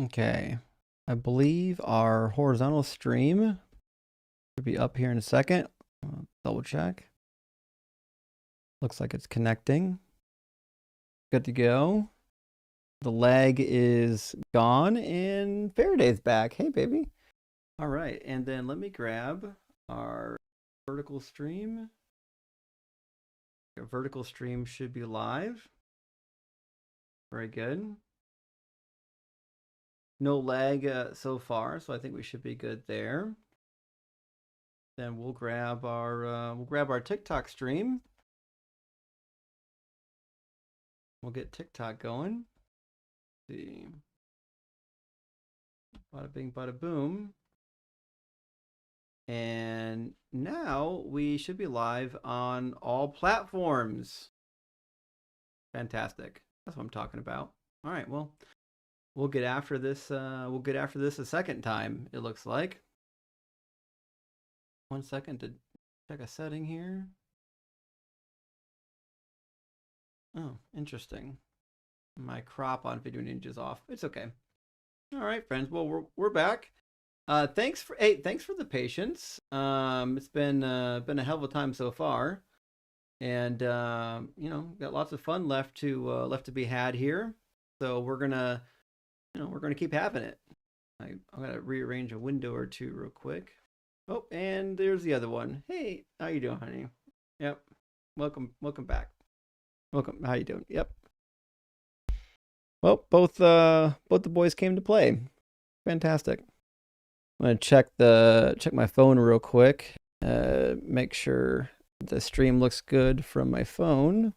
Okay. I believe our horizontal stream should be up here in a second. Double check. Looks like it's connecting. Good to go. The lag is gone and Faraday's back. Hey, baby. All right. And then let me grab our vertical stream. Our vertical stream should be live. Very good. No lag so far, so I think we should be good there. Then we'll grab our TikTok stream. We'll get TikTok going. Let's see. Bada bing, bada boom. And now we should be live on all platforms. Fantastic. That's what I'm talking about. All right, well, we'll get after this. We'll get after this a second time, it looks like. 1 second to check a setting here. Oh, interesting. My crop on Video Ninja is off. It's okay. All right, friends. Well, we're back. Thanks for the patience. It's been a hell of a time so far, and got lots of fun left to be had here. So we're gonna keep having it. I'm gonna rearrange a window or two real quick. Oh, and there's the other one. Hey, how you doing, honey? Yep. Welcome back. Welcome. How you doing? Yep. Well, both the boys came to play. Fantastic. I'm gonna check my phone real quick. Make sure the stream looks good from my phone.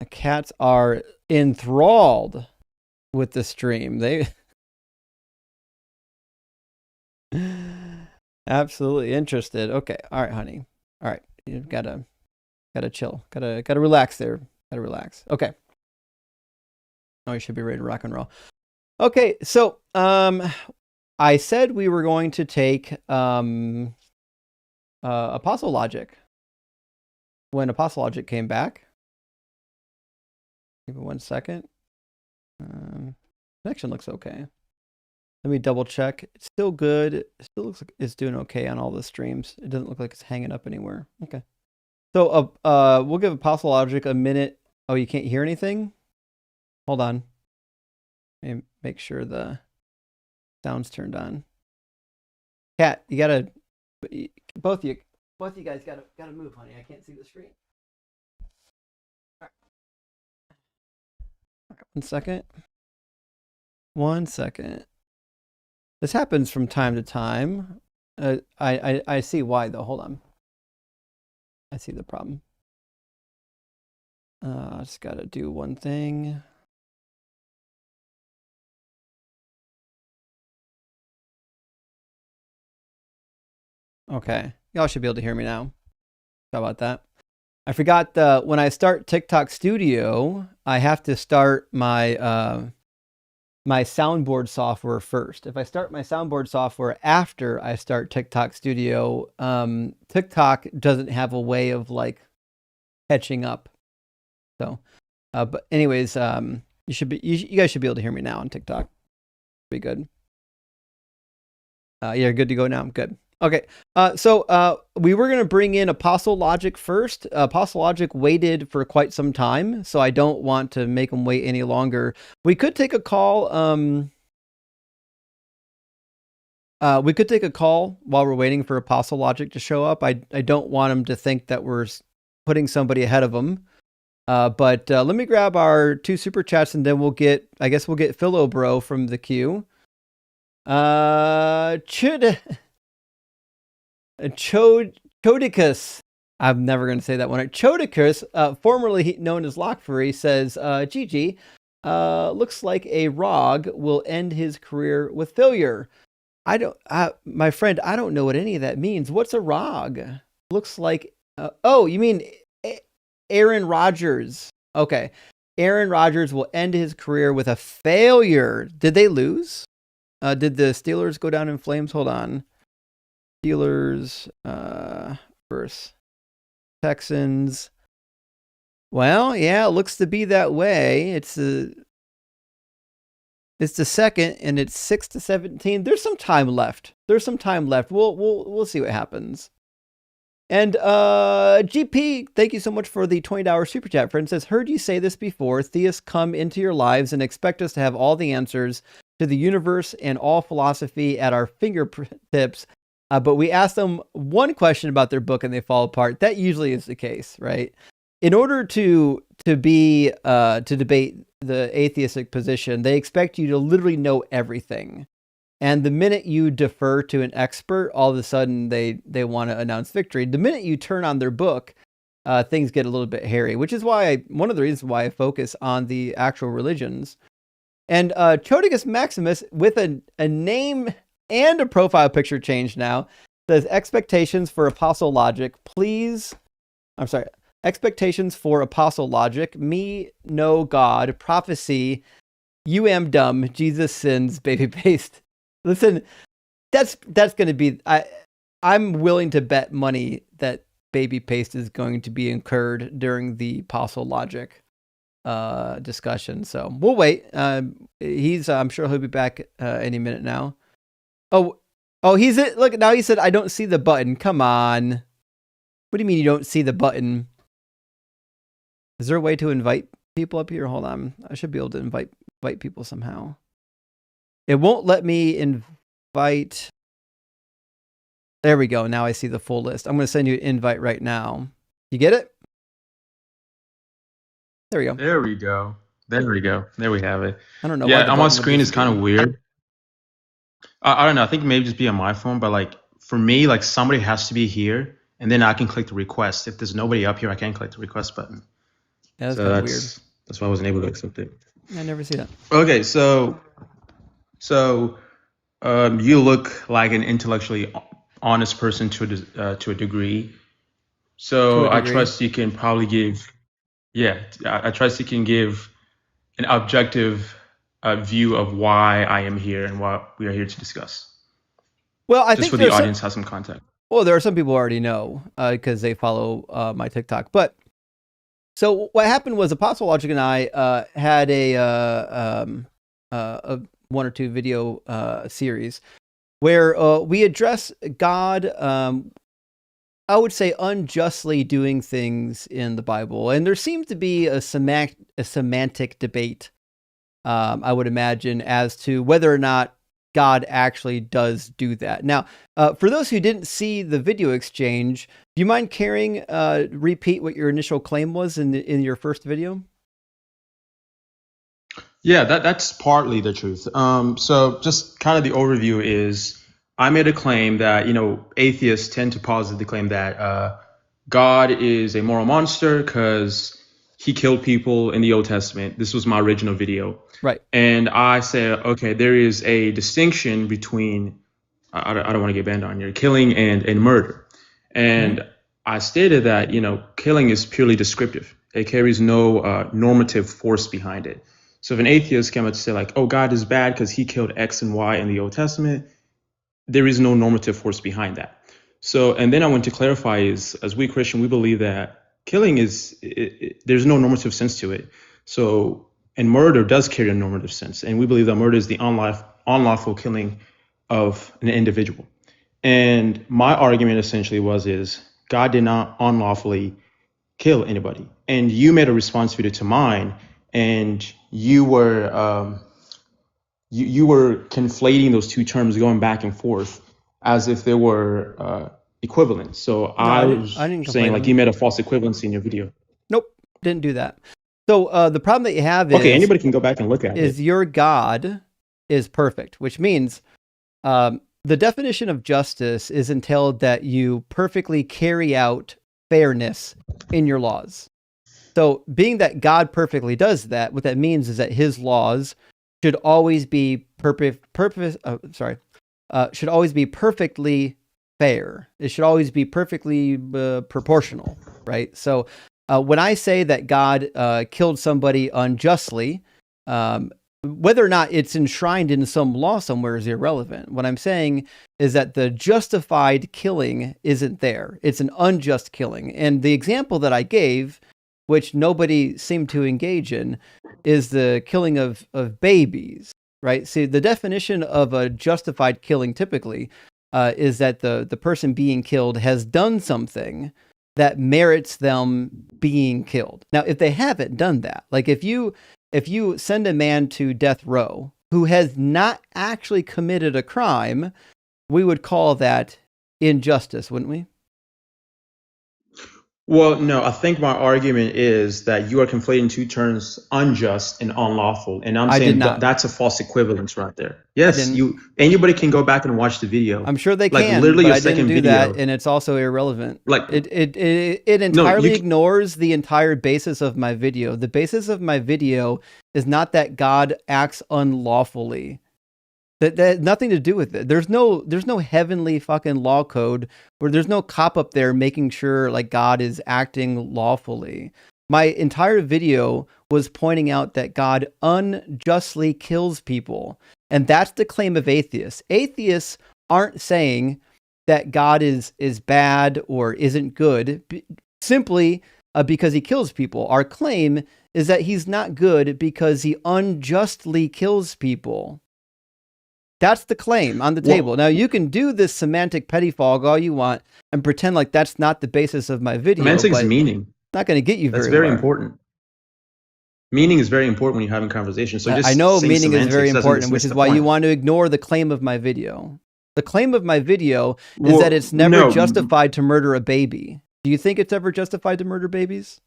The cats are enthralled with the stream. They absolutely interested. Okay, all right, honey. All right, you gotta chill. Gotta relax there. Gotta relax. Okay. Oh, you should be ready to rock and roll. Okay, so I said we were going to take Apostle Logic. When Apostle Logic came back, give it 1 second. Connection looks okay. Let me double check. It's still good. It still looks like it's doing okay on all the streams. It doesn't look like it's hanging up anywhere. Okay. So we'll give Apostle Logic a minute. Oh, you can't hear anything? Hold on. Let me make sure the sound's turned on. Cat, you gotta both of you guys gotta move, honey. I can't see the screen. All right. 1 second. 1 second. This happens from time to time. I see why though. Hold on. I see the problem. I just gotta do one thing. Okay, y'all should be able to hear me now. How about that? I forgot when I start TikTok Studio, I have to start my my soundboard software first. If I start my soundboard software after I start TikTok Studio, TikTok doesn't have a way of like catching up. So, but anyways, you guys should be able to hear me now on TikTok. Be good. Yeah, good to go now. Good. Okay, so we were going to bring in Apostle Logic first. Apostle Logic waited for quite some time, so I don't want to make him wait any longer. We could take a call. We could take a call while we're waiting for Apostle Logic to show up. I don't want him to think that we're putting somebody ahead of him. But let me grab our 2 super chats, and then we'll get Philo Bro from the queue. Chodicus. I'm never going to say that one. Chodicus, formerly known as Lockfury, says, GG, looks like a ROG will end his career with failure. My friend, I don't know what any of that means. What's a ROG? Looks like, oh, you mean Aaron Rodgers. Okay. Aaron Rodgers will end his career with a failure. Did they lose? Did the Steelers go down in flames? Hold on. Steelers versus Texans. Well, yeah, it looks to be that way. It's the second, and it's 6-17. There's some time left. We'll see what happens. And GP, thank you so much for the $20 super chat. Friend says, heard you say this before. Theists come into your lives and expect us to have all the answers to the universe and all philosophy at our fingertips. But we ask them one question about their book and they fall apart. That usually is the case, right? In order to debate the atheistic position, they expect you to literally know everything. And the minute you defer to an expert, all of a sudden they want to announce victory. The minute you turn on their book, things get a little bit hairy, which is why one of the reasons why I focus on the actual religions. And Chodicus Maximus, with a name and a profile picture change now, says expectations for apostle logic, please. I'm sorry. Expectations for apostle logic, me, no God, prophecy, you am dumb, Jesus sins, baby paste. Listen, that's going to be, I'm willing to bet money that baby paste is going to be incurred during the apostle logic discussion. So we'll wait. I'm sure he'll be back any minute now. Oh, he's it. Look, now he said, I don't see the button. Come on. What do you mean you don't see the button? Is there a way to invite people up here? Hold on. I should be able to invite people somehow. It won't let me invite. There we go. Now I see the full list. I'm going to send you an invite right now. You get it? There we go. There we go. There we have it. I don't know. Yeah, on my screen is kind of weird. I don't know. I think maybe just be on my phone, but like for me, like somebody has to be here, and then I can click the request. If there's nobody up here, I can't click the request button. Yeah, that's kind of weird. That's why I wasn't able to accept it. I never see that. Okay, so you look like an intellectually honest person to a degree. So I trust you can probably give. Yeah, I trust you can give an objective view of why I am here and what we are here to discuss. Well, I think for the audience has some context. Well, there are some people who already know because they follow my TikTok. But so what happened was Apostle Logic and I had a 1 or 2 video series where we address God, I would say, unjustly doing things in the Bible. And there seems to be a semantic debate, I would imagine, as to whether or not God actually does do that. Now, for those who didn't see the video exchange, do you mind repeat what your initial claim was in your first video? Yeah, that's partly the truth. So just kind of the overview is I made a claim that, atheists tend to positively claim that God is a moral monster because he killed people in the Old Testament. This was my original video. Right. And I said, okay, there is a distinction between, I don't want to get banned on here, killing and murder. And I stated that, killing is purely descriptive. It carries no normative force behind it. So if an atheist came out to say like, oh, God is bad because he killed X and Y in the Old Testament, there is no normative force behind that. So, and then I want to clarify is, as we Christian, we believe that killing there's no normative sense to it. So, and murder does carry a normative sense. And we believe that murder is the unlawful killing of an individual. And my argument essentially is God did not unlawfully kill anybody. And you made a response video to mine, and you were conflating those two terms, going back and forth as if they were equivalent. So I was saying like you made a false equivalency in your video. Nope, didn't do that. So the problem that you have is, okay, anybody can go back and look at it. Is your God is perfect, which means the definition of justice is entailed that you perfectly carry out fairness in your laws. So being that God perfectly does that, what that means is that his laws should always be should always be perfectly fair. It should always be perfectly proportional, right? So when I say that God killed somebody unjustly, whether or not it's enshrined in some law somewhere is irrelevant. What I'm saying is that the justified killing isn't there. It's an unjust killing. And the example that I gave, which nobody seemed to engage in, is the killing of babies, right? See, the definition of a justified killing typically is that the person being killed has done something that merits them being killed. Now, if they haven't done that, like if you send a man to death row who has not actually committed a crime, we would call that injustice, wouldn't we? Well, no, I think my argument is that you are conflating two terms, unjust and unlawful. And I'm I did saying not. that's a false equivalence right there. I Yes, didn't. anybody can go back and watch the video. I'm sure they Like can, literally but your I didn't second do video. that, and it's also irrelevant. Like It no, entirely ignores the entire basis of my video. The basis of my video is not that God acts unlawfully. That has nothing to do with it. There's no heavenly fucking law code where there's no cop up there making sure like God is acting lawfully. My entire video was pointing out that God unjustly kills people. And that's the claim of atheists. Atheists aren't saying that God is bad or isn't good simply because he kills people. Our claim is that he's not good because he unjustly kills people. That's the claim on the table. Now, you can do this semantic pettifog all you want and pretend like that's not the basis of my video. Semantics meaning. It's not going to get you That's very very far. important. Meaning is very important when you're having conversations. So just I know saying meaning is very semantics doesn't important, which dismiss is the why you point. want to ignore the claim of my video. The claim of my video is Well, that it's never no. justified to murder a baby. Do you think it's ever justified to murder babies?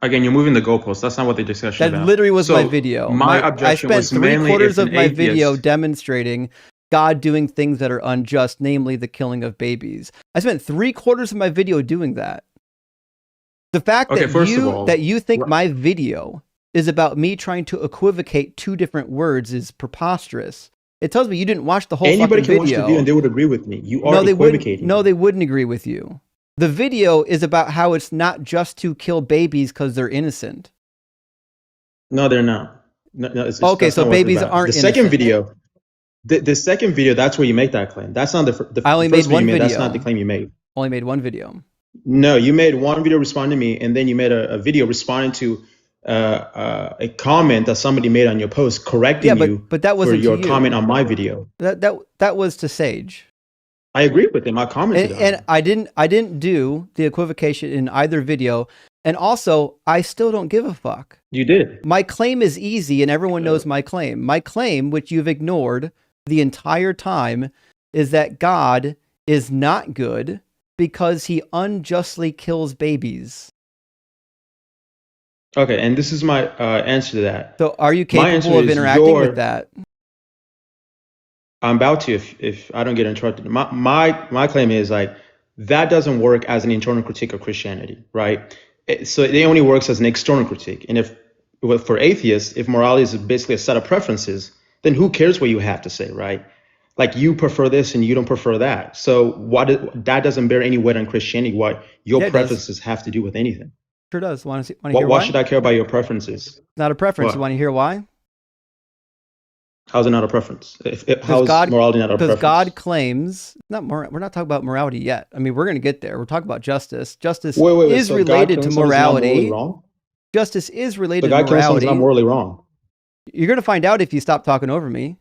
Again, you're moving the goalposts. That's not what the discussion That about. literally was So my video. my objection I was spent mainly 3/4 if an of my video atheist- demonstrating God doing things that are unjust, namely the killing of babies. I spent 3/4 of my video doing that. The fact Okay, that first of all, that you think wh- my video is about me trying to equivocate two different words is preposterous. It tells me you didn't watch the whole anybody fucking can watch the video and they would agree with me. You are No, they wouldn't. equivocating. No, they wouldn't agree with you. The video is about how it's not just to kill babies because they're innocent. No, they're not. No, Okay, that's so not what it's babies about. aren't The second innocent. video, the second video, that's where you make that claim. That's not the I only first made one video you made. That's video. not the claim you made. Only made one video. No, you made one video responding to me, and then you made a video responding to a comment that somebody made on your post correcting you but that for wasn't your to you. comment on my video. That was to Sage. I agree with him. I commented on And it. I didn't do the equivocation in either video. And also, I still don't give a fuck. You did. My claim is easy and everyone knows my claim. My claim, which you've ignored the entire time, is that God is not good because he unjustly kills babies. Okay, and this is my answer to that. So are you My answer capable of is interacting with that? I'm about to if I don't get interrupted. My claim is like that doesn't work as an internal critique of Christianity, right? So it only works as an external critique. And for atheists, if morality is basically a set of preferences, then who cares what you have to say, right? Like you prefer this and you don't prefer that. So that doesn't bear any weight on Christianity. What your preferences have to do with anything? Sure does. Want to hear why? Why should I care about your preferences? It's not a preference. What? You want to hear why? How's it not a preference? How's morality not a preference? Because God claims we're not talking about morality yet. I mean, we're going to get there. We're talking about justice. Justice is So related to morality. Wrong? Justice is related The to God claims morality. something's not morally wrong. You're going to find out if you stop talking over me.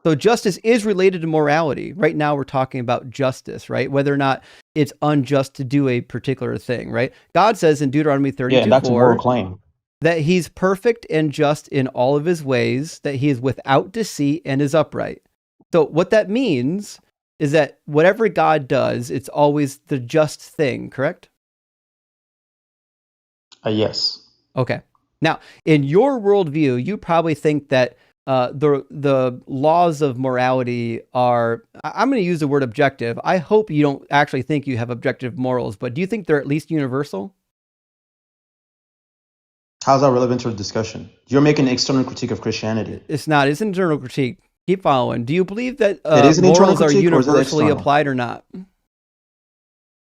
So justice is related to morality. Right now, we're talking about justice, right? Whether or not it's unjust to do a particular thing, right? God says in Deuteronomy 32:4, that's a moral claim. that he's perfect and just in all of his ways, that he is without deceit and is upright. So what that means is that whatever God does, it's always the just thing, correct? Yes. Okay. Now, in your worldview, you probably think that the laws of morality are, I'm going to use the word objective. I hope you don't actually think you have objective morals, but do you think they're at least universal? How's that relevant to the discussion? You're making an external critique of Christianity. It's not. It's an internal critique. Keep following. Do you believe that It is an internal morals are critique or is it universally external? applied or not?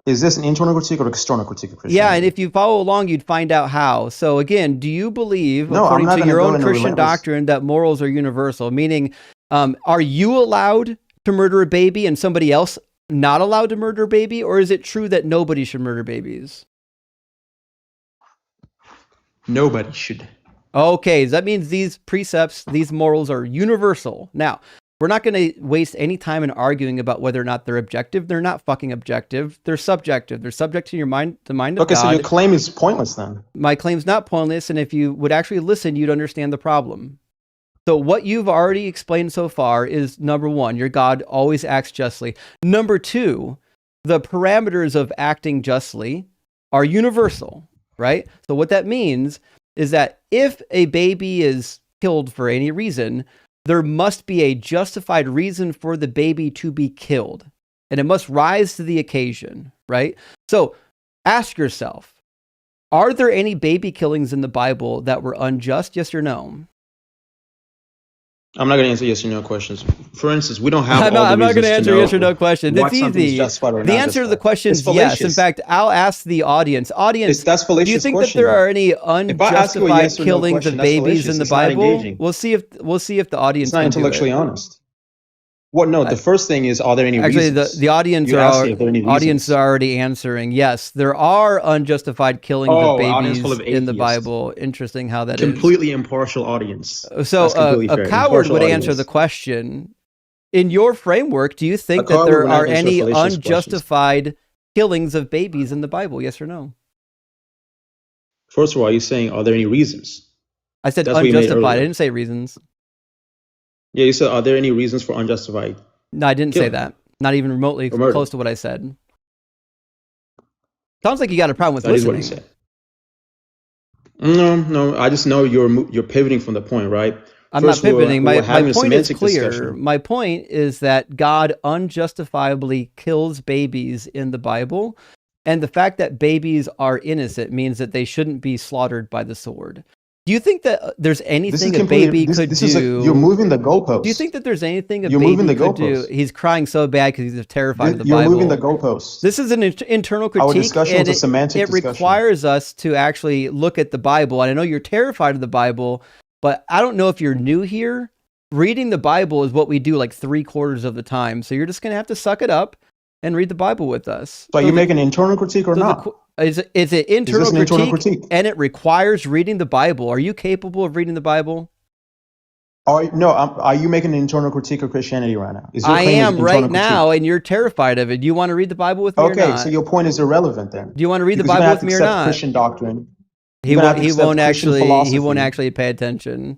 Is this an internal critique or external critique of Yeah, and Christianity? if you follow along, you'd find out how. So again, do you believe, No, I'm according not to going to your go own into Christian relentless. doctrine, that morals are universal? Meaning, are you allowed to murder a baby and somebody else not allowed to murder a baby? Or is it true that nobody should murder babies? Nobody should. Okay, that means these precepts, these morals are universal. Now, we're not going to waste any time in arguing about whether or not they're objective. They're not fucking objective. They're subjective. They're subject to your mind, the mind of Okay, God. so your claim is pointless then. My claim's not pointless, and if you would actually listen, you'd understand the problem. So what you've already explained so far is, number one, your God always acts justly. Number two, the parameters of acting justly are universal, right? So what that means is that if a baby is killed for any reason, there must be a justified reason for the baby to be killed, and it must rise to the occasion, right? So ask yourself, are there any baby killings in the Bible that were unjust? Yes or no? I'm not going to answer yes or no questions. For instance, we don't have I'm all the not going to reasons answer know yes or no questions. what It's something is easy. justified or The not answer to the justified. question It's is yes. In fallacious. fact, I'll ask the audience. That's Do fallacious you think that question, there though. are any If I ask you a unjustified yes or no killings question, of that's babies in fallacious. the It's not Bible? engaging. We'll see if the audience It's not can do intellectually it. honest. What? No, the first thing is, are there any Actually, reasons? the audience You asked me if there are any audience is reasons. already answering. Yes, there are unjustified killings of Oh, audience full babies of in the atheists. Bible. Interesting how that is. Completely impartial audience. So That's completely a fair. coward Impartial would answer audience. the question. In your framework, do you A think that coward there would not are answer any fallacious questions. unjustified killings of babies in the Bible? Yes or no? First of all, are you saying, are there any reasons? I said That's what you made unjustified. I earlier. didn't say reasons. Yeah, you said, are there any reasons for unjustified No, I didn't say killing that. Not even remotely or murder? close to what I said. Sounds like you got a problem with That is what listening. you said. No. I just know you're pivoting from the point, right? I'm First, not pivoting. we were My having a point is semantic clear. discussion. My point is that God unjustifiably kills babies in the Bible, and the fact that babies are innocent means that they shouldn't be slaughtered by the sword. Do you think that there's This is anything a completely. baby could This is do? you're moving the goalpost. Do you think that there's anything a You're moving baby the could do? goalpost. He's crying so bad because he's terrified of the You're Bible. moving the goalpost. This is an internal Our critique, discussion and was a semantic it discussion. requires us to actually look at the Bible. And I know you're terrified of the Bible, but I don't know if you're new here. Reading the Bible is what we do like 3/4 of the time. So you're just going to have to suck it up and read the Bible with us. So are you making an internal critique or not? Is it Is internal this an internal critique, critique? and it requires reading the Bible? Are you capable of reading the Bible? Are you making an internal critique of Christianity right now? Is your I claim am internal right critique? now, and you're terrified of it. Do you want to read the Bible with me or Okay, not? so your point is irrelevant then. Do you want to read the Because Bible you're with gonna me or have to accept not? Christian doctrine. He You're gonna won't. have to He accept won't Christian actually. He philosophy. won't actually pay attention.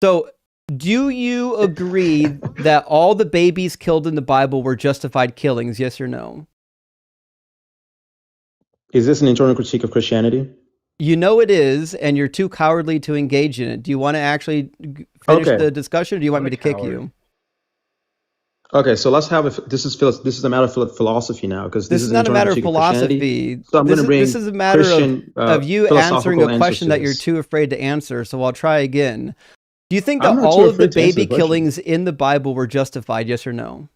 So, do you agree that all the babies killed in the Bible were justified killings? Yes or no? Is this an internal critique of Christianity? You know it is, and you're too cowardly to engage in it. Do you want to actually finish Okay. the discussion, or do you want What me a to kick coward. you? Okay, so let's have this is a matter of philosophy now because This this is is not a an matter of internal critique Christianity. philosophy. So I'm going to bring This is a matter Christian of you philosophical answering a answers question to that you're this. too afraid to answer. So I'll try again. Do you think I'm that not all too of the afraid to answer baby the question. killings in the Bible were justified? Yes or no?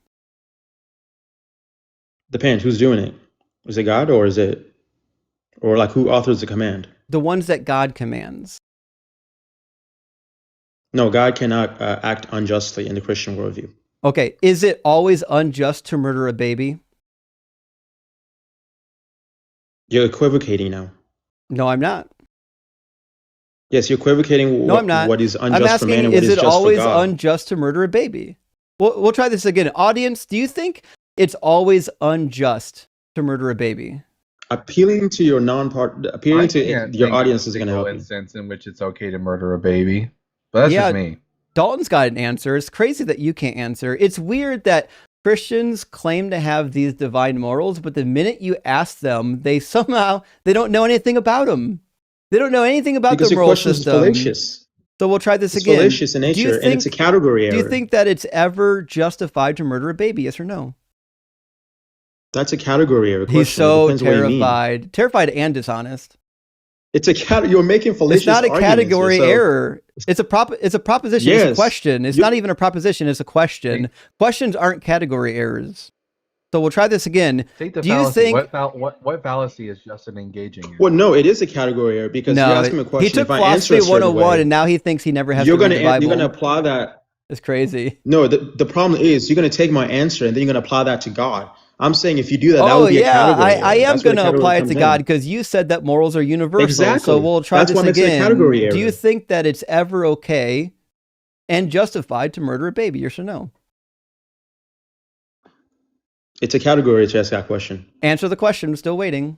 Depends who's doing it. Is it God or like who authors the command? The ones that God commands. No, God cannot act unjustly in the Christian worldview. Okay, is it always unjust to murder a baby? You're equivocating now. No, I'm not. Yes, you're equivocating No, I'm not. what is I'm unjust for man asking, and what is is it just always for God. unjust to murder a baby? We'll try this again. Audience, do you think it's always unjust to murder a baby? Appealing to your appealing I to can't your think of audience a is going to single help you. instance in which it's okay to murder a baby. But that's Yeah. just me. Dalton's got an answer. It's crazy that you can't answer. It's weird that Christians claim to have these divine morals, but the minute you ask them, they don't know anything about them. They don't know anything about Because the your moral question is system. fallacious. So we'll try this It's again. fallacious in Do you nature, and it's a think- category error. Do you think that it's ever justified to murder a baby? Yes or no? That's a category error question. He's so It depends what you mean. terrified and dishonest. It's you're making fallacious It's not a arguments category here, so- error. It's a proposition. It's a Yes. question. It's not even a proposition. It's a question. Questions aren't category errors. So we'll try this again. Take the Do you fallacy. think? what fallacy is Justin engaging in? Well, no, it is a category error because you No, ask him a he question. took If I answer philosophy a certain 101, way, and now he thinks he never has you're to read the gonna Bible. apply that. It's crazy. No, the problem is you're gonna take my answer and then you're gonna apply that to God. I'm saying if you do that, that Oh would be a yeah, category I error. am That's where going the to category apply it comes to God in. because you said that morals are universal. So Exactly. we'll try That's this why it makes it a again. category Do you error. think that it's ever okay and justified to murder a baby? Yes or no? It's a category to ask that question. Answer the question. I'm still waiting.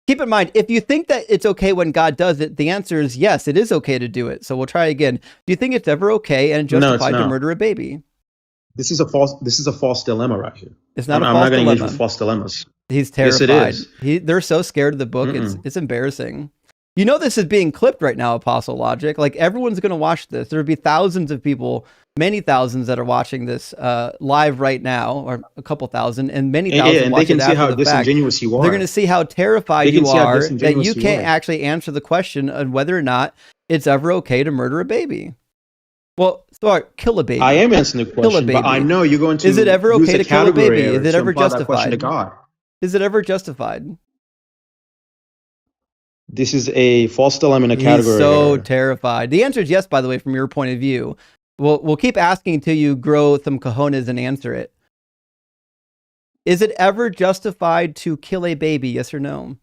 Keep in mind, if you think that it's okay when God does it, the answer is yes, it is okay to do it. So we'll try again. Do you think it's ever okay and No, it's justified to not. murder a baby? This is a false dilemma right here. It's not a I'm false not going to engage dilemma. with false dilemmas. He's Yes, it terrified. is. They're so scared of the book. It's embarrassing. You know this is being clipped right now, Apostle Logic. Like everyone's going to watch this. There'll be thousands of people, many thousands that are watching this live right now, or a couple thousand, and many thousand And watch they can it see after how the fact. disingenuous you are. They're going to see how terrified They can you see how are that disingenuous you you can't are. actually answer the question on whether or not it's ever okay to murder a baby. Well, sorry, kill a baby. I am answering the Kill a question, but I baby. know you're going to Is it ever use okay a to kill a category baby? error Is it to ever apply that question to justified? God. Is it ever justified? This is a false dilemma in a He's category so error. terrified. The answer is yes, by the way, from your point of view. We'll keep asking until you grow some cojones and answer it. Is it ever justified to kill a baby? Yes or no?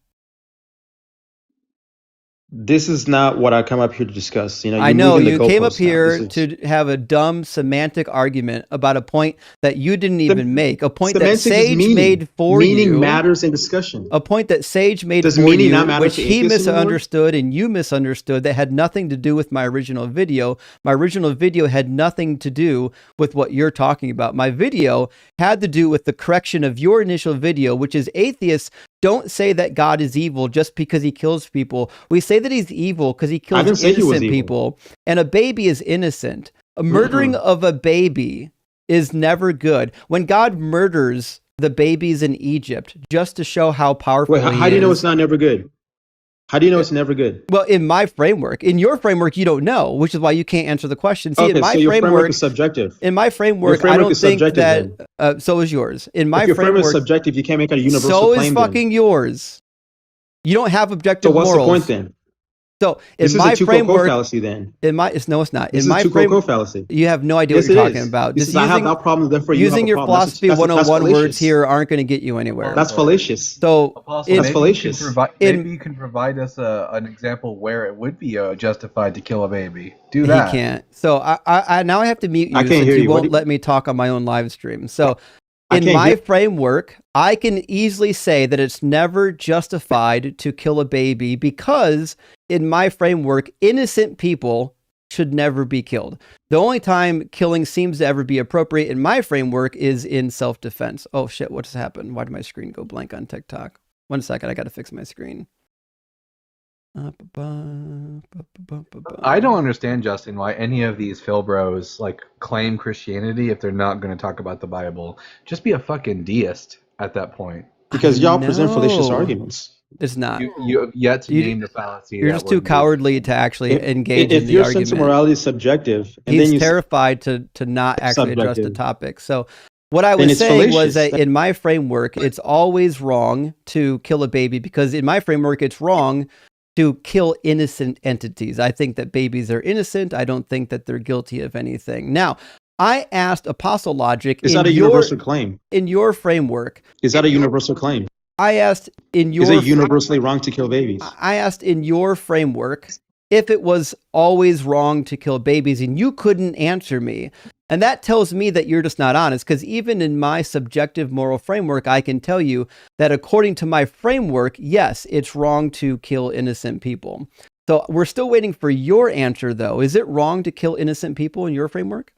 This is not what I come up here to discuss. You know, I you're know moving the you came up goalposts now. here This is- to have a dumb semantic argument about a point that you didn't even make. A point that Semantics is Sage meaning. made for Meaning you. matters in discussion. A point that Sage made Does for meaning you, not matter which to he atheists anymore? misunderstood and you misunderstood, that had nothing to do with my original video. My original video had nothing to do with what you're talking about. My video had to do with the correction of your initial video, which is atheists don't say that God is evil just because he kills people. We say that he's evil because he I didn't kills say he was innocent evil. people, and a baby is innocent. A murdering of a baby is never good. When God murders the babies in Egypt just to show how powerful Wait, how do you know it's not never good? How do you know it's never good? Well, in my framework. In your framework, you don't know, which is why you can't answer the question. See, Okay, in my so your framework framework is subjective. in my framework, I framework don't is think subjective that. So is yours. In my If your framework is framework, subjective, you can't make a universal so claim is then. fucking yours. You don't have So objective what's morals. the point then? So This in is my a tu quoque framework, fallacy then. in my it's not. This In is my a tu framework, quoque fallacy. you have no idea Yes, what you're it talking is. about. This Just is, I have that problem, therefore you have using a your problem. philosophy That's 101 words fallacious. here aren't going to get you anywhere. That's fallacious. So Apostle, in- That's maybe fallacious. maybe you can provide us an example where it would be justified to kill a baby. Do he that. can't. So I now I have to mute you I can't since hear you you. What won't do you- let me talk on my own live stream. So I in can't my hear- framework, I can easily say that it's never justified to kill a baby because in my framework, innocent people should never be killed. The only time killing seems to ever be appropriate in my framework is in self-defense. Oh shit, what just happened? Why did my screen go blank on TikTok? 1 second, I got to fix my screen. I don't understand, Justin, why any of these Phil bros like claim Christianity if they're not going to talk about the Bible. Just be a fucking deist at that point. Because y'all present fallacious No. arguments. It's not. You have yet to You- name the fallacy. You're that just too would be- cowardly to actually engage If in the your argument. sense of morality is subjective, and He's then you terrified to not actually address the Subjective. topic. So what I Then was it's saying was fallacious. that in my framework, it's always wrong to kill a baby because in my framework, it's wrong to kill innocent entities. I think that babies are innocent. I don't think that they're guilty of anything. Now, I asked Apostle Logic is in that a your, universal claim? in your framework. Is that a universal claim? I asked in your Is it universally wrong to kill babies? I asked in your framework if it was always wrong to kill babies, and you couldn't answer me. And that tells me that you're just not honest, because even in my subjective moral framework, I can tell you that according to my framework, yes, it's wrong to kill innocent people. So we're still waiting for your answer, though. Is it wrong to kill innocent people in your framework?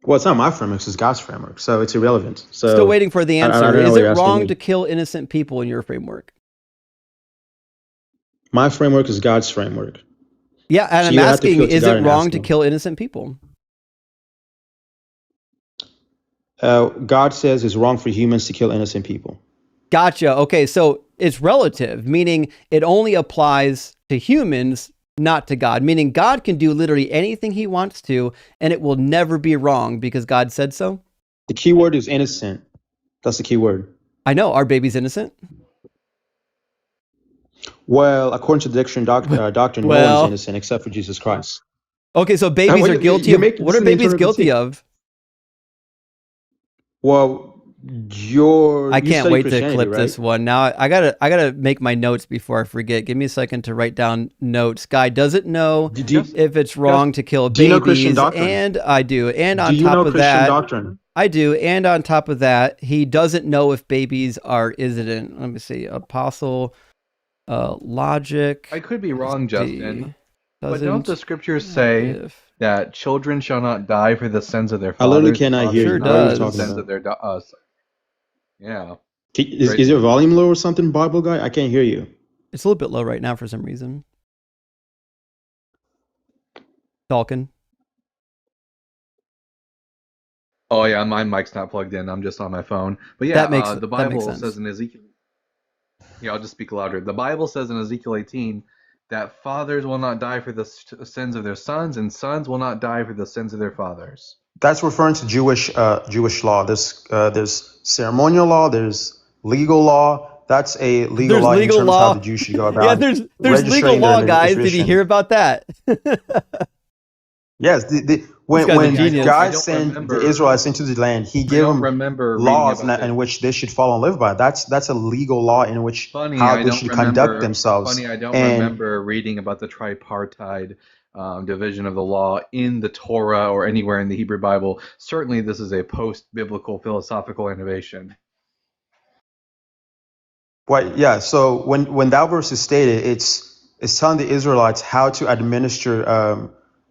Well, it's not my framework; it's God's framework, so it's irrelevant. So Still waiting for the I answer. don't know Is what it you're asking wrong me. to kill innocent people in your framework? My framework is God's framework. Yeah, and So I'm you have to asking, appeal to is God it and wrong ask to him. kill innocent people? God says it's wrong for humans to kill innocent people. Gotcha. Okay, so it's relative, meaning it only applies to humans, not to God. Meaning God can do literally anything he wants to, and it will never be wrong because God said so? The key word is innocent. That's the key word. I know. Are babies innocent? Well, according to the doctrine, no one is Well, innocent except for Jesus Christ. okay. So babies Well, are guilty you're of making what this are is an babies internal guilty critique. of? Well, I you can't study wait to Christianity, clip right? this one. Now I gotta make my notes before I forget. Give me a second to write down notes. Guy doesn't know Do, do, if it's Just wrong to kill do you know Christian babies, doctrine? and I do. And Do on you top know of Christian that, doctrine? I do. And on top of that, he doesn't know if babies are isn't. Let me see. Apostle logic. I could be wrong, Justin, D but don't the doesn't scriptures know say if that children shall not die for the sins of their I literally fathers, and cannot hear fathers sure you. not What are you for the talking does. sins of about? their yeah. Is your volume low or something, Bible guy? I can't hear you. It's a little bit low right now for some reason. Falcon. Oh yeah, my mic's not plugged in. I'm just on my phone. But That yeah, makes the that makes Bible says sense. in Ezekiel. Yeah, I'll just speak louder. The Bible says in Ezekiel 18 that fathers will not die for the sins of their sons, and sons will not die for the sins of their fathers. That's referring to Jewish law. There's ceremonial law. There's legal law. That's a legal There's law in legal terms of how the law. Jews should go Yeah, about there's legal registering their law, guys. Did you hear initiation. about that? Yes, This when guy's a when Funny, genius. God don't sent the remember. Israelites into the land, He I gave don't them remember reading laws about in it. which they should follow and live by. That's a legal law in which Funny, how I they don't should conduct remember. themselves. Funny, I don't And remember reading about the tripartite division of the law in the Torah or anywhere in the Hebrew Bible. Certainly, this is a post-biblical philosophical innovation. what? Yeah. So when that verse is stated, it's telling the Israelites how to administer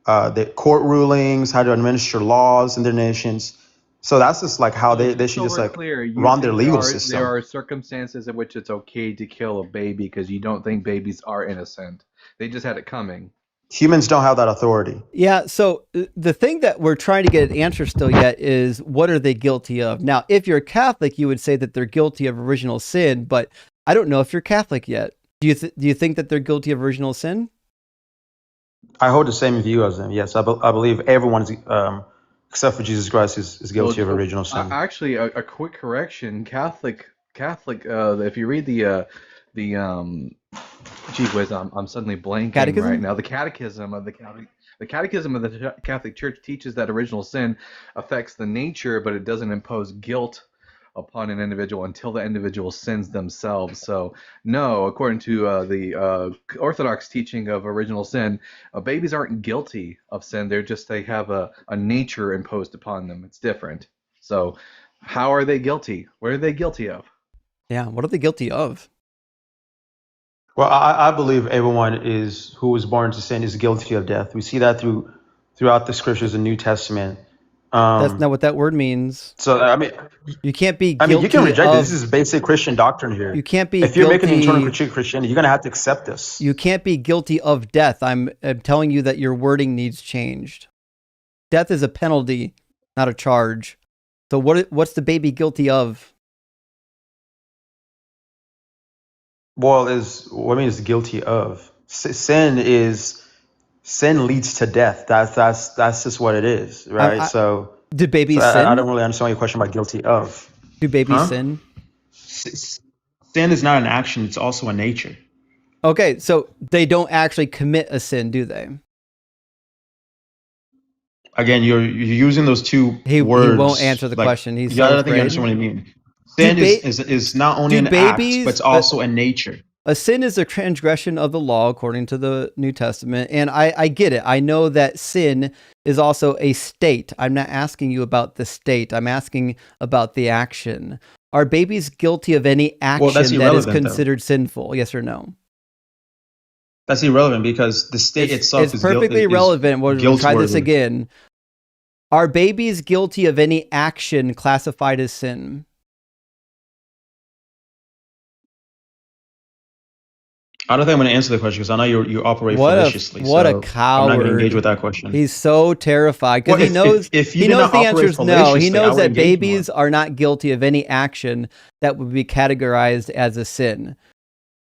the court rulings, how to administer laws in their nations. So that's just like how So they just should so just we're like clear, you run their think there legal are system. circumstances in which it's okay to kill a baby because you don't think babies are innocent. They just had it coming. Humans don't have that authority. Yeah, so the thing that we're trying to get an answer still yet is what are they guilty of? Now, if you're Catholic, you would say that they're guilty of original sin, but I don't know if you're Catholic yet. Do you think that they're guilty of original sin? I hold the same view as them. Yes, I believe everyone is, except for Jesus Christ, is guilty of original sin. Actually, a quick correction: Catholic. If you read the gee whiz, I'm suddenly blanking right Catechism? now. The Catechism of the Catholic Church teaches that original sin affects the nature, but it doesn't impose guilt upon an individual until the individual sins themselves. So, no, according to the Orthodox teaching of original sin, babies aren't guilty of sin. They have a nature imposed upon them. It's different. So, how are they guilty? What are they guilty of? Yeah, what are they guilty of? Well, I believe everyone who was born to sin is guilty of death. We see that throughout the scriptures, the New Testament. That's not what that word means. So You can't be you can guilty reject it. of. This is basic Christian doctrine here. You can't be If you're making an internal guilty. critique of Christianity, you're gonna have to accept this. You can't be guilty of death. I'm telling you that your wording needs changed. Death is a penalty, not a charge. So what's the baby guilty of? Well, what I mean is guilty of sin leads to death. That's just what it is, right? Do babies I sin? don't really understand your question about guilty of. Do babies Huh? sin? Sin is not an action; it's also a nature. Okay, so they don't actually commit a sin, do they? Again, you're using those two He words. won't answer the like, question. He's I so don't think you afraid. understand what I mean. Sin is not only an act, but it's also a nature. A sin is a transgression of the law according to the New Testament. And I get it. I know that sin is also a state. I'm not asking you about the state. I'm asking about the action. Are babies guilty of any action that is considered sinful? Yes or no? That's irrelevant because the state itself is perfectly irrelevant. We'll try this again. Are babies guilty of any action classified as sin? I don't think I'm going to answer the question because I know you operate maliciously. What a coward! I'm not going to engage with that question. He's so terrified because he knows the answer is no. He knows that babies are not guilty of any action that would be categorized as a sin.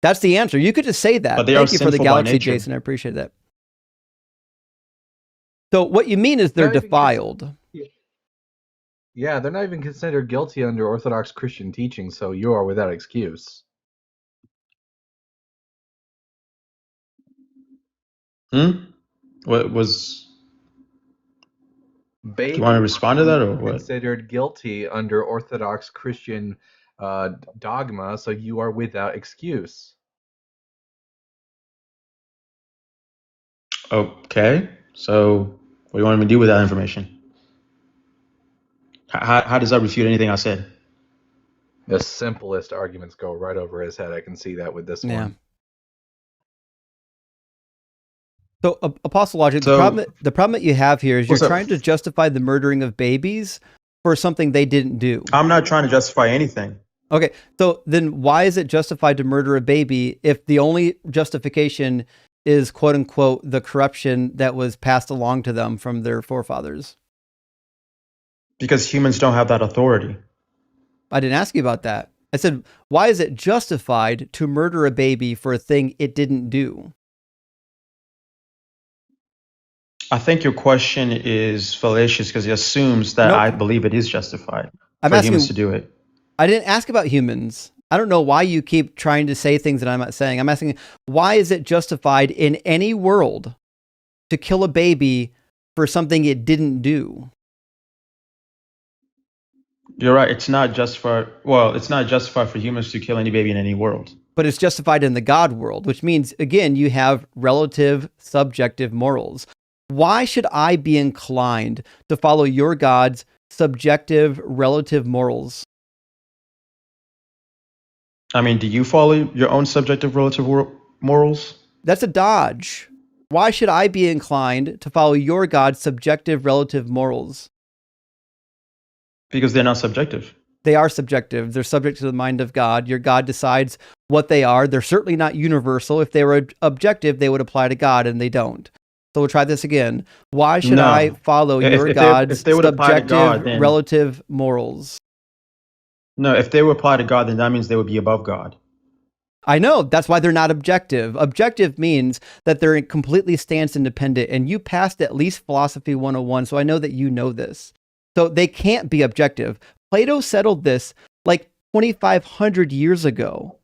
That's the answer. You could just say that. Thank you for the galaxy, Jason. I appreciate that. So what you mean is they're defiled. Yeah, they're not even considered guilty under Orthodox Christian teaching, so you are without excuse. Hmm? What was? Do you want me to Babies respond to are that or not what? considered guilty under Orthodox Christian dogma, so you are without excuse. Okay. So, what do you want me to do with that information? How does that refute anything I said? The simplest arguments go right over his head. I can see that with this Yeah. one. So, Apostle Logic, So, the problem that you have here is you're what's up? trying to justify the murdering of babies for something they didn't do. I'm not trying to justify anything. Okay, so then why is it justified to murder a baby if the only justification is quote unquote the corruption that was passed along to them from their forefathers? Because humans don't have that authority. I didn't ask you about that. I said, why is it justified to murder a baby for a thing it didn't do? I think your question is fallacious because it assumes that Nope. I believe it is justified I'm for humans to asking, do it. I didn't ask about humans. I don't know why you keep trying to say things that I'm not saying. I'm asking, why is it justified in any world to kill a baby for something it didn't do? You're right. It's not justified. Well, it's not justified for humans to kill any baby in any world. But it's justified in the God world, which means, again, you have relative subjective morals. Why should I be inclined to follow your God's subjective relative morals? I mean, do you follow your own subjective relative morals? That's a dodge. Why should I be inclined to follow your God's subjective relative morals? Because they're not subjective. They are subjective. They're subject to the mind of God. Your God decides what they are. They're certainly not universal. If they were objective, they would apply to God, and they don't. So we'll try this again. Why should I No. follow If, your if God's they would apply to subjective God, then relative morals? no. If they would apply to God, then that means they would be above God. I know. That's why they're not objective. Objective means that they're completely stance independent, and you passed at least Philosophy 101, so I know that you know this. So they can't be objective. Plato settled this like 2,500 years ago.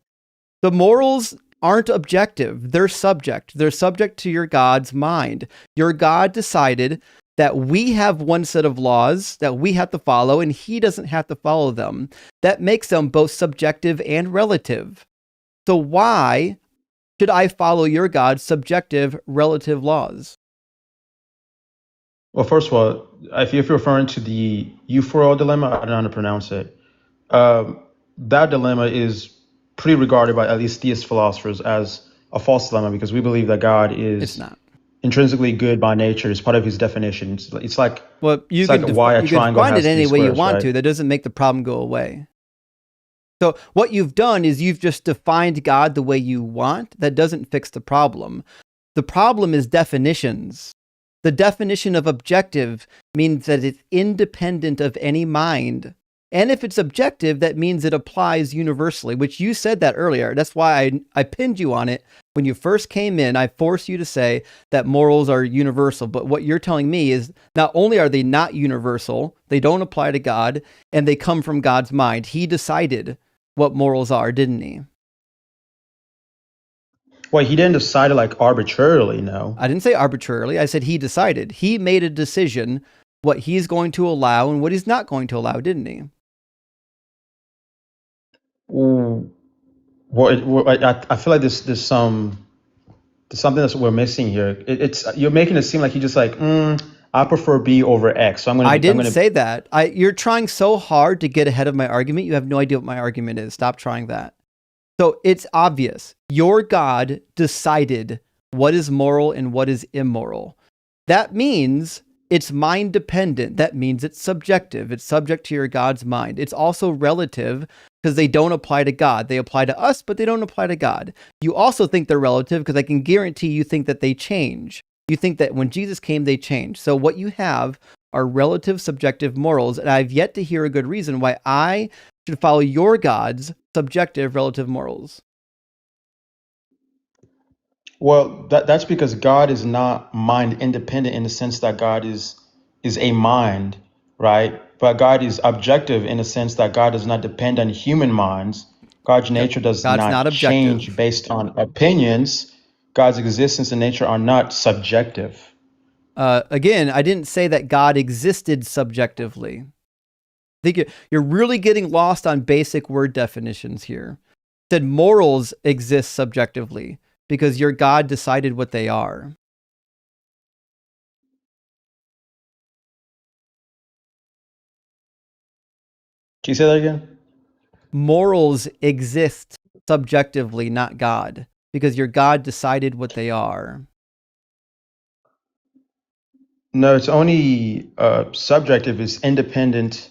The morals aren't objective. They're subject. They're subject to your God's mind. Your God decided that we have one set of laws that we have to follow, and he doesn't have to follow them. That makes them both subjective and relative. So why should I follow your God's subjective relative laws? Well, first of all, if you're referring to the Euphoria dilemma, I don't know how to pronounce it. That dilemma is pretty regarded by at least theist philosophers as a false dilemma because we believe that God It's is not. intrinsically good by nature. It's part of his definition. It's like Well, it's like why a you can triangle define it has three any way you squares, want right? to. That doesn't make the problem go away. So what you've done is you've just defined God the way you want. That doesn't fix the problem. The problem is definitions. The definition of objective means that it's independent of any mind. And if it's objective, that means it applies universally, which you said that earlier. That's why I pinned you on it. When you first came in, I forced you to say that morals are universal. But what you're telling me is not only are they not universal, they don't apply to God, and they come from God's mind. He decided what morals are, didn't he? Well, he didn't decide it like arbitrarily, no. I didn't say arbitrarily. I said he decided. He made a decision what he's going to allow and what he's not going to allow, didn't he? Ooh, I feel like there's something that we're missing here. It's you're making it seem like you just like I prefer B over X, so I didn't I'm gonna. say that. You're trying so hard to get ahead of my argument. You have no idea what my argument is. Stop trying that. So it's obvious. Your God decided what is moral and what is immoral. That means it's mind dependent. That means it's subjective. It's subject to your God's mind. It's also relative because they don't apply to God. They apply to us, but they don't apply to God. You also think they're relative because I can guarantee you think that they change. You think that when Jesus came, they changed. So what you have are relative subjective morals, and I've yet to hear a good reason why I should follow your God's subjective relative morals. Well, that's because God is not mind independent in the sense that God is a mind. right? But God is objective in the sense that God does not depend on human minds. God's nature does God's not not change objective. based on opinions. God's existence and nature are not subjective. Again, I didn't say that God existed subjectively. I think you're really getting lost on basic word definitions here. I said morals exist subjectively because your God decided what they are. Can you say that again? Morals exist subjectively, not God, because your God decided what they are. No, it's only subjective. It's independent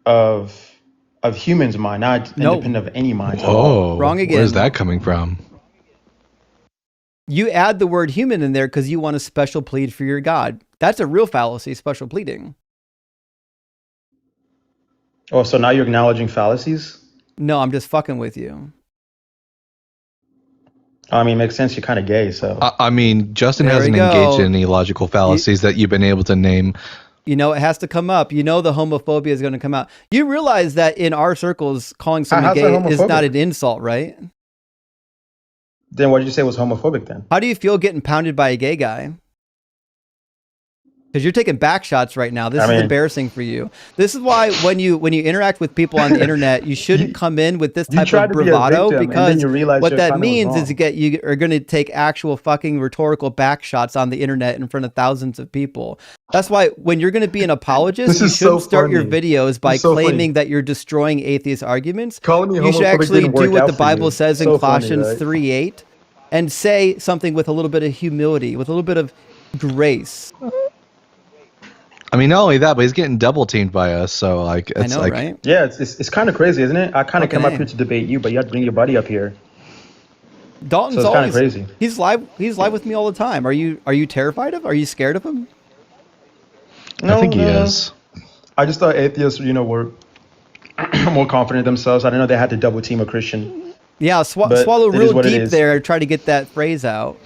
of humans' mind, not No. independent of any minds at all. Whoa. Wrong again. Where's that coming from? You add the word human in there because you want a special plead for your God. That's a real fallacy, special pleading. Oh, so now you're acknowledging fallacies? No, I'm just fucking with you. I mean, it makes sense. You're kind of gay, so. I mean, Justin There hasn't we go. engaged in any logical fallacies that you've been able to name. You know, it has to come up. You know, the homophobia is going to come out. You realize that in our circles, calling someone How's that gay is not homophobic? an insult, right? Then what did you say was homophobic then? How do you feel getting pounded by a gay guy? Because you're taking back shots right now. This is embarrassing for you. This is why when you interact with people on the internet, you shouldn't come in with this type of bravado, because what that means is you are going to take actual fucking rhetorical back shots on the internet in front of thousands of people. That's why when you're going to be an apologist, you shouldn't start your videos by claiming that you're destroying atheist arguments. You should actually do what the Bible says in Colossians 3:8 and say something with a little bit of humility, with a little bit of grace. I mean, not only that, but he's getting double teamed by us. So like, it's like, right? Yeah, it's kind of crazy, isn't it? I kind of come up here to debate you, but you have to bring your buddy up here. Dalton's so it's crazy. He's live with me all the time. Are you terrified of? Are you scared of him? No, I think he is. I just thought atheists, were more confident themselves. I didn't know they had to double team a Christian. Yeah, swallow real deep there. Try to get that phrase out.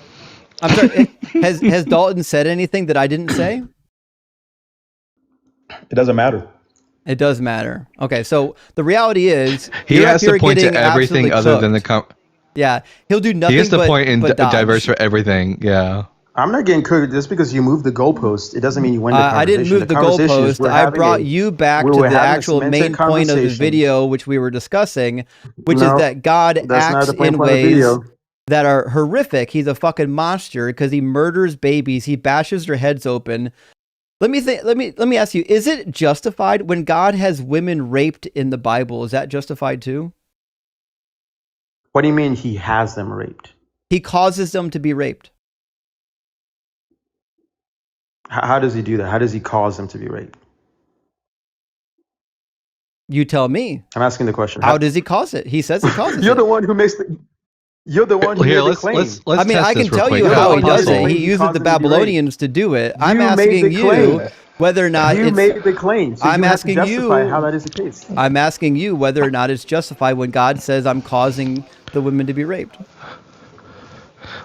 I'm sorry. Has Dalton said anything that I didn't say? It doesn't matter. It does matter. Okay, so the reality is he has to point to everything other than the. Yeah, he'll do nothing. He has to but, point in but diverse for everything. Yeah. I'm not getting cooked just because you moved the goalpost. It doesn't mean you win the conversation. I didn't move the goalpost. I brought you back to the actual main point of the video, which we were discussing, which is that God acts in ways that are horrific. He's a fucking monster because he murders babies. He bashes their heads open. Let me ask you, is it justified when God has women raped in the Bible? Is that justified too? What do you mean he has them raped? He causes them to be raped. How does he do that? How does he cause them to be raped? You tell me. I'm asking the question. How does he cause it? He says he causes it. You're the one who makes the... You're the one who made the claim. Let's I mean, I can tell you how he does it. He uses the Babylonians to do it. I'm asking you whether or not you made the claim. So I'm asking you how that is the case. I'm asking you whether or not it's justified when God says I'm causing the women to be raped.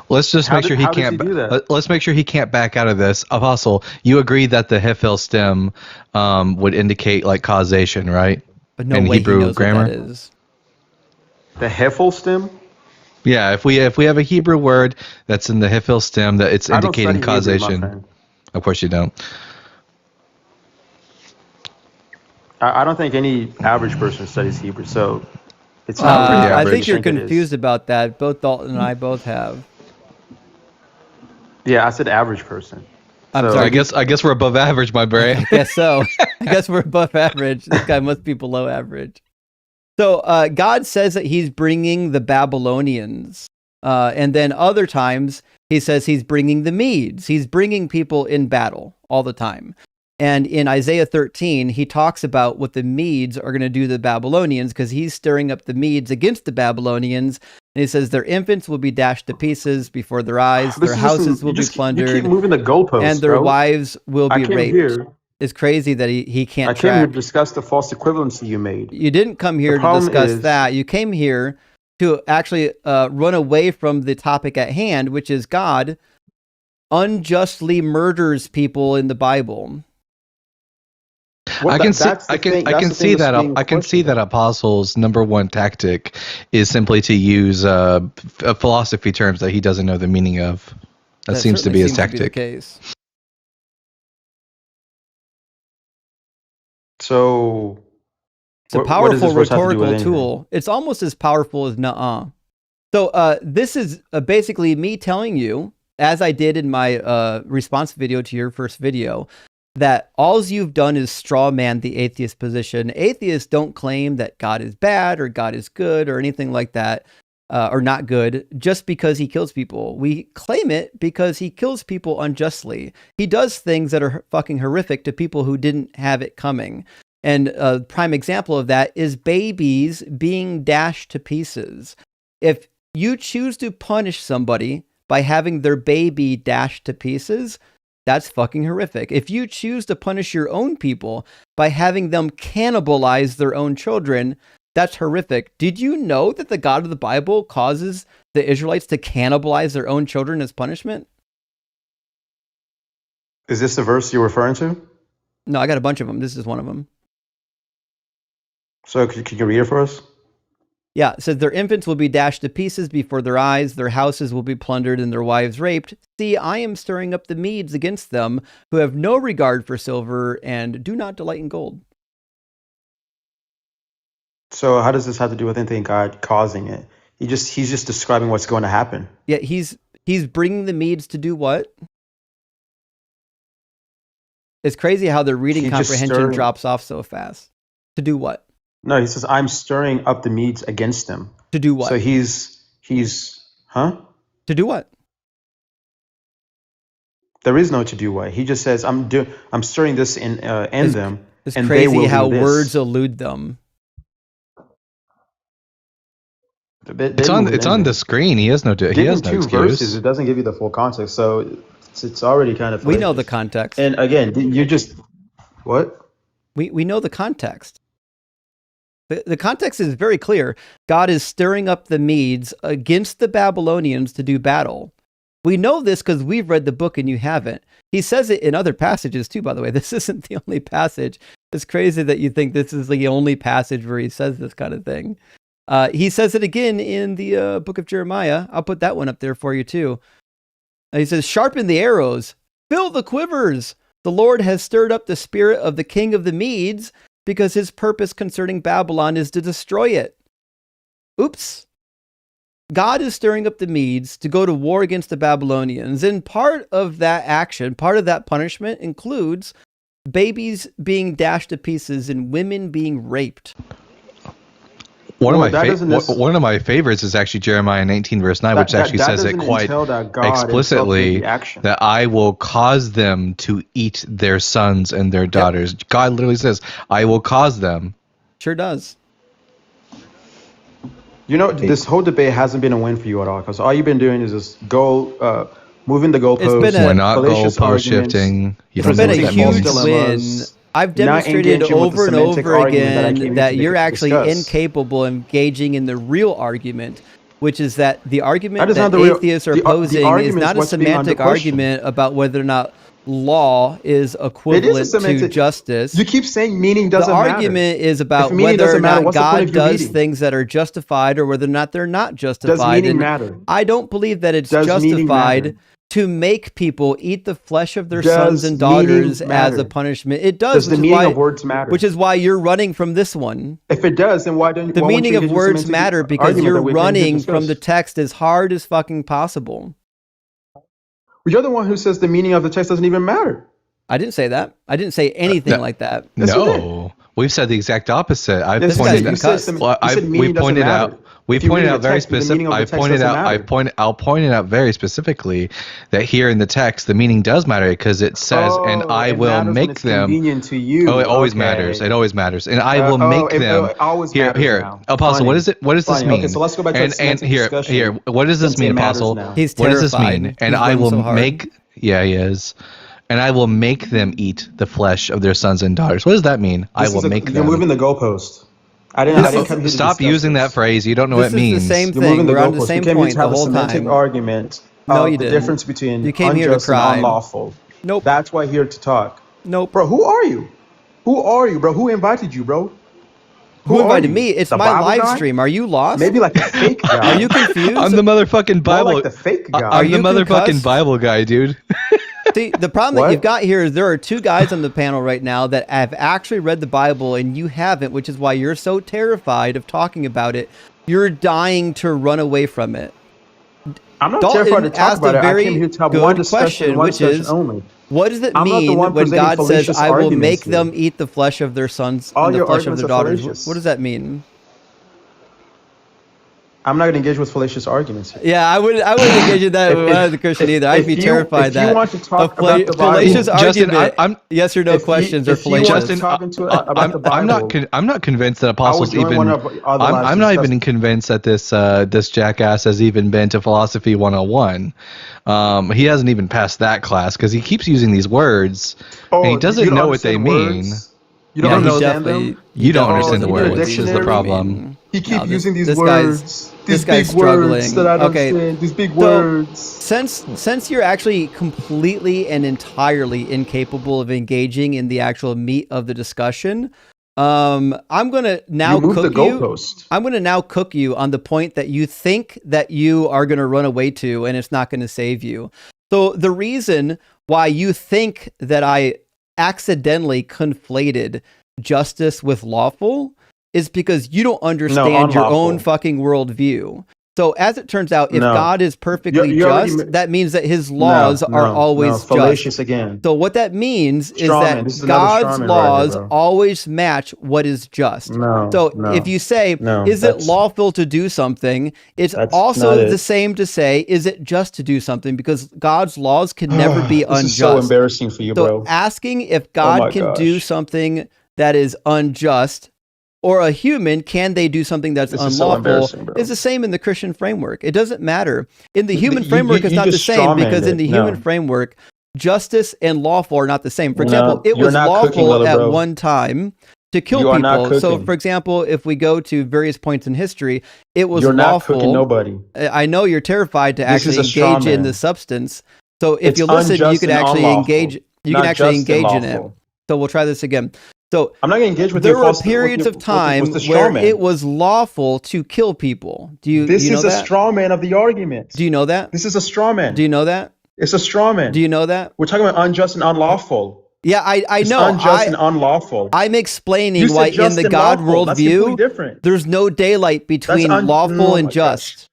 Let's just make sure he can't. Let's make sure he can't back out of this. Apostle, you agree that the Hiphil stem would indicate like causation, right? But no in way Hebrew he knows grammar. what that is. The Hiphil stem? Yeah, if we have a Hebrew word that's in the Hiphil stem that it's indicating causation. Hebrew, of course you don't. I don't think any average person studies Hebrew, so it's not really I average. think you're confused about that. Both Dalton and I both have. Yeah, I said average person. I'm sorry. I guess we're above average, my brain. I guess so. I guess we're above average. This guy must be below average. So God says that he's bringing the Babylonians. And then other times he says he's bringing the Medes. He's bringing people in battle all the time. And in Isaiah 13, he talks about what the Medes are going to do to the Babylonians because he's stirring up the Medes against the Babylonians. And he says their infants will be dashed to pieces before their eyes. Their houses will be plundered. You keep moving the goalposts, and their wives will be raped. Here. It's crazy that he can't I came here to discuss the false equivalency you made. You didn't come here to discuss that. You came here to actually run away from the topic at hand, which is God unjustly murders people in the Bible. Well, I can see. that's the I can. thing. I That's can the see thing that's that. being I can see questioned. that Apostle's number one tactic is simply to use philosophy terms that he doesn't know the meaning of. That seems to certainly be his seems to be the tactic. case. So It's a what does powerful this verse have to do with rhetorical anything? tool. It's almost as powerful as nuh-uh. So this is basically me telling you, as I did in my response video to your first video, that all you've done is straw man the atheist position. Atheists don't claim that God is bad or God is good or anything like that, or not good, just because he kills people. We claim it because he kills people unjustly. He does things that are fucking horrific to people who didn't have it coming. And a prime example of that is babies being dashed to pieces. If you choose to punish somebody by having their baby dashed to pieces, that's fucking horrific. If you choose to punish your own people by having them cannibalize their own children, that's horrific. Did you know that the God of the Bible causes the Israelites to cannibalize their own children as punishment? Is this the verse you're referring to? No, I got a bunch of them. This is one of them. So can you read it for us? Yeah, it says their infants will be dashed to pieces before their eyes, their houses will be plundered and their wives raped. See, I am stirring up the Medes against them, who have no regard for silver and do not delight in gold. So how does this have to do with anything God causing it? He's just describing what's going to happen. Yeah, he's bringing the Medes to do what? It's crazy how their reading He's just comprehension stirring- drops off so fast. To do what? No, he says I'm stirring up the Medes against them. To do what? So he's huh? To do what? There is no to do what. He just says I'm stirring this in them, It's and they will crazy how do this. words elude them. It's on the screen. He has no. He Given has no two excuse. verses, it doesn't give you the full context, so it's already kind of. We know the fallacious. context. And again, you just what? We know the context. The context is very clear. God is stirring up the Medes against the Babylonians to do battle. We know this because we've read the book and you haven't. He says it in other passages too, by the way. This isn't the only passage. It's crazy that you think this is the only passage where he says this kind of thing. He says it again in the book of Jeremiah. I'll put that one up there for you too. He says, sharpen the arrows, fill the quivers. The Lord has stirred up the spirit of the king of the Medes, because his purpose concerning Babylon is to destroy it. Oops. God is stirring up the Medes to go to war against the Babylonians. And part of that action, part of that punishment includes babies being dashed to pieces and women being raped. One Well, of my favorites is actually Jeremiah 19 verse 9, which actually says it quite explicitly that I will cause them to eat their sons and their daughters. Yep. God literally says, I will cause them. Sure does. You know, this whole debate hasn't been a win for you at all, because all you've been doing is just moving the goalposts. We're not goalpost shifting. It's been a huge win. I've demonstrated over and over again that you're actually incapable of engaging in the real argument, which is that the argument that atheists are posing is not a semantic argument about whether or not law is equivalent to justice. You keep saying meaning doesn't matter. The argument is about whether or not God does things that are justified or whether or not they're not justified. Does meaning matter? I don't believe that it's justified to make people eat the flesh of their sons and daughters as a punishment. It does. Does the meaning of words matter? Which is why you're running from this one. If it does, then why don't you? The meaning of words matter because you're running from the text as hard as fucking possible. You're the one who says the meaning of the text doesn't even matter. I didn't say that. I didn't say anything like that. No, we've said the exact opposite. We pointed out very specific. I'll point it out very specifically that here in the text the meaning does matter because it says, "And I will make them." Convenient to you. Oh, it always matters. It always matters, and I will make them. Here, Apostle. What is it? What does this mean? Okay, so let's go back to the and here. What does this mean, Apostle? He's what does this terrified. mean? And I will make. Yeah, he is. And I will make them eat the flesh of their sons and daughters. What does that mean? I will make them. You're moving the goalpost. I didn't come here to stop using that phrase. You don't know what it means. This is the same thing. We're on the same point the whole time. Argument. No, you didn't. The difference between you came here to cry. and unlawful. Nope. That's why you're here to talk. Nope. Bro, who are you? Who are you, bro? Who invited you, bro? Who invited me? It's the my Bible live guy? stream. Are you lost? Maybe like the fake guy. Are you confused? I'm the motherfucking More Bible. like the fake guy. Are I'm the you motherfucking concussed? Bible guy, dude. See, the problem What? that you've got here is there are two guys on the panel right now that have actually read the Bible and you haven't, which is why you're so terrified of talking about it. You're dying to run away from it. I'm not Dalton terrified to talk asked about a it. very I came here to have good one discussion, question, one which discussion is, only. what does it I'm not the mean one when presenting God says, fallacious I will arguments make here. them eat the flesh of their sons All and the your flesh of their arguments are daughters? fallacious. What does that mean? I'm not going to engage with fallacious arguments here. Yeah, I wouldn't engage in that when I was a Christian either. I'd be terrified if that you want to talk a about the Bible, fallacious Justin, argument, I'm yes or no questions are if you want fallacious. to talk about the Bible, I'm not convinced that apostles join even. one of our lives I'm to not discuss even it. convinced that this jackass has even been to Philosophy 101. He hasn't even passed that class because he keeps using these words and he doesn't you don't know what they understand mean. words? You don't he understand definitely- them? You don't definitely understand the doesn't know what words. these Is the words problem. mean. He keeps No, using these this words. this These guy's big words struggling. that I don't Okay. understand. These big So, words. Since you're actually completely and entirely incapable of engaging in the actual meat of the discussion, I'm gonna now You moved the cook you. goalpost. I'm gonna now cook you on the point that you think that you are gonna run away to, and it's not gonna save you. So the reason why you think that I accidentally conflated justice with lawful is because you don't understand your own unlawful. fucking worldview. So as it turns out, if No. God is perfectly You already just, ma- that means that his laws are always just. fallacious again. So what that means is Straw that man. This is another straw God's man right here, laws bro. always match what is just. No, So no, if you say, no, is it that's- lawful to do something? It's That's also not it. the same to say, is it just to do something? Because God's laws can never be This unjust. is so embarrassing for you, So bro. asking if Oh God my can do gosh. something that is unjust, or a human, can they do something that's This is so unlawful, embarrassing, bro. is the same in the Christian framework. It doesn't matter. In the human You- framework, you it's not the just same straw-manned because in it. the No. human framework, justice and lawful are not the same. For No, example, it you're was not cooking, lawful little at bro. one time to kill You are not people. So, cooking. for example, if we go to various points in history, it was You're not lawful. cooking nobody. I know you're terrified to This is actually a straw engage in man. the substance. So if It's you listen, you unjust could and actually unlawful, engage. You not can actually just and engage in it. lawful. So we'll try this again. So I'm not going to engage with there your were false- periods with of time with the straw where man. it was lawful to kill people. Do you This know is a that? straw man of the argument. Do you know that? This is a straw man. Do you know that? It's a straw man. Do you know that? We're talking about unjust and unlawful. Yeah, I It's know. unjust and unlawful. I'm explaining You said why in just the and God lawful. That's completely worldview, different. there's no daylight between lawful oh and my just. gosh.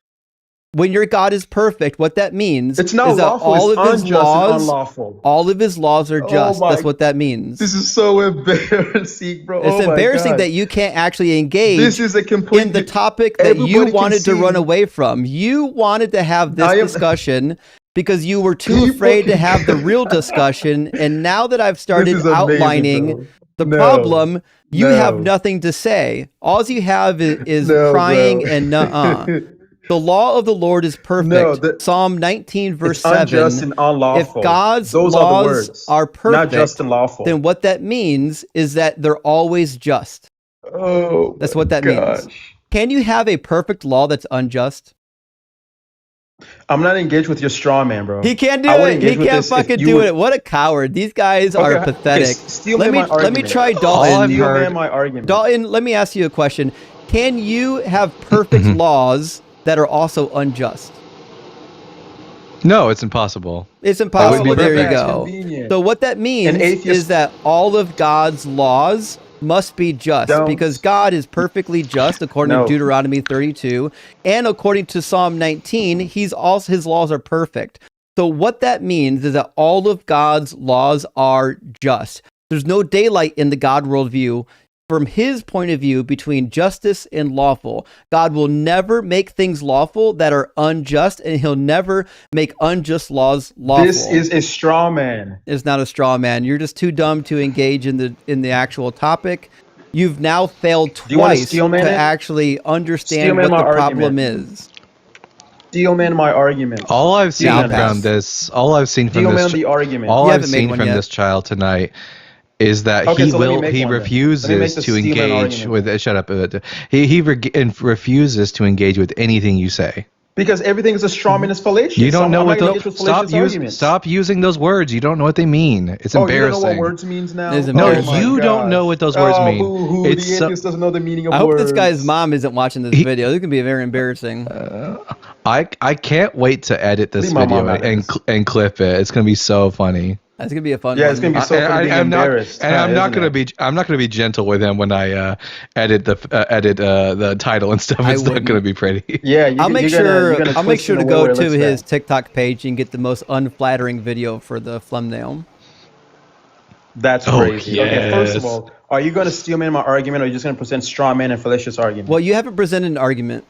When your God is perfect, what that means It's not is that lawful. all It's of his unjust and laws, unlawful. all of his laws are Oh just. my- That's what that means. This is so embarrassing, bro. It's Oh my embarrassing God. that you can't actually engage This is a complete in the topic that you everybody can wanted to see. run away from. You wanted to have this I am- discussion because you were too You afraid to fucking- have the real discussion. And now that I've started This is amazing, outlining bro. the No. problem, you No. have nothing to say. All you have is No, crying bro. and nuh-uh. The law of the Lord is perfect. No, Psalm 19 verse It's 7. unjust and unlawful. If God's Those laws are the words. are perfect, Not just and lawful. then what that means is that they're always just. Oh, That's what that gosh. means. Can you have a perfect law that's unjust? I'm not engaged with your straw man, bro. He can't do I would it. He engage with can't this if fucking you do would- it. What a coward. These guys are Okay, pathetic. steel Let man me my let me argument. try All Dalton. I've Steel heard- man my argument. Dalton, let me ask you a question. Can you have perfect laws that are also unjust? No, it's impossible. It's would impossible. be There you perfect. go. Convenient. So what that means An atheist- is that all of God's laws must be just Don't- because God is perfectly just according No. to Deuteronomy 32 and according to Psalm 19, his laws are perfect. So what that means is that all of God's laws are just. There's no daylight in the God worldview from his point of view between justice and lawful. God will never make things lawful that are unjust, and he'll never make unjust laws lawful. This is a straw man. It's not a straw man. You're just too dumb to engage in the actual topic. You've now failed you wanna twice steel man to it? actually understand Steel man what the my problem argument. is. Steel man my argument. All I've seen Yeah, from pass. this, all I've seen from Steel man this, the argument. all You I've haven't made seen one from yet. this child tonight is that Okay, he so let me will make he one then. Let me make refuses the to Steel man engage argument. with shut up he refuses to engage with anything you say. Because everything is a straw man is fallacious. You don't know what those arguments. Stop using those words. You don't know what they mean. It's embarrassing. You don't know what words means now? No, you don't know what those words mean. The atheist doesn't know the meaning of words. I hope this guy's mom isn't watching this video. This can be very embarrassing. I can't wait to edit this video and clip it. It's gonna be so funny. That's gonna be a fun one. Yeah, it's gonna be so funny. I'm not gonna be gentle with him when I edit the title and stuff. It's not gonna be pretty. Yeah, I'll make sure to go to his TikTok page and get the most unflattering video for the thumbnail. That's crazy. Yes. Okay, first of all, are you going to steal man my argument, or are you just going to present straw man and fallacious argument? Well, you haven't presented an argument.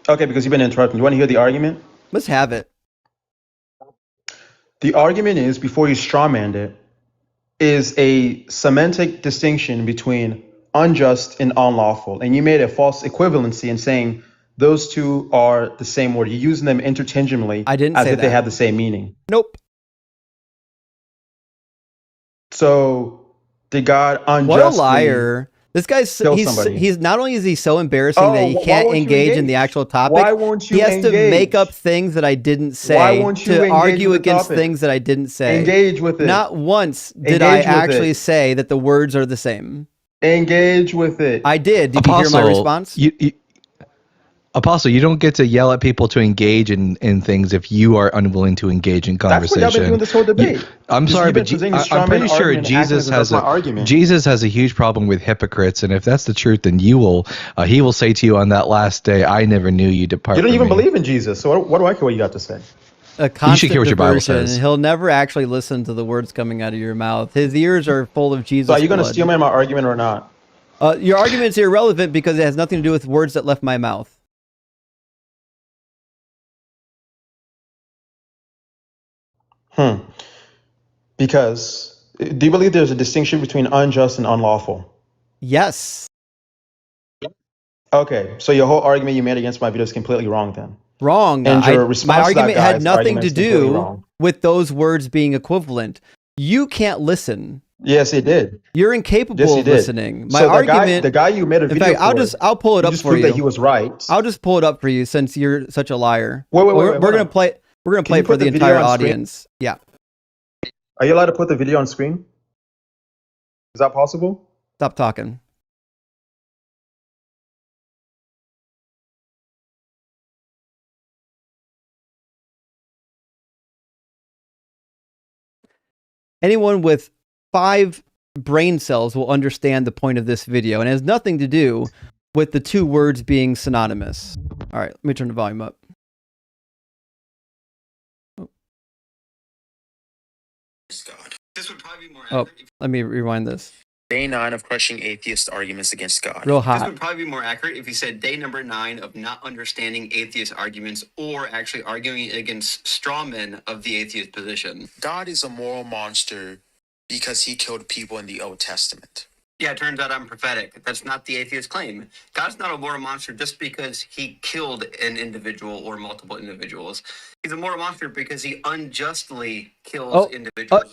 Okay, because you've been interrupting. You want to hear the argument? Let's have it. The argument is, before you strawmanned it, is a semantic distinction between unjust and unlawful. And you made a false equivalency in saying those two are the same word. You're using them interchangeably I didn't as say if that. they have the same meaning. Nope. So did God unjustly... What a liar. This guy's he's not only is he so embarrassing that he can't engage in the actual topic. Why won't you He has to make up things that I didn't say. Why won't you to argue with the against topic? things that I didn't say. Engage with it. Not once did I actually say that the words are the same. Engage with it. I did. Did you hear my response? Apostle, you don't get to yell at people to engage in things if you are unwilling to engage in conversation. That's what y'all been doing this whole debate. I'm sorry, but I'm pretty sure Jesus has a huge problem with hypocrites, and if that's the truth, then he will say to you on that last day, "I never knew you, depart." You don't from even me. believe in Jesus, so what do I care what you got to say? You should hear what your Bible says. He'll never actually listen to the words coming out of your mouth. His ears are full of Jesus. So are you going to steal my argument or not? Your argument's irrelevant because it has nothing to do with words that left my mouth. Because, do you believe there's a distinction between unjust and unlawful? Yes. Okay, so your whole argument you made against my video is completely wrong then. Wrong. And your response my argument to that had nothing to do with those words being equivalent. You can't listen. Yes, it did. You're incapable of listening. My argument. The guy you made a video for. I'll pull it up for you. That he was right. I'll just pull it up for you since you're such a liar. Wait, we're gonna play. We're gonna play it for the entire audience. Yeah. Are you allowed to put the video on screen? Is that possible? Stop talking. Anyone with 5 brain cells will understand the point of this video, and it has nothing to do with the two words being synonymous. All right, let me turn the volume up. God. This would probably be more accurate. Let me rewind this. Day 9 of crushing atheist arguments against God. Real hot. This would probably be more accurate if he said day number 9 of not understanding atheist arguments or actually arguing against straw men of the atheist position. God is a moral monster because he killed people in the Old Testament. Yeah, it turns out I'm prophetic. That's not the atheist claim. God's not a moral monster just because he killed an individual or multiple individuals. He's a moral monster because he unjustly kills individuals.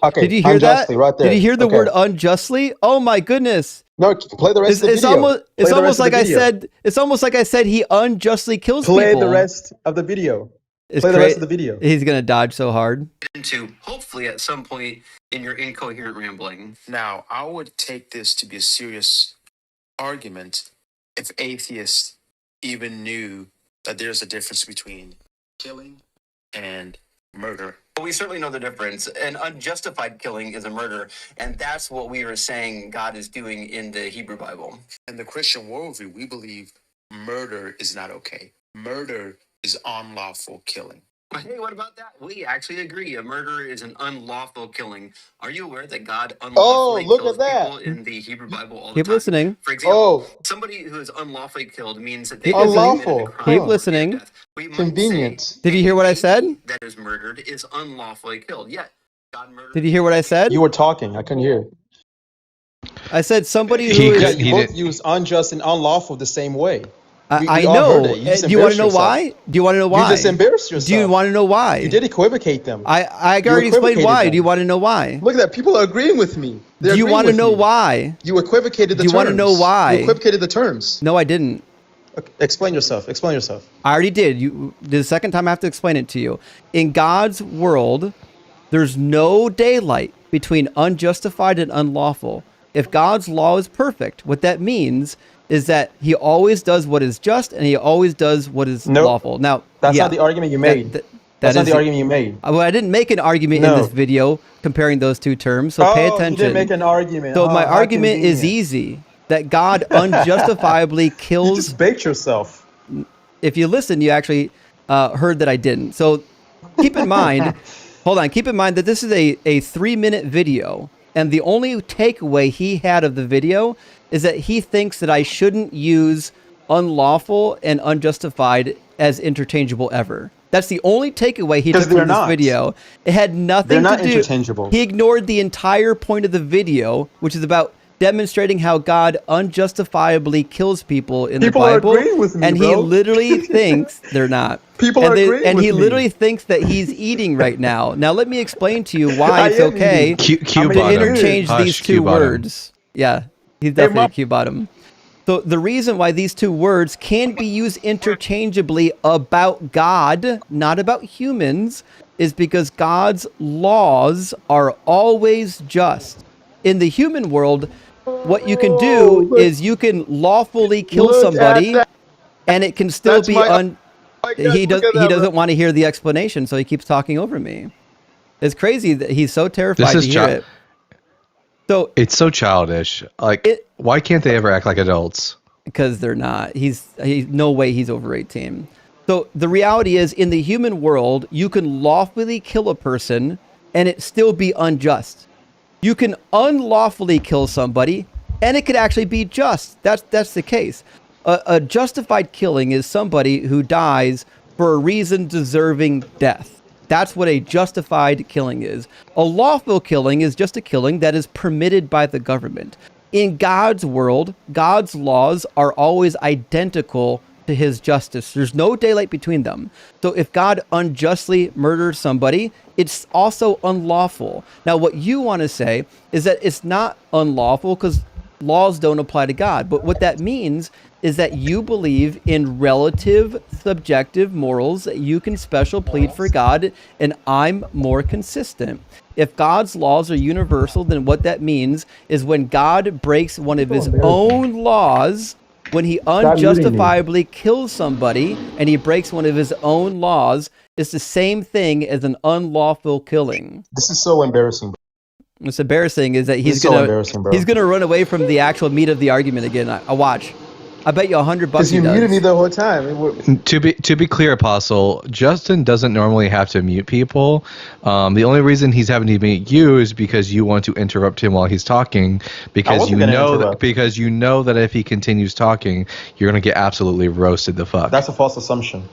Okay, did you hear that? Right there. Did you hear the word unjustly? Oh my goodness! No, play the rest of the video. It's almost like I said. It's almost like I said he unjustly kills people. Play the rest of the video. Play the rest of the video. He's gonna dodge so hard. Into hopefully at some point in your incoherent rambling. Now, I would take this to be a serious argument if atheists even knew that there's a difference between killing and murder. But we certainly know the difference. An unjustified killing is a murder, and that's what we are saying God is doing in the Hebrew Bible. In the Christian worldview, we believe murder is not okay. Murder is unlawful killing. Hey, what about that? We actually agree. A murder is an unlawful killing. Are you aware that God unlawfully kills people in the Hebrew Bible all the time? Keep listening. For example, somebody who is unlawfully killed means that they unlawful. Keep listening. Convenience. Did you hear what I said? That is murdered is unlawfully killed. Yet God murdered. Did you hear what I said? You were talking. I couldn't hear. I said somebody who is. You both use unjust and unlawful the same way. I know. Do you want to know why? Do you want to know why? You just embarrassed yourself. Do you want to know why? You did equivocate them. I already explained why. Do you want to know why? Look at that. People are agreeing with me. Do you want to know why? You equivocated the terms. Do you want to know why? You equivocated the terms. No, I didn't. Okay, explain yourself. Explain yourself. I already did. The second time I have to explain it to you. In God's world, there's no daylight between unjustified and unlawful. If God's law is perfect, what that means is that he always does what is just and he always does what is lawful. Now, that's not the argument you made. That's not the argument you made. Well, I didn't make an argument in this video comparing those two terms, so pay attention. You didn't make an argument. So my argument is easy, that God unjustifiably kills... You just baked yourself. If you listen, you actually heard that I didn't. So keep in mind, keep in mind that this is a 3-minute video, and the only takeaway he had of the video is that he thinks that I shouldn't use unlawful and unjustified as interchangeable ever. That's the only takeaway he took from this video. It had nothing to do... They're not interchangeable. He ignored the entire point of the video, which is about demonstrating how God unjustifiably kills people in the Bible. Are agreeing with me, and he literally thinks they're not. People are agreeing with me. And he literally thinks that he's eating right now. Now let me explain to you why it's okay to interchange these two words. Yeah, he's definitely a Q bottom. So the reason why these two words can be used interchangeably about God, not about humans, is because God's laws are always just. In the human world, what you can do is you can lawfully kill somebody, and it can still be he doesn't want to hear the explanation, so he keeps talking over me. It's crazy that he's so terrified to hear it. So it's so childish. Like, why can't they ever act like adults? Because they're not. He's no way he's over 18. So the reality is, in the human world, you can lawfully kill a person and it still be unjust. You can unlawfully kill somebody and it could actually be just. That's the case. A justified killing is somebody who dies for a reason deserving death. That's what a justified killing is. A lawful killing is just a killing that is permitted by the government. In God's world, God's laws are always identical to his justice. There's no daylight between them. So if God unjustly murders somebody, it's also unlawful. Now, what you want to say is that it's not unlawful because laws don't apply to God. But what that means is that you believe in relative subjective morals, that you can special plead for God, and I'm more consistent. If God's laws are universal, then what that means is when God breaks one of his own laws, when he unjustifiably kills somebody and he breaks one of his own laws, it's the same thing as an unlawful killing. This is so embarrassing. What's embarrassing is that he's gonna run away from the actual meat of the argument again. I watch. I bet you $100 because you muted me the whole time. To be clear, Apostle, Justin doesn't normally have to mute people. The only reason he's having to mute you is because you want to interrupt him while he's talking, because you know that if he continues talking, you're gonna get absolutely roasted the fuck. That's a false assumption.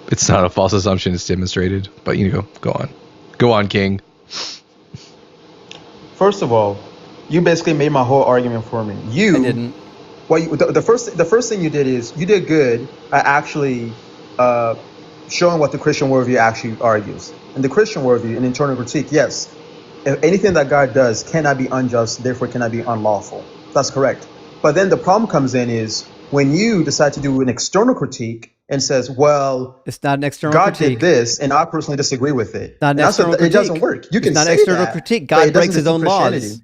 It's not a false assumption. It's demonstrated. But go on, King. First of all, you basically made my whole argument for me. I didn't. Well, the first thing you did is you did good at actually showing what the Christian worldview actually argues. In the Christian worldview, an internal critique, yes, if anything that God does cannot be unjust, therefore cannot be unlawful. That's correct. But then the problem comes in is when you decide to do an external critique and says, well, it's not an external God critique. did this, and I personally disagree with it. Not an external critique. It doesn't work. You can it's not say external that, critique. God breaks his own laws.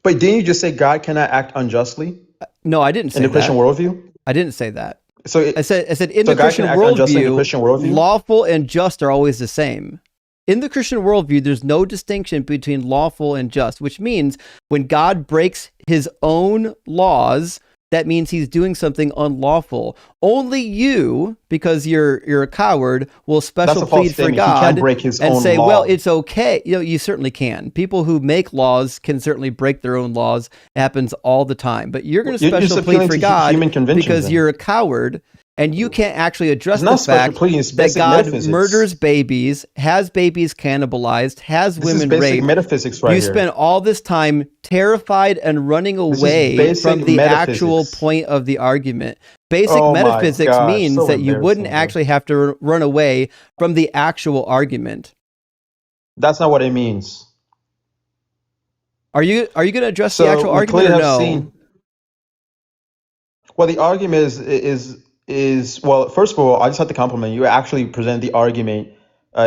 But didn't you just say God cannot act unjustly? No, I didn't say that. In the Christian worldview? I didn't say that. So I said in the Christian worldview, lawful and just are always the same. In the Christian worldview, there's no distinction between lawful and just, which means when God breaks his own laws, that means he's doing something unlawful. Only you, because you're a coward, will special plead for God and say, well, it's okay. You certainly can. People who make laws can certainly break their own laws. It happens all the time. But you're going to special plead for God because you're a coward. And you can't actually address the fact that God murders babies, has babies cannibalized, has women raped. Metaphysics you spend all this time terrified and running away from the actual point of the argument. Basic metaphysics means that you wouldn't actually have to run away from the actual argument. That's not what it means. Are you going to address the actual argument or no? Well, the argument is well. First of all, I just have to compliment you. Actually present the argument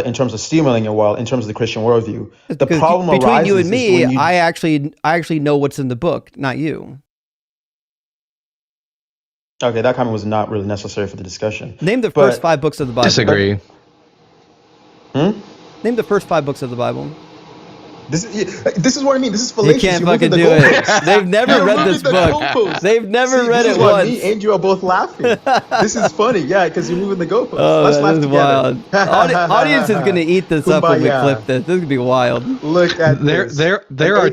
in terms of stealing a while, in terms of the Christian worldview. The problem between you and arises me, is when you I actually know what's in the book, not you. Okay, that comment was not really necessary for the discussion. Name the first 5 books of the Bible. Disagree. Name the first 5 books of the Bible. This is what I mean. This is fallacious. You can't fucking do it. They've never read this book. They've never read it once. Me and you are both laughing. This is funny, yeah, because you're moving the goalposts. Oh, Let's laugh is together. wild. Audience is gonna eat this up when we clip this. This is gonna be wild. Look at this. There are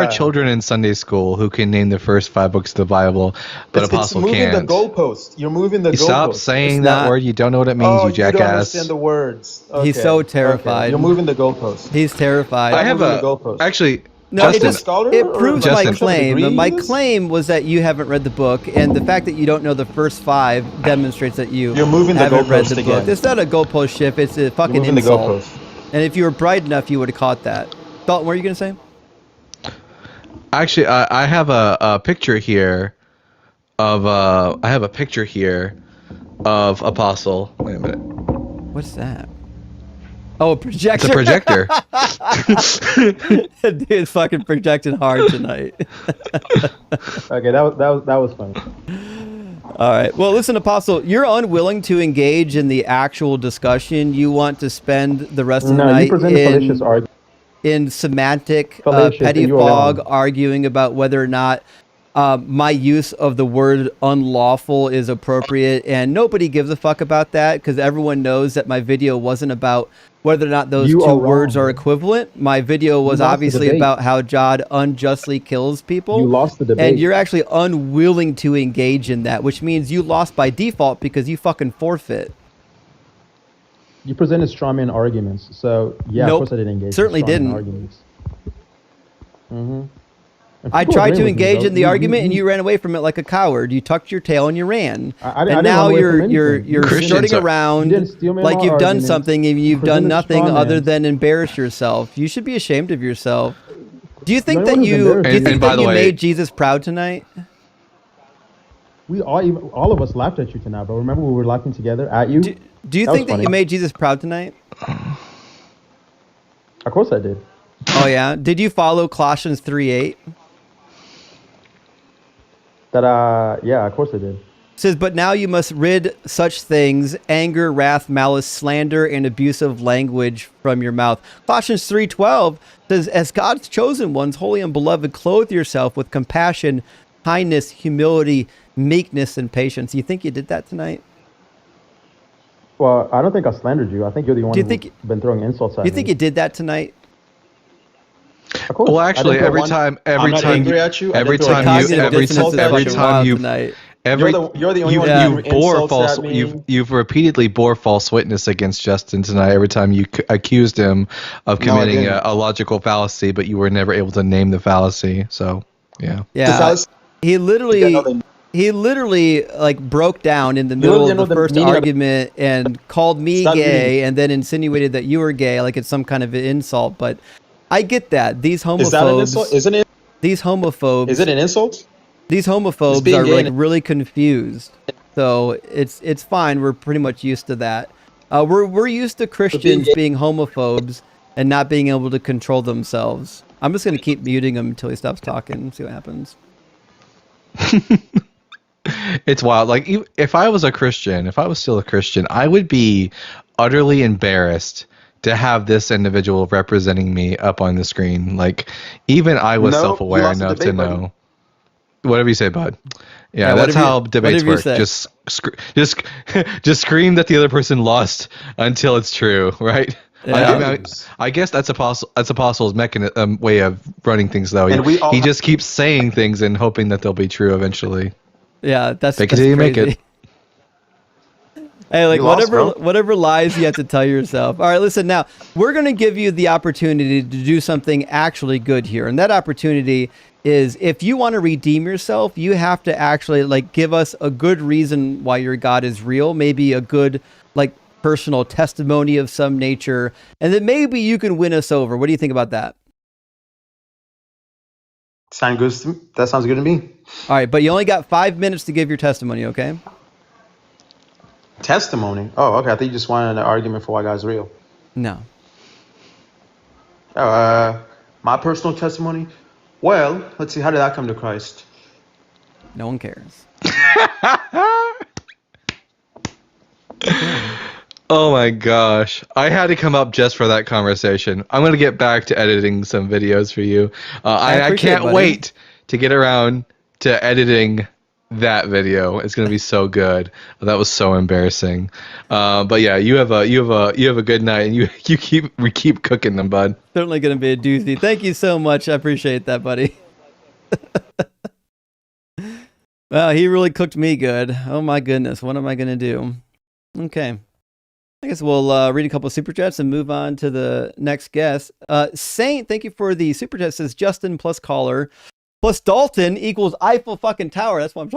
children in Sunday school who can name the first 5 books of the Bible, but Apostle can't. You're moving the goalpost. You're moving the goalpost. Stop saying that word. You don't know what it means, you jackass. You don't understand the words. Okay. He's so terrified. Okay. You're moving the goalpost. He's terrified. I have actually. No, Justin, it proves my Justin, claim. My claim was that you haven't read the book, and the fact that you don't know the first 5 demonstrates that you're moving haven't read the again. book. It's not a goalpost shift. It's a fucking insult. And if you were bright enough, you would have caught that. Dalton, what are you gonna say? Actually, I have a picture here of Apostle. Wait a minute. What's that? Oh, a projector. It's a projector. Dude's fucking projecting hard tonight. Okay, that was funny. All right. Well, listen, Apostle, you're unwilling to engage in the actual discussion. You want to spend the rest of the night in semantic petty fog, arguing about whether or not my use of the word unlawful is appropriate, and nobody gives a fuck about that because everyone knows that my video wasn't about whether or not those two words are equivalent. My video was obviously about how God unjustly kills people. You lost the debate. And you're actually unwilling to engage in that, which means you lost by default because you fucking forfeit. You presented straw man arguments, so yeah, nope, of course I didn't engage. Certainly didn't. Arguments. I tried to engage in the argument, and you ran away from it like a coward. You tucked your tail and you ran. And now you're skirting around like you've done something, and you've done nothing other than embarrass yourself. You should be ashamed of yourself. Do you think that you made Jesus proud tonight? We all of us laughed at you tonight, but remember we were laughing together at you. Do you think that you made Jesus proud tonight? Of course I did. Oh yeah. Did you follow Colossians 3:8? Yeah, of course I did. It says, but now you must rid such things, anger, wrath, malice, slander, and abusive language from your mouth. Colossians 3:12 says, as God's chosen ones, holy and beloved, clothe yourself with compassion, kindness, humility, meekness, and patience. You think you did that tonight? Well, I don't think I slandered you. I think you're the one who's been throwing insults at me. You think you did that tonight? Well, actually, every time you you've repeatedly bore false witness against Justin tonight. Every time you accused him of committing a logical fallacy, but you were never able to name the fallacy. So, yeah. He literally like broke down in the middle of the first argument and called me gay, and then insinuated that you were gay, like it's some kind of an insult. But I get that. These homophobes. Is that an insult? Isn't it? These homophobes. Is it an insult? These homophobes are like really confused. So it's fine. We're pretty much used to that. We're used to Christians being homophobes and not being able to control themselves. I'm just gonna keep muting him until he stops talking and see what happens. It's wild. Like, if I was still a Christian, I would be utterly embarrassed to have this individual representing me up on the screen. Like, even I was self-aware enough to know. Whatever you say, bud. Yeah, that's how debates work. Just scream that the other person lost until it's true, right? Yeah. I guess that's Apostle's mechanism, way of running things, though. He just keeps saying things and hoping that they'll be true eventually. Yeah, that's crazy. Make it. Hey, like whatever lies you have to tell yourself. All right, listen, now we're going to give you the opportunity to do something actually good here. And that opportunity is, if you want to redeem yourself, you have to actually like give us a good reason why your God is real, maybe a good like personal testimony of some nature, and then maybe you can win us over. What do you think about that? That sounds good to me. All right, but you only got 5 minutes to give your testimony, okay? Testimony? Oh, okay. I think you just wanted an argument for why God's real. No. My personal testimony? Well, let's see. How did I come to Christ? No one cares. Oh my gosh. I had to come up just for that conversation. I'm going to get back to editing some videos for you. I can't wait to get around to editing that video. It's going to be so good. That was so embarrassing. But yeah, you have a good night, and we keep cooking them, bud. Certainly going to be a doozy. Thank you so much. I appreciate that, buddy. Well, he really cooked me good. Oh my goodness. What am I going to do? Okay. I guess we'll read a couple of super chats and move on to the next guest. Saint, thank you for the super chat. Says Justin plus caller plus Dalton equals Eiffel fucking Tower. That's what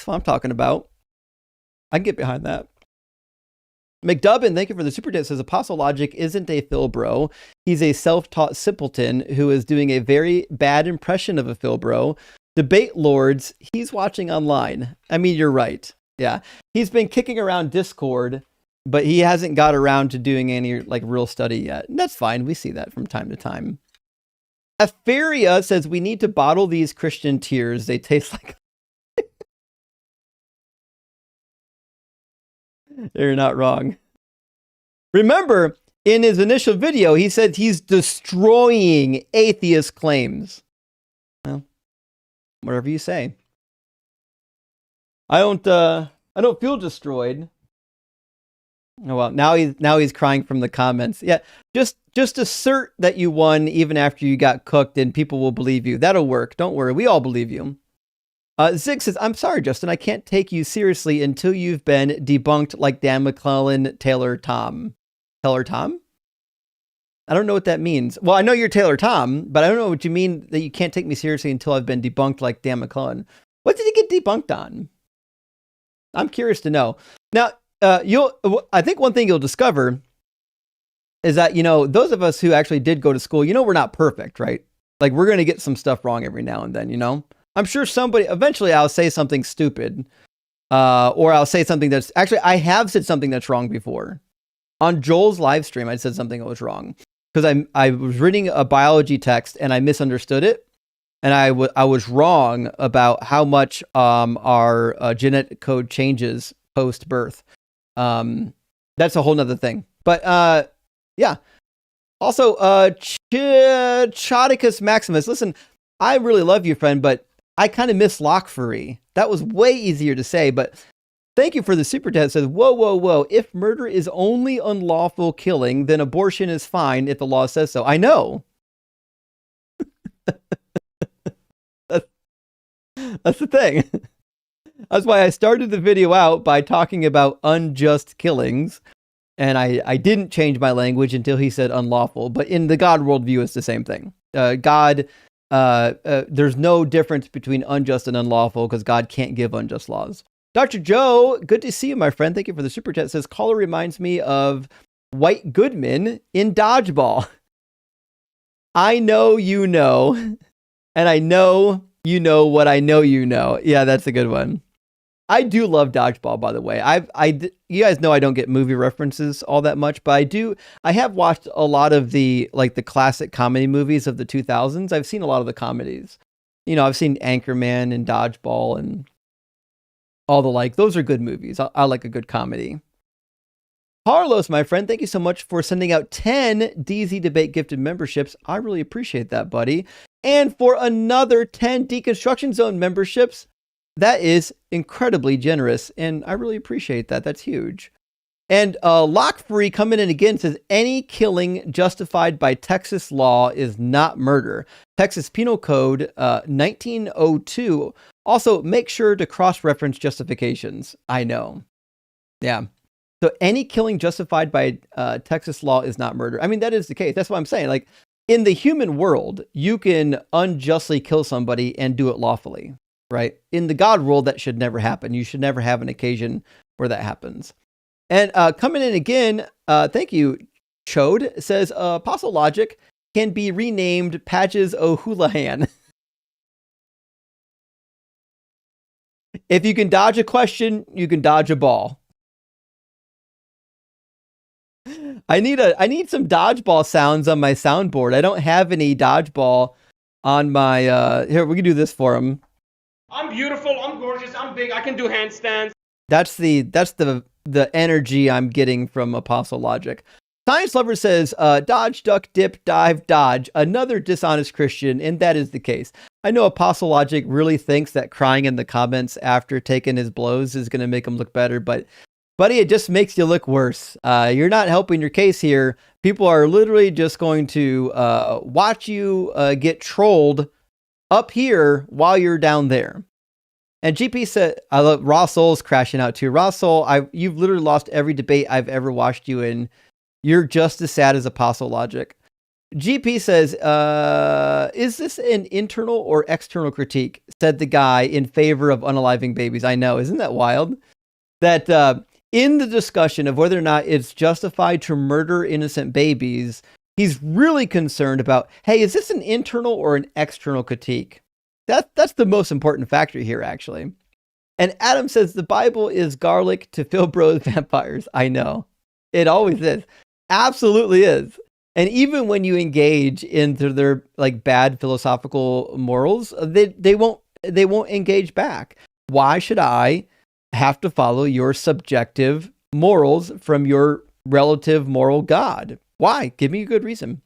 I'm talking about. I can get behind that. McDubbin, thank you for the super chat. Says Apostle Logic isn't a Philbro. He's a self-taught simpleton who is doing a very bad impression of a Philbro. Debate Lords, he's watching online. I mean, you're right. Yeah. He's been kicking around Discord, but he hasn't got around to doing any like real study yet. And that's fine. We see that from time to time. Aferia says we need to bottle these Christian tears. They taste like... You're not wrong. Remember, in his initial video, he said he's destroying atheist claims. Well, whatever you say. I don't feel destroyed. Oh well, now he's crying from the comments. Yeah, just assert that you won even after you got cooked, and people will believe you. That'll work. Don't worry, we all believe you. Zig says, "I'm sorry, Justin. I can't take you seriously until you've been debunked like Dan McClellan, Taylor Tom. Taylor Tom? I don't know what that means. Well, I know you're Taylor Tom, but I don't know what you mean that you can't take me seriously until I've been debunked like Dan McClellan. What did he get debunked on? I'm curious to know. Now, I think one thing you'll discover is that, those of us who actually did go to school, we're not perfect, right? Like, we're going to get some stuff wrong every now and then, I'm sure eventually I'll say something stupid, or I'll say something actually, I have said something that's wrong before. On Joel's live stream, I said something that was wrong because I was reading a biology text and I misunderstood it. And I was wrong about how much our genetic code changes post-birth. That's a whole nother thing. But yeah. Also, Chodicus Maximus. Listen, I really love you, friend, but I kind of miss Lockfery. That was way easier to say, but thank you for the super chat. It says, whoa. If murder is only unlawful killing, then abortion is fine if the law says so. I know. That's the thing. That's why I started the video out by talking about unjust killings. And I didn't change my language until he said unlawful. But in the God worldview, it's the same thing. There's no difference between unjust and unlawful because God can't give unjust laws. Dr. Joe, good to see you, my friend. Thank you for the super chat. It says, caller reminds me of White Goodman in Dodgeball. I know you know, and I know you know what I know you know. Yeah, that's a good one. I do love Dodgeball, by the way. You guys know I don't get movie references all that much, but I have watched a lot of the classic comedy movies of the 2000s. I've seen a lot of the comedies. I've seen Anchorman and Dodgeball and all the like. Those are good movies. I like a good comedy. Carlos, my friend, thank you so much for sending out 10 DZ Debate gifted memberships. I really appreciate that, buddy. And for another 10 Deconstruction Zone memberships. That is incredibly generous, and I really appreciate that. That's huge. And Lockfree coming in again says, any killing justified by Texas law is not murder. Texas Penal Code 1902. Also, make sure to cross-reference justifications. I know. Yeah. So any killing justified by Texas law is not murder. I mean, that is the case. That's what I'm saying. Like, in the human world, you can unjustly kill somebody and do it lawfully. Right? In the God world, that should never happen. You should never have an occasion where that happens. And coming in again, thank you, Chode, says Apostle Logic can be renamed Patches O'Houlihan. If you can dodge a question, you can dodge a ball. I need some dodgeball sounds on my soundboard. I don't have any dodgeball on my here, we can do this for him. I'm beautiful, I'm gorgeous, I'm big, I can do handstands. That's the energy I'm getting from Apostle Logic. Science Lover says, dodge, duck, dip, dive, dodge, another dishonest Christian, and that is the case. I know Apostle Logic really thinks that crying in the comments after taking his blows is going to make him look better, but buddy, it just makes you look worse. You're not helping your case here. People are literally just going to watch you get trolled up here while you're down there. And GP said, I love Raw Soul's crashing out too. Raw Soul, you've literally lost every debate I've ever watched you in. You're just as sad as Apostle Logic. GP says, is this an internal or external critique? Said the guy in favor of unaliving babies. I know, isn't that wild? That in the discussion of whether or not it's justified to murder innocent babies, he's really concerned about, hey, is this an internal or an external critique? That's the most important factor here, actually. And Adam says the Bible is garlic to Phil Bro's vampires. I know. It always is. Absolutely is. And even when you engage into their like bad philosophical morals, they won't engage back. Why should I have to follow your subjective morals from your relative moral God? Why? Give me a good reason.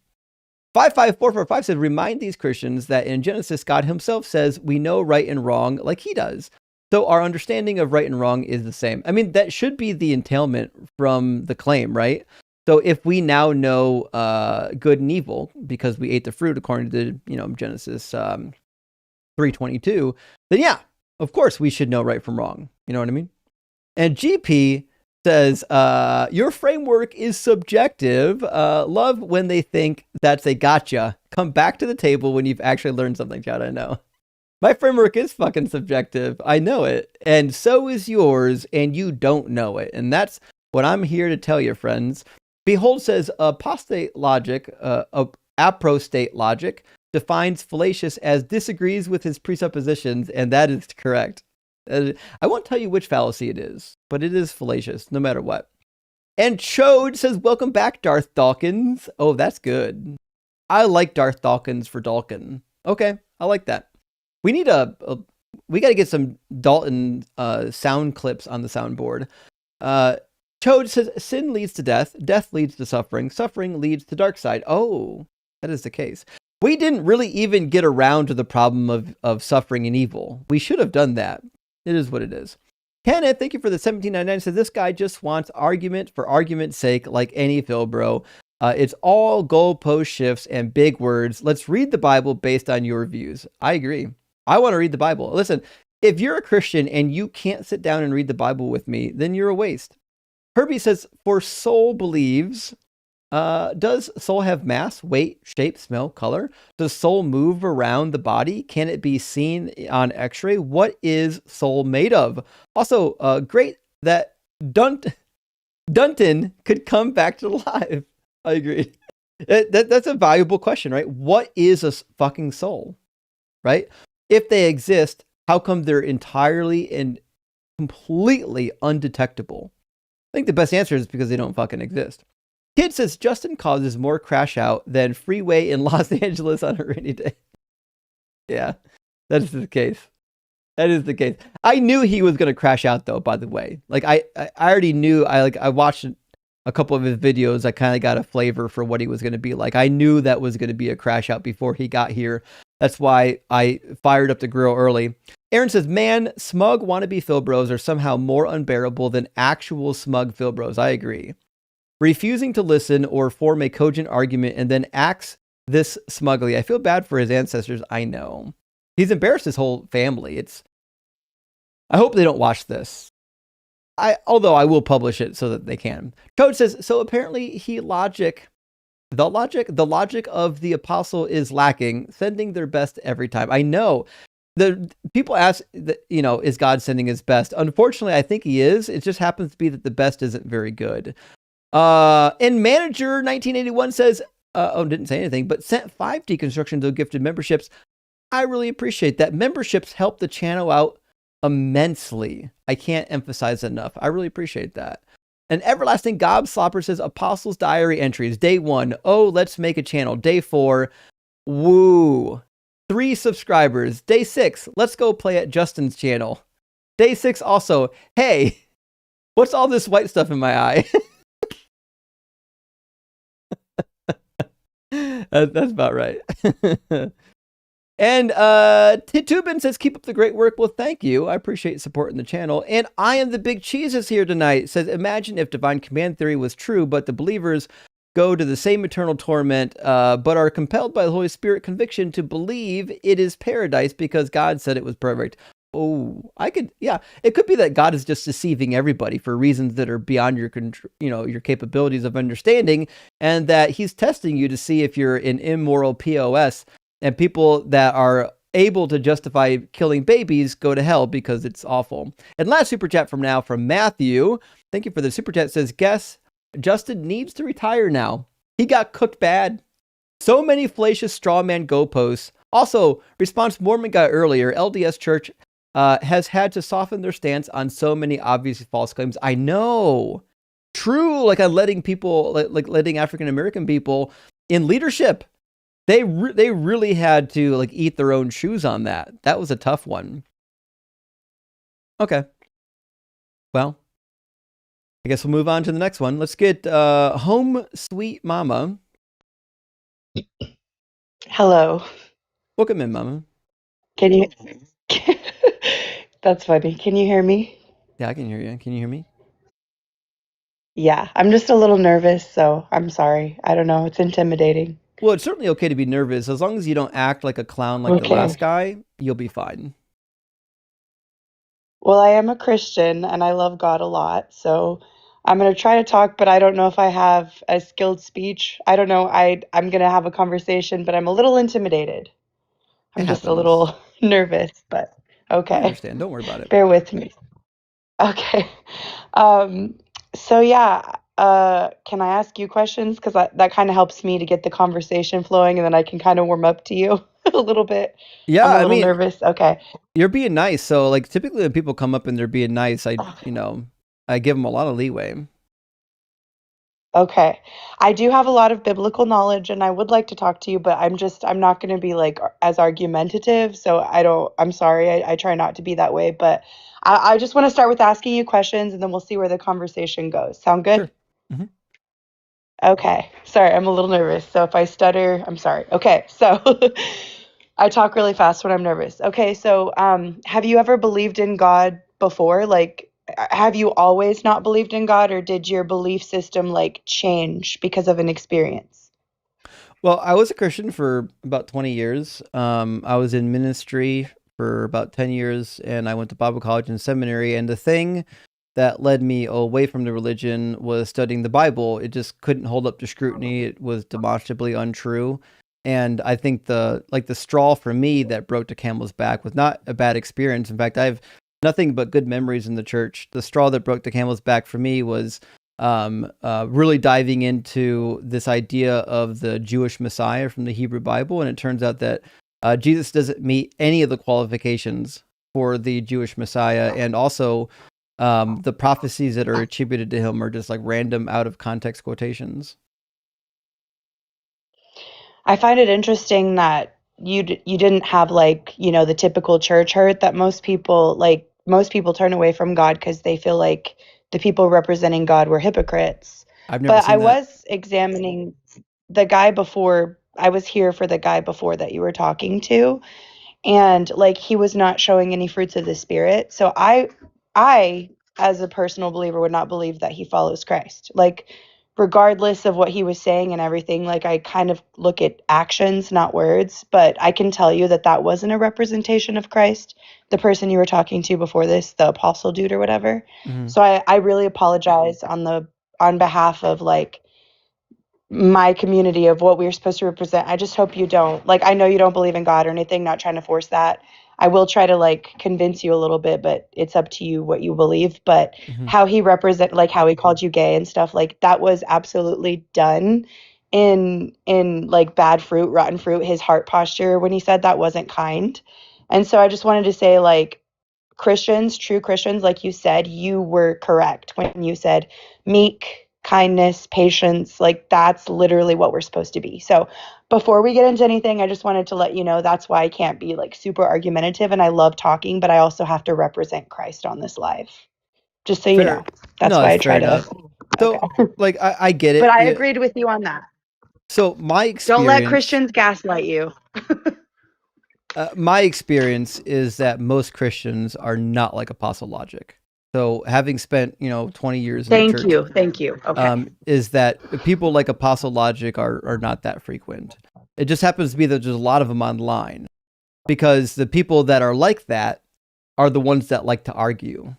55445 said, remind these Christians that in Genesis, God himself says we know right and wrong like he does. So our understanding of right and wrong is the same. I mean, that should be the entailment from the claim, right? So if we now know good and evil because we ate the fruit according to Genesis 3:22, then yeah, of course we should know right from wrong. You know what I mean? And GP says, your framework is subjective. Love when they think that's a gotcha. Come back to the table when you've actually learned something, Chad. I know. My framework is fucking subjective. I know it. And so is yours, and you don't know it. And that's what I'm here to tell you, friends. Behold says, apostate logic, apostate logic defines fallacious as disagrees with his presuppositions, and that is correct. I won't tell you which fallacy it is, but it is fallacious, no matter what. And Chode says, welcome back, Darth Dawkins. Oh, that's good. I like Darth Dawkins for Dalkin. Okay, I like that. We need we got to get some Dalton sound clips on the soundboard. Chode says, sin leads to death. Death leads to suffering. Suffering leads to dark side. Oh, that is the case. We didn't really even get around to the problem of suffering and evil. We should have done that. It is what it is. Kenneth, thank you for the 1799. Says this guy just wants argument for argument's sake, like any Phil bro. It's all goalpost shifts and big words. Let's read the Bible based on your views. I agree. I want to read the Bible. Listen, if you're a Christian and you can't sit down and read the Bible with me, then you're a waste. Herbie says, for soul believes, does soul have mass, weight, shape, smell, color? Does soul move around the body? Can it be seen on x-ray? What is soul made of? Also, great that Dunton could come back to life. I agree. That's a valuable question, right? What is a fucking soul, right? If they exist, how come they're entirely and completely undetectable? I think the best answer is because they don't fucking exist. Kid says Justin causes more crash out than freeway in Los Angeles on a rainy day. Yeah, that is the case. That is the case. I knew he was going to crash out though, by the way. Like I already knew. I watched a couple of his videos. I kind of got a flavor for what he was going to be like. I knew that was going to be a crash out before he got here. That's why I fired up the grill early. Aaron says, man, smug wannabe Phil bros are somehow more unbearable than actual smug Phil bros. I agree. Refusing to listen or form a cogent argument and then acts this smugly. I feel bad for his ancestors. I know. He's embarrassed his whole family. I hope they don't watch this. Although I will publish it so that they can. Code says, so apparently the logic of the apostle is lacking, sending their best every time. I know. The people ask, is God sending his best? Unfortunately, I think he is. It just happens to be that the best isn't very good. And Manager 1981 says, didn't say anything, but sent 5 deconstructions of gifted memberships. I really appreciate that. Memberships help the channel out immensely. I can't emphasize enough. I really appreciate that. An Everlasting Gobslopper says Apostles Diary entries. Day 1, oh, let's make a channel. Day 4, woo. 3 subscribers. Day 6, let's go play at Justin's channel. Day 6 also, hey, what's all this white stuff in my eye? That's about right. And Titubin says, keep up the great work. Well, thank you. I appreciate supporting the channel. And I am the Big Cheese is here tonight. Says, imagine if divine command theory was true, but the believers go to the same eternal torment, but are compelled by the Holy Spirit conviction to believe it is paradise because God said it was perfect. Oh, it could be that God is just deceiving everybody for reasons that are beyond your your capabilities of understanding, and that he's testing you to see if you're an immoral POS. And people that are able to justify killing babies go to hell because it's awful. And last super chat from Matthew. Thank you for the super chat. Says, guess Justin needs to retire now. He got cooked bad. So many fallacious straw man go posts. Also, response Mormon got earlier. LDS Church has had to soften their stance on so many obvious false claims. I know. True, like on letting people, like letting African American people in leadership. They really had to like eat their own shoes on that. That was a tough one. Okay. Well, I guess we'll move on to the next one. Let's get Home Sweet Mama. Hello. Welcome in, Mama. Can you? That's funny. Can you hear me? Yeah, I can hear you. Can you hear me? Yeah, I'm just a little nervous, so I'm sorry. I don't know. It's intimidating. Well, it's certainly okay to be nervous. As long as you don't act like a clown like the last guy, you'll be fine. Well, I am a Christian and I love God a lot, so I'm going to try to talk, but I don't know if I have a skilled speech. I don't know. I'm going to have a conversation, but I'm a little intimidated. I'm just a little nervous, but okay. I understand. Don't worry about it. Bear with me. Okay. So yeah, can I ask you questions? Because that kind of helps me to get the conversation flowing, and then I can kind of warm up to you a little bit. Yeah, I'm a little nervous. Okay. You're being nice. So like typically when people come up and they're being nice, I give them a lot of leeway. Okay. I do have a lot of biblical knowledge and I would like to talk to you, but I'm not going to be like as argumentative. So I'm sorry. I try not to be that way, but I just want to start with asking you questions and then we'll see where the conversation goes. Sound good? Sure. Mm-hmm. Okay. Sorry, I'm a little nervous. So if I stutter, I'm sorry. Okay. So I talk really fast when I'm nervous. Okay. So have you ever believed in God before? Like, have you always not believed in God, or did your belief system like change because of an experience? Well, I was a Christian for about 20 years. I was in ministry for about 10 years, and I went to Bible college and seminary. And the thing that led me away from the religion was studying the Bible. It just couldn't hold up to scrutiny. It was demonstrably untrue. And I think the straw for me that broke the camel's back was not a bad experience. In fact, I have nothing but good memories in the church. The straw that broke the camel's back for me was really diving into this idea of the Jewish Messiah from the Hebrew Bible. And it turns out that Jesus doesn't meet any of the qualifications for the Jewish Messiah. And also the prophecies that are attributed to him are just like random out of context quotations. I find it interesting that you didn't have like, the typical church hurt that most people turn away from God because they feel like the people representing God were hypocrites. I was examining the guy before. I was here for the guy before that you were talking to, and like he was not showing any fruits of the Spirit. So I as a personal believer would not believe that he follows Christ. Like regardless of what he was saying and everything, like I kind of look at actions, not words, but I can tell you that wasn't a representation of Christ, the person you were talking to before this, the apostle dude or whatever. Mm-hmm. So I really apologize on behalf of like my community of what we're supposed to represent. I just hope you don't, like, I know you don't believe in God or anything, not trying to force that. I will try to like convince you a little bit, but it's up to you what you believe. But how he like how he called you gay and stuff, like that was absolutely done in like bad fruit, rotten fruit. His heart posture when he said that wasn't kind. And so I just wanted to say, like, Christians, true Christians, like you said, you were correct when you said meek, kindness, patience. Like that's literally what we're supposed to be. So before we get into anything, I just wanted to let you know that's why I can't be like super argumentative, and I love talking, but I also have to represent Christ on this live. Just so you know. That's No, why that's I try fair enough. to. So, Okay. like, I get But it. I Yeah. agreed with you on that. So Don't let Christians gaslight you. my experience is that most Christians are not like Apostle Logic. So, having spent 20 years in the church, Thank you. Okay. is that people like Apostle Logic are not that frequent. It just happens to be that there's a lot of them online, because the people that are like that are the ones that like to argue.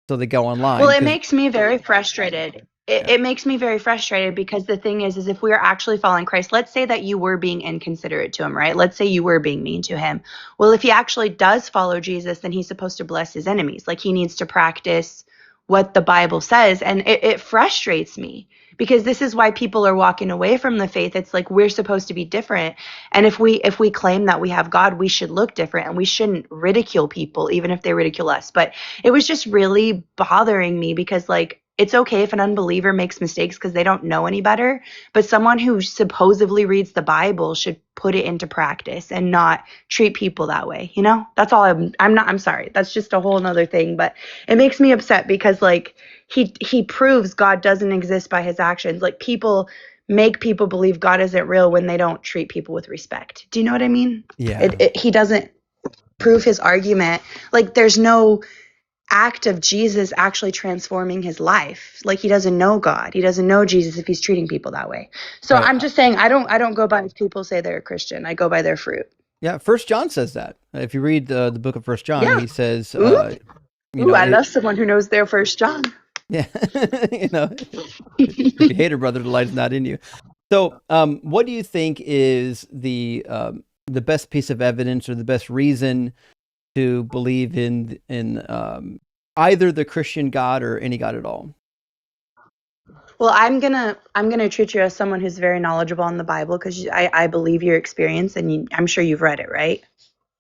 So they go online. Well, it makes me very frustrated. It makes me very frustrated because the thing is if we are actually following Christ, let's say that you were being inconsiderate to him, right? Let's say you were being mean to him. Well, if he actually does follow Jesus, then he's supposed to bless his enemies. Like he needs to practice what the Bible says. And it frustrates me because this is why people are walking away from the faith. It's like we're supposed to be different. And if we claim that we have God, we should look different, and we shouldn't ridicule people, even if they ridicule us. But it was just really bothering me because like, it's okay if an unbeliever makes mistakes because they don't know any better, but someone who supposedly reads the Bible should put it into practice and not treat people that way. That's all. I'm sorry. That's just a whole nother thing, but it makes me upset because like he proves God doesn't exist by his actions. Like people make people believe God isn't real when they don't treat people with respect. Do you know what I mean? Yeah. He doesn't prove his argument. Like there's no act of Jesus actually transforming his life. Like he doesn't know God. He doesn't know Jesus if he's treating people that way. So Right. I'm just saying I don't go by if people say they're a Christian. I go by their fruit. Yeah, First John says that. If you read the book of First John, Yeah. he says, I love someone who knows their First John. Yeah, if you hate a brother, the light is not in you. So, what do you think is the best piece of evidence or the best reason to believe in either the Christian God or any God at all? Well, I'm gonna treat you as someone who's very knowledgeable on the Bible because I believe your experience, and I'm sure you've read it, right?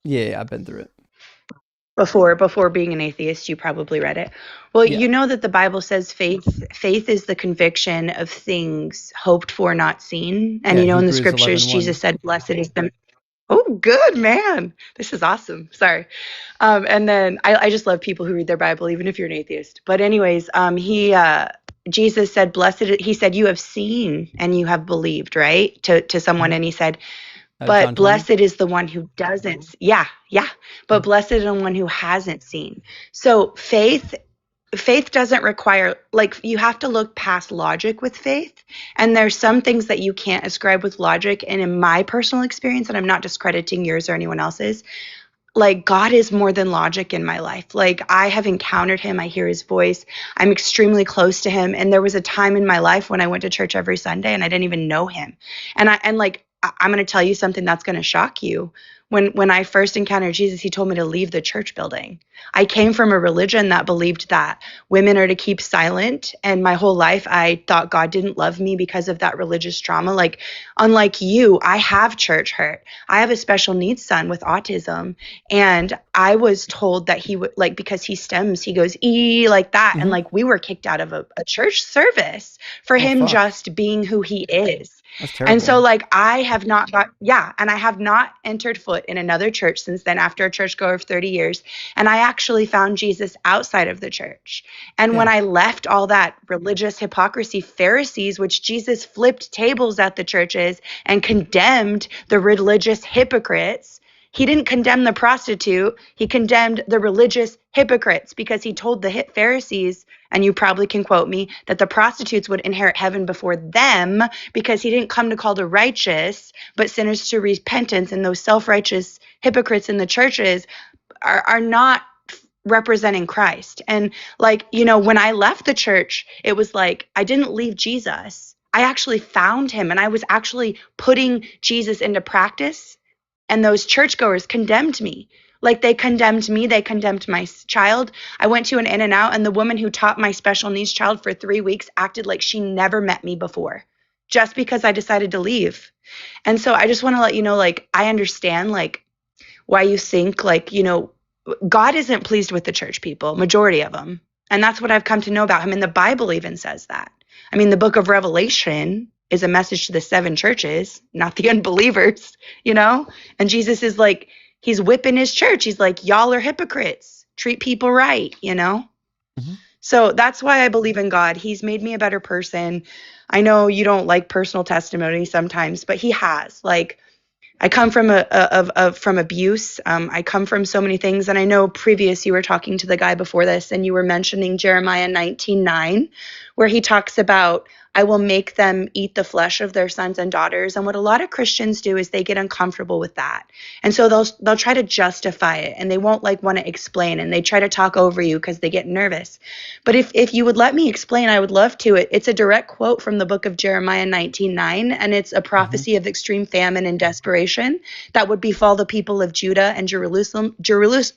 Yeah, I've been through it. Before being an atheist, you probably read it. Well, yeah. You know that the Bible says faith is the conviction of things hoped for, not seen. And in the scriptures, Jesus said, "Blessed is the." Oh, good man! This is awesome. Sorry. And then I just love people who read their Bible, even if you're an atheist. But anyways, Jesus said, "Blessed." He said, "You have seen and you have believed," right? To someone, and he said. But blessed is the one who doesn't. Yeah. But blessed is the one who hasn't seen. So faith doesn't require, like, you have to look past logic with faith. And there's some things that you can't ascribe with logic. And in my personal experience, and I'm not discrediting yours or anyone else's, like God is more than logic in my life. Like I have encountered him. I hear his voice. I'm extremely close to him. And there was a time in my life when I went to church every Sunday and I didn't even know him. And I'm going to tell you something that's going to shock you. When I first encountered Jesus, he told me to leave the church building. I came from a religion that believed that women are to keep silent. And my whole life, I thought God didn't love me because of that religious trauma. Like, unlike you, I have church hurt. I have a special needs son with autism. And I was told that he would, like, because he stems, he goes, like that. Mm-hmm. And like, we were kicked out of a church service for him just being who he is. That's terrible. And so like I have not entered foot in another church since then, after a churchgoer of 30 years. And I actually found Jesus outside of the church. And when I left all that religious hypocrisy, Pharisees, which Jesus flipped tables at the churches and condemned the religious hypocrites. He didn't condemn the prostitute. He condemned the religious hypocrites because he told the Pharisees, and you probably can quote me, that the prostitutes would inherit heaven before them because he didn't come to call the righteous, but sinners to repentance. And those self-righteous hypocrites in the churches are not representing Christ. And like, when I left the church, it was like, I didn't leave Jesus. I actually found him, and I was actually putting Jesus into practice. And those churchgoers condemned me. Like they condemned me. They condemned my child. I went to an In-N-Out, and the woman who taught my special needs child for 3 weeks acted like she never met me before just because I decided to leave. And so I just want to let you know, like, I understand like why you think like, God isn't pleased with the church people, majority of them. And that's what I've come to know about him. And the Bible even says that. I mean, the book of Revelation is a message to the 7 churches, not the unbelievers, you know? And Jesus is like, he's whipping his church. He's like, y'all are hypocrites. Treat people right, you know? Mm-hmm. So that's why I believe in God. He's made me a better person. I know you don't like personal testimony sometimes, but he has. Like, I come from from abuse. I come from so many things. And I know previous you were talking to the guy before this and you were mentioning Jeremiah 19:9, where he talks about, I will make them eat the flesh of their sons and daughters. And what a lot of Christians do is they get uncomfortable with that. And so they'll try to justify it and they won't like want to explain and they try to talk over you because they get nervous. But if you would let me explain, I would love to. It's a direct quote from the book of Jeremiah 19:9, and it's a prophecy of extreme famine and desperation that would befall the people of Judah and Jerusalem.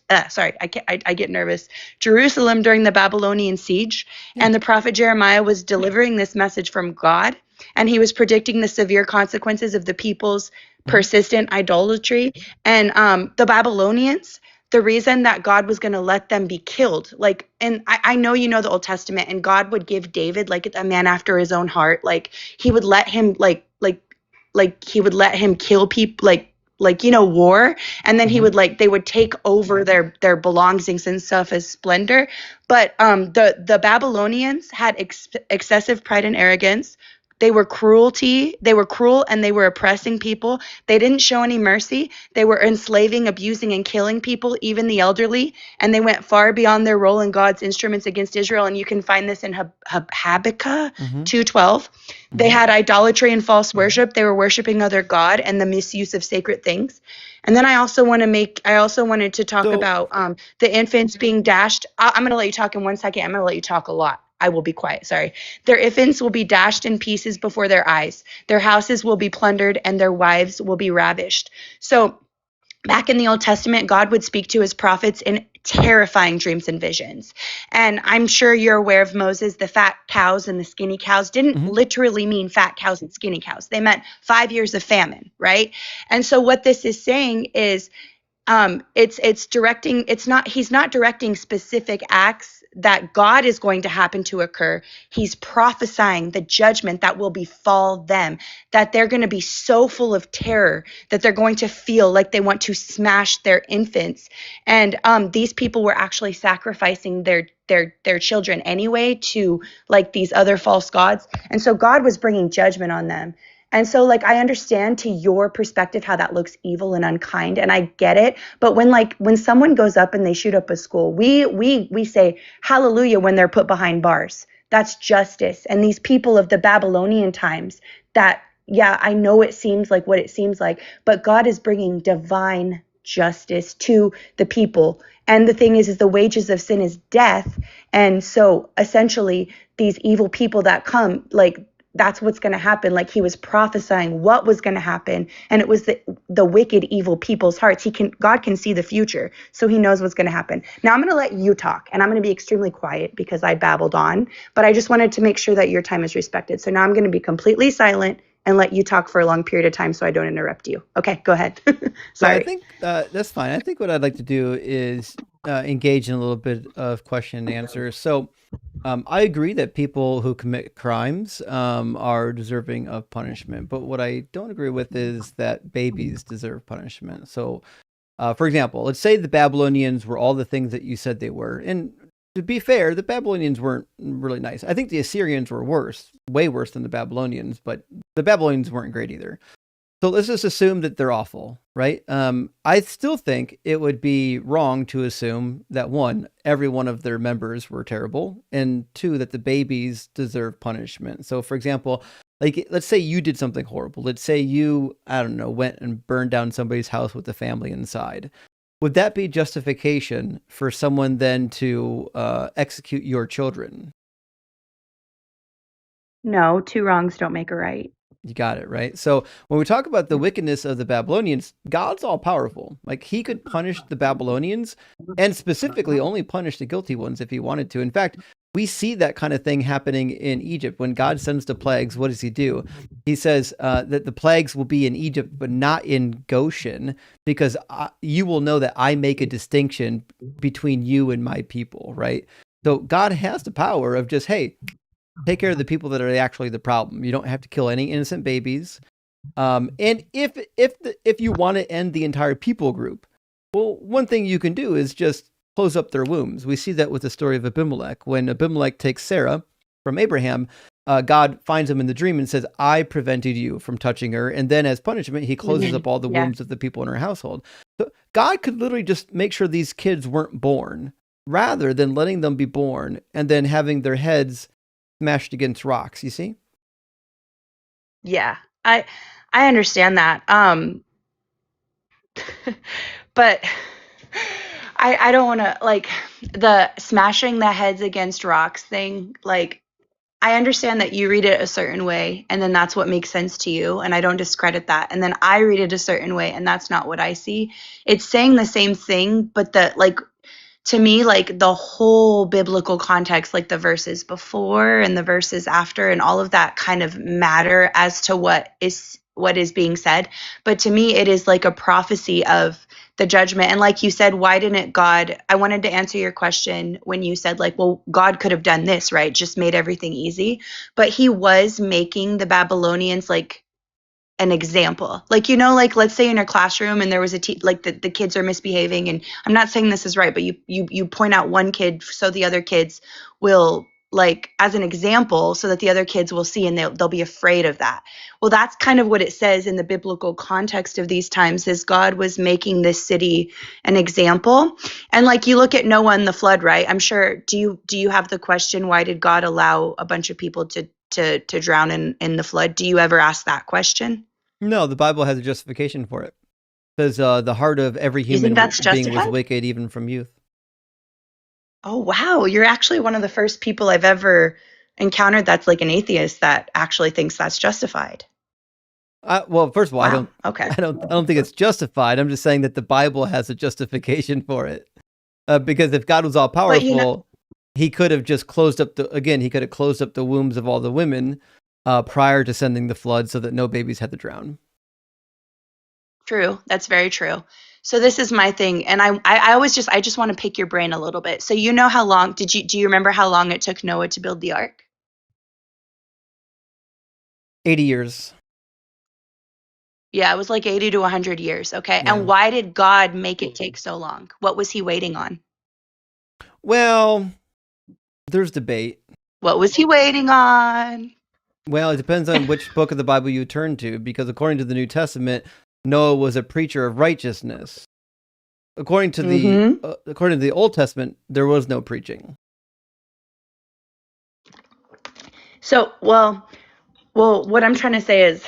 I get nervous. Jerusalem during the Babylonian siege. Yeah. And the prophet Jeremiah was delivering this message from God, and he was predicting the severe consequences of the people's persistent idolatry. And the Babylonians, the reason that God was going to let them be killed, like, and I know you know the Old Testament, and God would give David like a man after his own heart. Like he would let him like he would let him kill people, like you know, war, and then he would like they would take over their belongings and stuff as splendor. But the Babylonians had excessive pride and arrogance. They were cruel and they were oppressing people. They didn't show any mercy. They were enslaving, abusing, and killing people, even the elderly. And they went far beyond their role in God's instruments against Israel. And you can find this in Habakkuk 2:12. They had idolatry and false worship. They were worshiping other God and the misuse of sacred things. And then I also wanted to talk about the infants being dashed. I'm going to let you talk in 1 second. I'm going to let you talk a lot. I will be quiet. Sorry. Their infants will be dashed in pieces before their eyes. Their houses will be plundered and their wives will be ravished. So back in the Old Testament, God would speak to his prophets in terrifying dreams and visions. And I'm sure you're aware of Moses. The fat cows and the skinny cows didn't literally mean fat cows and skinny cows. They meant 5 years of famine, right? And so what this is saying is he's not directing specific acts that God is going to happen to occur. He's prophesying the judgment that will befall them, that they're going to be so full of terror that they're going to feel like they want to smash their infants. And these people were actually sacrificing their children anyway to like these other false gods. And so God was bringing judgment on them. And so like I understand to your perspective how that looks evil and unkind, and I get it. But when someone goes up and they shoot up a school, we say hallelujah when they're put behind bars. That's justice. And these people of the Babylonian times, that yeah, I know it seems like what it seems like, but God is bringing divine justice to the people. And the thing is the wages of sin is death. And so essentially these evil people that come, like that's what's going to happen. Like he was prophesying what was going to happen. And it was the wicked, evil people's hearts. God can see the future. So he knows what's going to happen. Now I'm going to let you talk, and I'm going to be extremely quiet because I babbled on, but I just wanted to make sure that your time is respected. So now I'm going to be completely silent and let you talk for a long period of time so I don't interrupt you. Okay, go ahead. Sorry. I think that's fine. I think what I'd like to do is engage in a little bit of question and answer. So I agree that people who commit crimes are deserving of punishment. But what I don't agree with is that babies deserve punishment. So, for example, let's say the Babylonians were all the things that you said they were. And to be fair, the Babylonians weren't really nice. I think the Assyrians were worse, way worse than the Babylonians, but the Babylonians weren't great either. So let's just assume that they're awful, right? I still think it would be wrong to assume that 1, every one of their members were terrible, and 2, that the babies deserve punishment. So for example, like let's say you did something horrible. Let's say you, I don't know, went and burned down somebody's house with the family inside. Would that be justification for someone then to execute your children? No, 2 wrongs don't make a right. You got it, right? So when we talk about the wickedness of the Babylonians, God's all powerful. Like he could punish the Babylonians and specifically only punish the guilty ones if he wanted to. In fact, we see that kind of thing happening in Egypt. When God sends the plagues, what does he do? He says that the plagues will be in Egypt, but not in Goshen, because you will know that I make a distinction between you and my people, right? So God has the power of just, hey, take care of the people that are actually the problem. You don't have to kill any innocent babies. And if you want to end the entire people group, well, one thing you can do is just close up their wombs. We see that with the story of Abimelech. When Abimelech takes Sarah from Abraham, God finds him in the dream and says, I prevented you from touching her. And then as punishment, he closes up all the wombs of the people in her household. So God could literally just make sure these kids weren't born, rather than letting them be born and then having their heads smashed against rocks, you see? Yeah, I understand that. But I don't want to, like, the smashing the heads against rocks thing. Like, I understand that you read it a certain way, and then that's what makes sense to you, and I don't discredit that. And then I read it a certain way, and that's not what I see. It's saying the same thing, but to me, like, the whole biblical context, like the verses before and the verses after and all of that kind of matter as to what is being said. But to me, it is like a prophecy of the judgment. And like you said, why didn't God, I wanted to answer your question when you said, like, well, God could have done this, right? Just made everything easy. But he was making the Babylonians, like, an example. Like, like, let's say in a classroom and there was like the kids are misbehaving, and I'm not saying this is right, but you point out one kid so the other kids will, like, as an example, so that the other kids will see and they'll be afraid of that. Well, that's kind of what it says in the biblical context of these times, is God was making this city an example. And like, you look at Noah and the flood, right? I'm sure, do you have the question, why did God allow a bunch of people to drown in the flood? Do you ever ask that question? No, the Bible has a justification for it. It says the heart of every human being was wicked even from youth. Oh, wow. You're actually one of the first people I've ever encountered that's like an atheist that actually thinks that's justified. Well, first of all, wow. I don't think it's justified. I'm just saying that the Bible has a justification for it. Because if God was all powerful, he could have just closed up the wombs of all the women prior to sending the flood, so that no babies had to drown. True. That's very true. So this is my thing. And I just want to pick your brain a little bit. So how long do you remember how long it took Noah to build the ark? 80 years. Yeah, it was like 80 to 100 years. Okay. Yeah. And why did God make it take so long? What was he waiting on? Well, there's debate. What was he waiting on? Well, it depends on which book of the Bible you turn to, because according to the New Testament, Noah was a preacher of righteousness. According to the Old Testament, there was no preaching. So, well, what I'm trying to say is,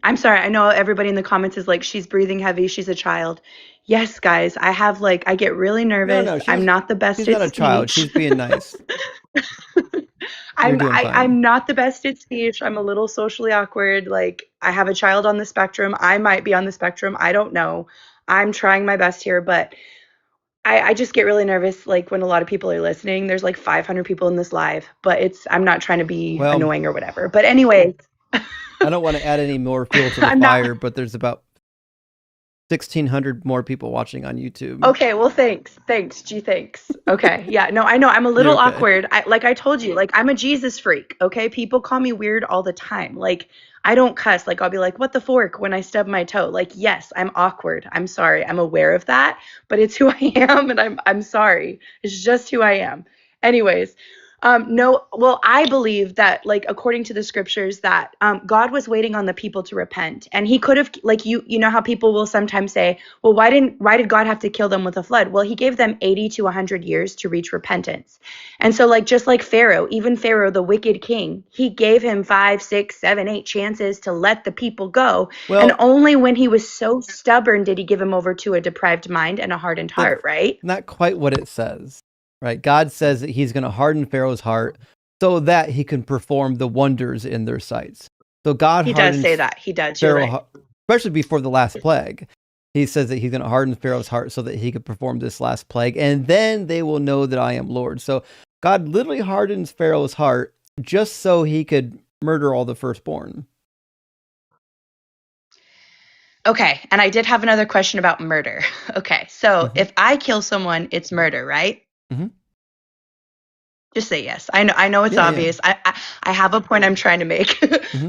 I'm sorry, I know everybody in the comments is like, she's breathing heavy, she's a child. Yes, guys, I get really nervous. No, I'm not the best at speech. She's not a child. She's being nice. I'm not the best at speech. I'm a little socially awkward. Like, I have a child on the spectrum. I might be on the spectrum. I don't know. I'm trying my best here, but I just get really nervous, like, when a lot of people are listening. There's like 500 people in this live, but I'm not trying to be annoying or whatever. But anyway, I don't want to add any more fuel to the fire, but there's about 1,600 more people watching on YouTube. Okay, well, thanks. Gee, thanks. Okay, yeah, no, I know. I'm a little awkward. Like I told you, like, I'm a Jesus freak, okay? People call me weird all the time. Like, I don't cuss. Like, I'll be like, what the fork, when I stub my toe. Like, yes, I'm awkward. I'm sorry. I'm aware of that, but it's who I am, and I'm sorry. It's just who I am. Anyways, I believe that, like, according to the scriptures, that God was waiting on the people to repent, and he could have, like, you know how people will sometimes say, well, why did God have to kill them with a flood? Well, he gave them 80 to 100 years to reach repentance. And so, like, just like Pharaoh, even Pharaoh, the wicked king, he gave him 5, 6, 7, 8 chances to let the people go. Well, and only when he was so stubborn did he give him over to a deprived mind and a hardened heart, right? Not quite what it says. Right, God says that he's going to harden Pharaoh's heart so that he can perform the wonders in their sights. So God, he does say that. He does. Pharaoh, you're right. Especially before the last plague, he says that he's going to harden Pharaoh's heart so that he could perform this last plague, and then they will know that I am Lord. So God literally hardens Pharaoh's heart just so he could murder all the firstborn. Okay, and I did have another question about murder. Okay, so if I kill someone, it's murder, right? Just say yes. I know it's obvious. Yeah. I have a point I'm trying to make.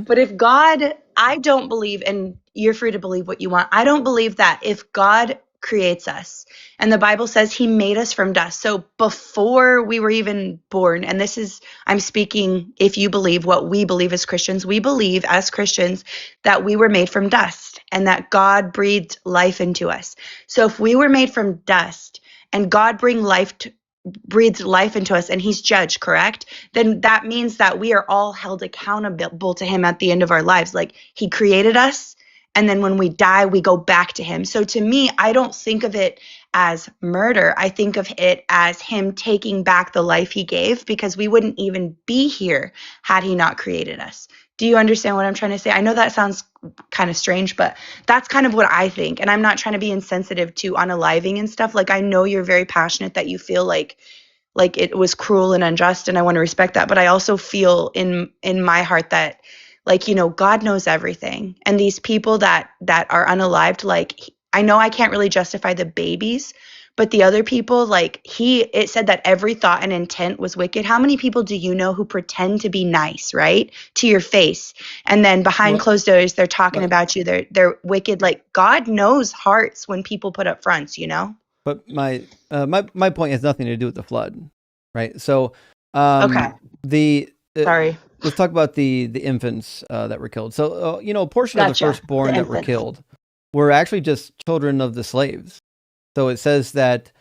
But if God, I don't believe, and you're free to believe what you want. I don't believe that if God creates us, and the Bible says he made us from dust. So before we were even born, and this is, I'm speaking, if you believe what we believe as Christians, we believe as Christians that we were made from dust and that God breathed life into us. So if we were made from dust and God breathed life into us and he's judged, correct? Then that means that we are all held accountable to him at the end of our lives. Like he created us, and then when we die, we go back to him. So to me, I don't think of it as murder. I think of it as him taking back the life he gave, because we wouldn't even be here had he not created us. Do you understand what I'm trying to say? I know that sounds kind of strange, but that's kind of what I think. And I'm not trying to be insensitive to unaliving and stuff. Like, I know you're very passionate that you feel like it was cruel and unjust, and I want to respect that. But I also feel in my heart that, like, you know, God knows everything. And these people that are unalived, like, I know I can't really justify the babies, but the other people, like, it said that every thought and intent was wicked. How many people do you know who pretend to be nice, right, to your face, and then behind closed doors they're talking about you, they're wicked? Like, God knows hearts when people put up fronts, you know. But my point has nothing to do with the flood, right? So, Okay. Sorry. Let's talk about the infants that were killed. So, you know, a portion of the firstborn that were killed were actually just children of the slaves. So it says that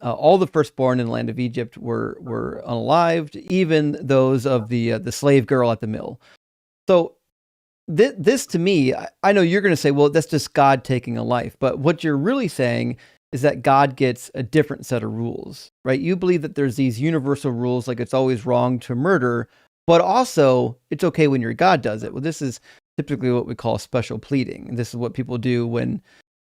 all the firstborn in the land of Egypt were unalived, even those of the slave girl at the mill. So this to me, I know you're going to say, well, that's just God taking a life. But what you're really saying is that God gets a different set of rules, right? You believe that there's these universal rules, like it's always wrong to murder, but also it's okay when your God does it. Well, this is typically what we call special pleading. And this is what people do when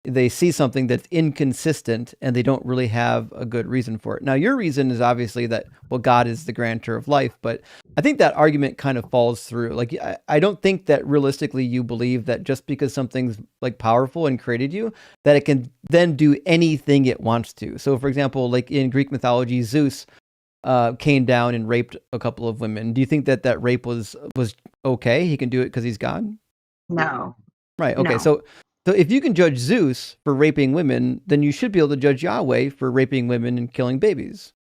they see something that's inconsistent and they don't really have a good reason for it. Now, your reason is obviously that, well, God is the grantor of life, but I think that argument kind of falls through. Like, I don't think that realistically you believe that just because something's like powerful and created you, that it can then do anything it wants to. So, for example, like in Greek mythology, Zeus came down and raped a couple of women. Do you think that rape was okay? He can do it because he's God? No. Right. Okay. No. So if you can judge Zeus for raping women, then you should be able to judge Yahweh for raping women and killing babies.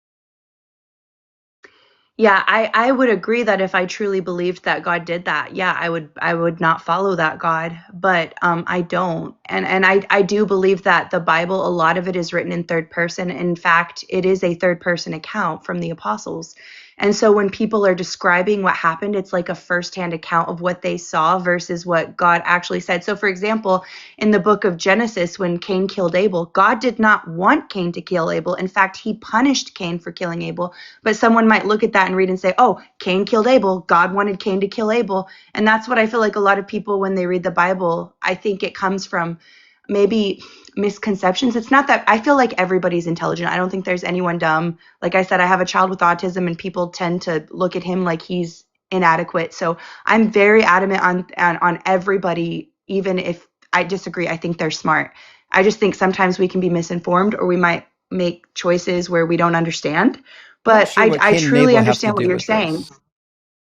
Yeah, I would agree that if I truly believed that God did that, yeah, I would not follow that God, but I don't. And I do believe that the Bible, a lot of it is written in third person. In fact, it is a third person account from the apostles. And so when people are describing what happened, it's like a firsthand account of what they saw versus what God actually said. So for example, in the book of Genesis, when Cain killed Abel, God did not want Cain to kill Abel. In fact, he punished Cain for killing Abel. But someone might look at that and read and say, oh, Cain killed Abel. God wanted Cain to kill Abel. And that's what I feel like a lot of people, when they read the Bible, I think it comes from maybe misconceptions. It's not that I feel like everybody's intelligent. I don't think there's anyone dumb. Like I said, I have a child with autism and people tend to look at him like he's inadequate. So I'm very adamant on everybody, even if I disagree. I think they're smart. I just think sometimes we can be misinformed, or we might make choices where we don't understand. But I truly understand what you're saying.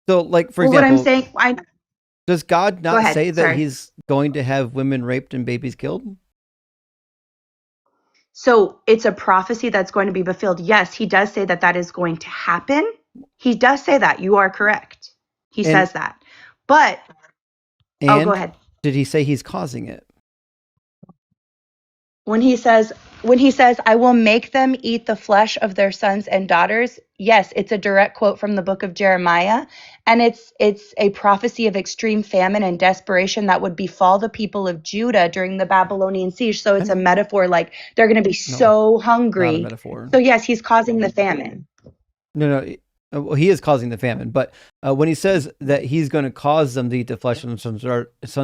So, like, for example, what I'm saying, does God not say that he's going to have women raped and babies killed? So it's a prophecy that's going to be fulfilled. Yes, he does say that that is going to happen. He does say that. You are correct. He says that. But, go ahead. Did he say he's causing it? When he says, I will make them eat the flesh of their sons and daughters. Yes, it's a direct quote from the book of Jeremiah. And it's a prophecy of extreme famine and desperation that would befall the people of Judah during the Babylonian siege. So it's a metaphor, like they're going to be so hungry. Not a metaphor. So yes, he's causing the famine. No. Well, he is causing the famine. But when he says that he's going to cause them to eat the flesh of sons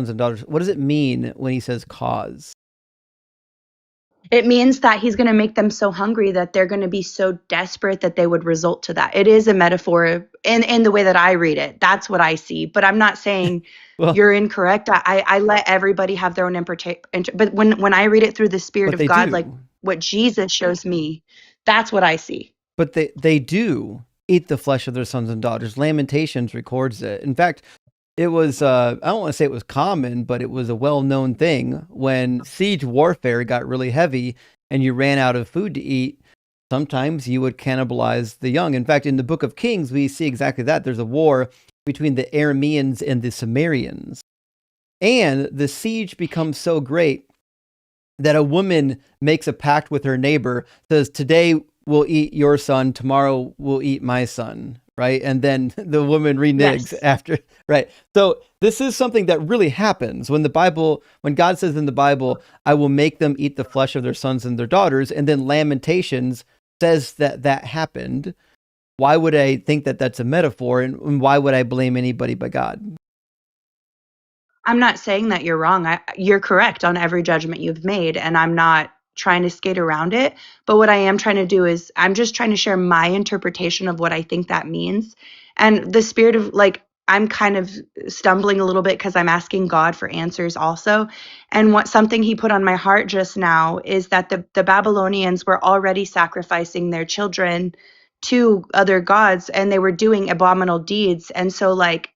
and daughters, what does it mean when he says cause? It means that he's going to make them so hungry that they're going to be so desperate that they would result to that. It is a metaphor in the way that I read it. That's what I see. But I'm not saying Well, you're incorrect. I let everybody have their own interpretation. But when I read it through the Spirit but of they God, do. like what Jesus shows me, that's what I see. But they do eat the flesh of their sons and daughters. Lamentations records it. In fact, it was I don't want to say it was common, but it was a well-known thing when siege warfare got really heavy and you ran out of food to eat. Sometimes you would cannibalize the young. In fact, in the book of Kings, we see exactly that. There's a war between the Arameans and the Sumerians. And the siege becomes so great that a woman makes a pact with her neighbor, says, today we'll eat your son, tomorrow we'll eat my son, right? And then the woman reneges after, right? So this is something that really happens when God says in the Bible, I will make them eat the flesh of their sons and their daughters, and then Lamentations says that happened. Why would I think that that's a metaphor, and why would I blame anybody but God? I'm not saying that you're wrong. You're correct on every judgment you've made, and I'm not trying to skate around it. But what I am trying to do is I'm just trying to share my interpretation of what I think that means. And the spirit of, like, I'm kind of stumbling a little bit because I'm asking God for answers also. And something he put on my heart just now is that the Babylonians were already sacrificing their children to other gods, and they were doing abominable deeds. And so, like,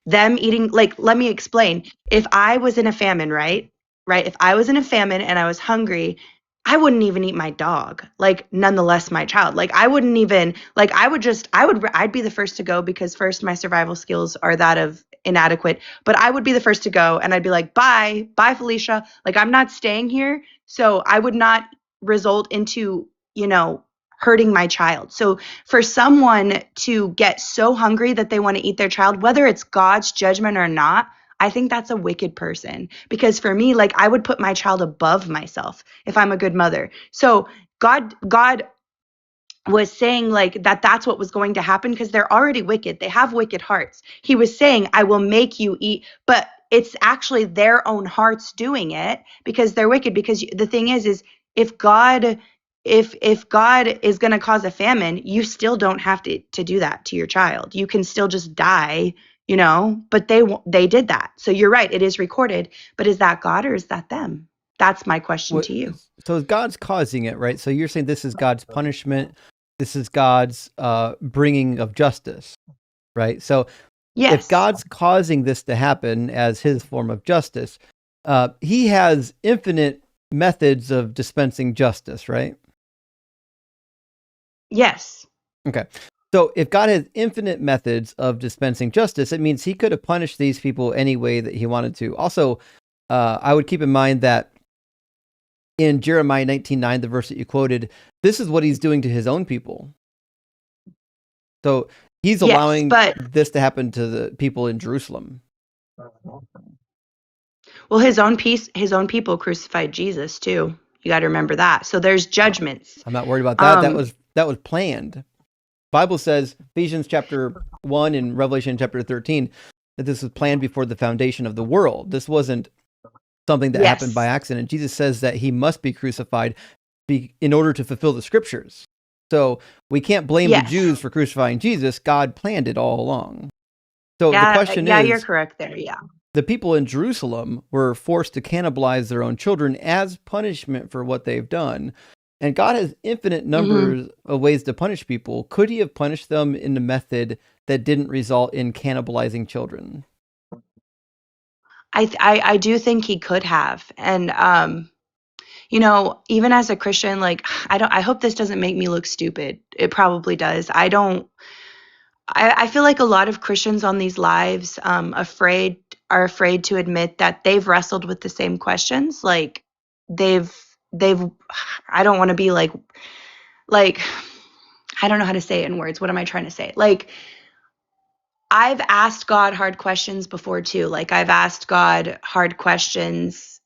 them eating, like, let me explain. If I was in a famine, right? If I was in a famine and I was hungry, I wouldn't even eat my dog, like, nonetheless my child. Like, I wouldn't even, like, I'd be the first to go, because first, my survival skills are that of inadequate, but I would be the first to go, and I'd be like, bye Felicia, like, I'm not staying here. So I would not result into, hurting my child. So for someone to get so hungry that they want to eat their child, whether it's God's judgment or not, I think that's a wicked person. Because for me, like, I would put my child above myself if I'm a good mother. So God was saying, like, that's what was going to happen, because they're already wicked. They have wicked hearts. He was saying, I will make you eat, but it's actually their own hearts doing it because they're wicked. Because the thing is if God is going to cause a famine, you still don't have to do that to your child. You can still just die, but they did that. So you're right. It is recorded, but is that God or is that them? That's my question to you. So God's causing it, right? So you're saying this is God's punishment. This is God's bringing of justice, right? So yes. If God's causing this to happen as his form of justice, he has infinite methods of dispensing justice, right? Yes. Okay. So if God has infinite methods of dispensing justice, it means he could have punished these people any way that he wanted to. Also, I would keep in mind that in Jeremiah 19:9, the verse that you quoted, this is what he's doing to his own people. So he's allowing this to happen to the people in Jerusalem. Well, his own people crucified Jesus too. You got to remember that. So there's judgments. I'm not worried about that. That was planned. Bible says, Ephesians chapter 1 and Revelation chapter 13, that this was planned before the foundation of the world. This wasn't something that happened by accident. Jesus says that he must be crucified in order to fulfill the scriptures. So we can't blame the Jews for crucifying Jesus. God planned it all along. So the question is, you're correct there. Yeah. The people in Jerusalem were forced to cannibalize their own children as punishment for what they've done. And God has infinite numbers of ways to punish people. Could he have punished them in a method that didn't result in cannibalizing children? I do think he could have. And, even as a Christian, like, I hope this doesn't make me look stupid. It probably does. I feel like a lot of Christians on these lives are afraid to admit that they've wrestled with the same questions. Like, they've I don't want to be like I don't know how to say it in words. What am I trying to say? Like, I've asked God hard questions before too. Like, I've asked God hard questions,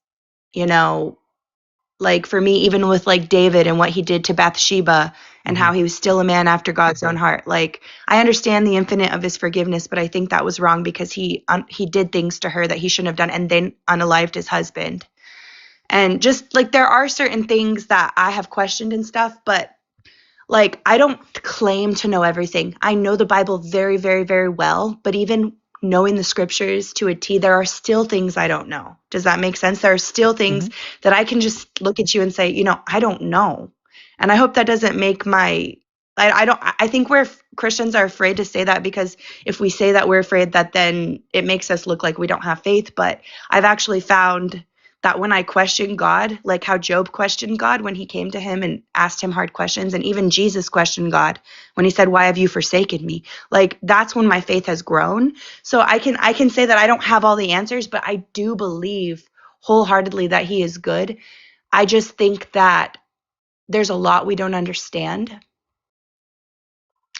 like, for me, even with, like, David and what he did to Bathsheba and how he was still a man after God's own heart. Like, I understand the infinite of his forgiveness, but I think that was wrong because he did things to her that he shouldn't have done, and then unalived his husband. And just like there are certain things that I have questioned and stuff, but like I don't claim to know everything. I know the Bible very, very, very well, but even knowing the scriptures to a T, there are still things I don't know. Does that make sense? There are still things that I can just look at you and say, you know, I don't know. And I hope that doesn't make I think Christians are afraid to say that, because if we say that, we're afraid that then it makes us look like we don't have faith. But I've actually found that when I question God, like how Job questioned God when he came to him and asked him hard questions, and even Jesus questioned God when he said, "Why have you forsaken me?" Like that's when my faith has grown. So I can say that I don't have all the answers, but I do believe wholeheartedly that he is good. I just think that there's a lot we don't understand.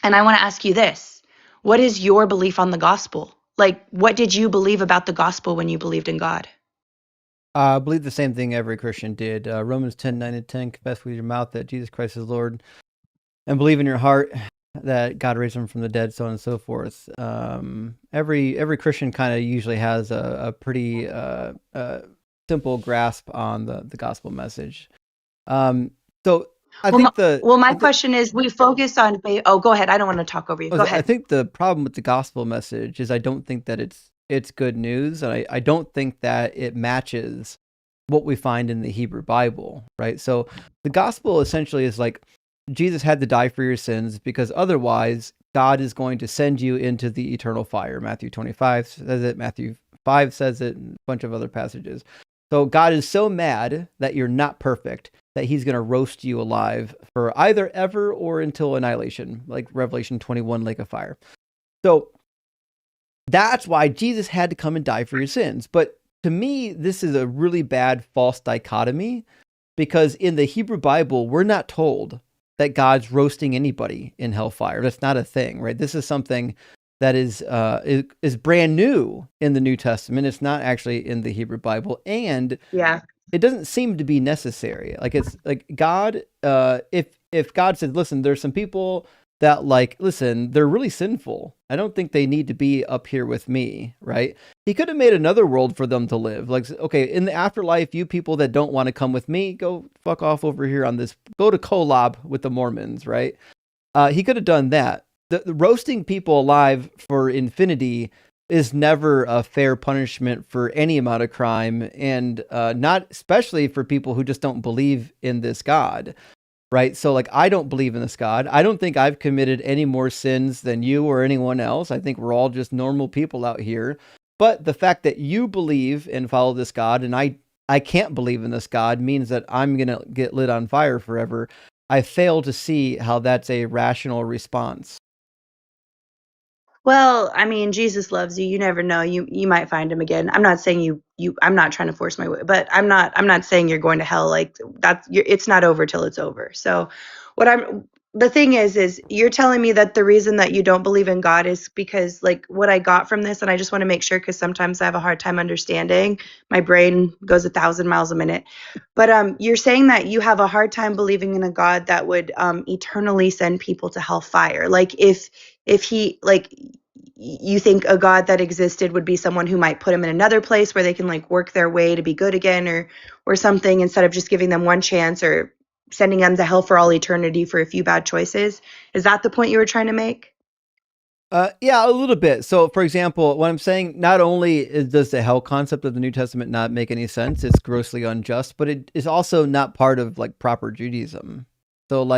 And I want to ask you this. What is your belief on the gospel? Like, what did you believe about the gospel when you believed in God? I believe the same thing every Christian did. Romans 10:9-10, confess with your mouth that Jesus Christ is Lord, and believe in your heart that God raised him from the dead, so on and so forth. Every Christian kind of usually has a pretty simple grasp on the gospel message. So I think my question is, we focus on. Oh, go ahead. I don't want to talk over you. Go ahead. I think the problem with the gospel message is I don't think that it's good news, and I don't think that it matches what we find in the Hebrew Bible, right? So the gospel essentially is like Jesus had to die for your sins because otherwise God is going to send you into the eternal fire. Matthew 25 says it, Matthew 5 says it, and a bunch of other passages. So God is so mad that you're not perfect that he's going to roast you alive for either ever or until annihilation, like Revelation 21, lake of fire. So that's why Jesus had to come and die for your sins. But to me, this is a really bad false dichotomy, because in the Hebrew Bible, we're not told that God's roasting anybody in hellfire. That's not a thing, right? This is something that is brand new in the New Testament. It's not actually in the Hebrew Bible, and it doesn't seem to be necessary. Like it's like God, if God said, "Listen, there's some people that listen, they're really sinful. I don't think they need to be up here with me," right? He could have made another world for them to live. Like, okay, in the afterlife, you people that don't want to come with me, go fuck off over here on this. Go to Kolob with the Mormons, right? He could have done that. The roasting people alive for infinity is never a fair punishment for any amount of crime, and not especially for people who just don't believe in this God. Right. So I don't believe in this God. I don't think I've committed any more sins than you or anyone else. I think we're all just normal people out here. But the fact that you believe and follow this God and I can't believe in this God means that I'm going to get lit on fire forever. I fail to see how that's a rational response. Well, I mean, Jesus loves you. You never know. You might find him again. I'm not saying you I'm not trying to force my way, but I'm not saying you're going to hell. Like it's not over till it's over. So the thing is you're telling me that the reason that you don't believe in God is because what I got from this, and I just want to make sure, because sometimes I have a hard time understanding. My brain goes 1,000 miles a minute. But you're saying that you have a hard time believing in a God that would eternally send people to hellfire. Like if he you think a God that existed would be someone who might put them in another place where they can work their way to be good again or something, instead of just giving them one chance or sending them to hell for all eternity for a few bad choices. Is that the point you were trying to make? Yeah, a little bit. So, for example, what I'm saying, not only does the hell concept of the New Testament not make any sense, it's grossly unjust, but it is also not part of proper Judaism. So,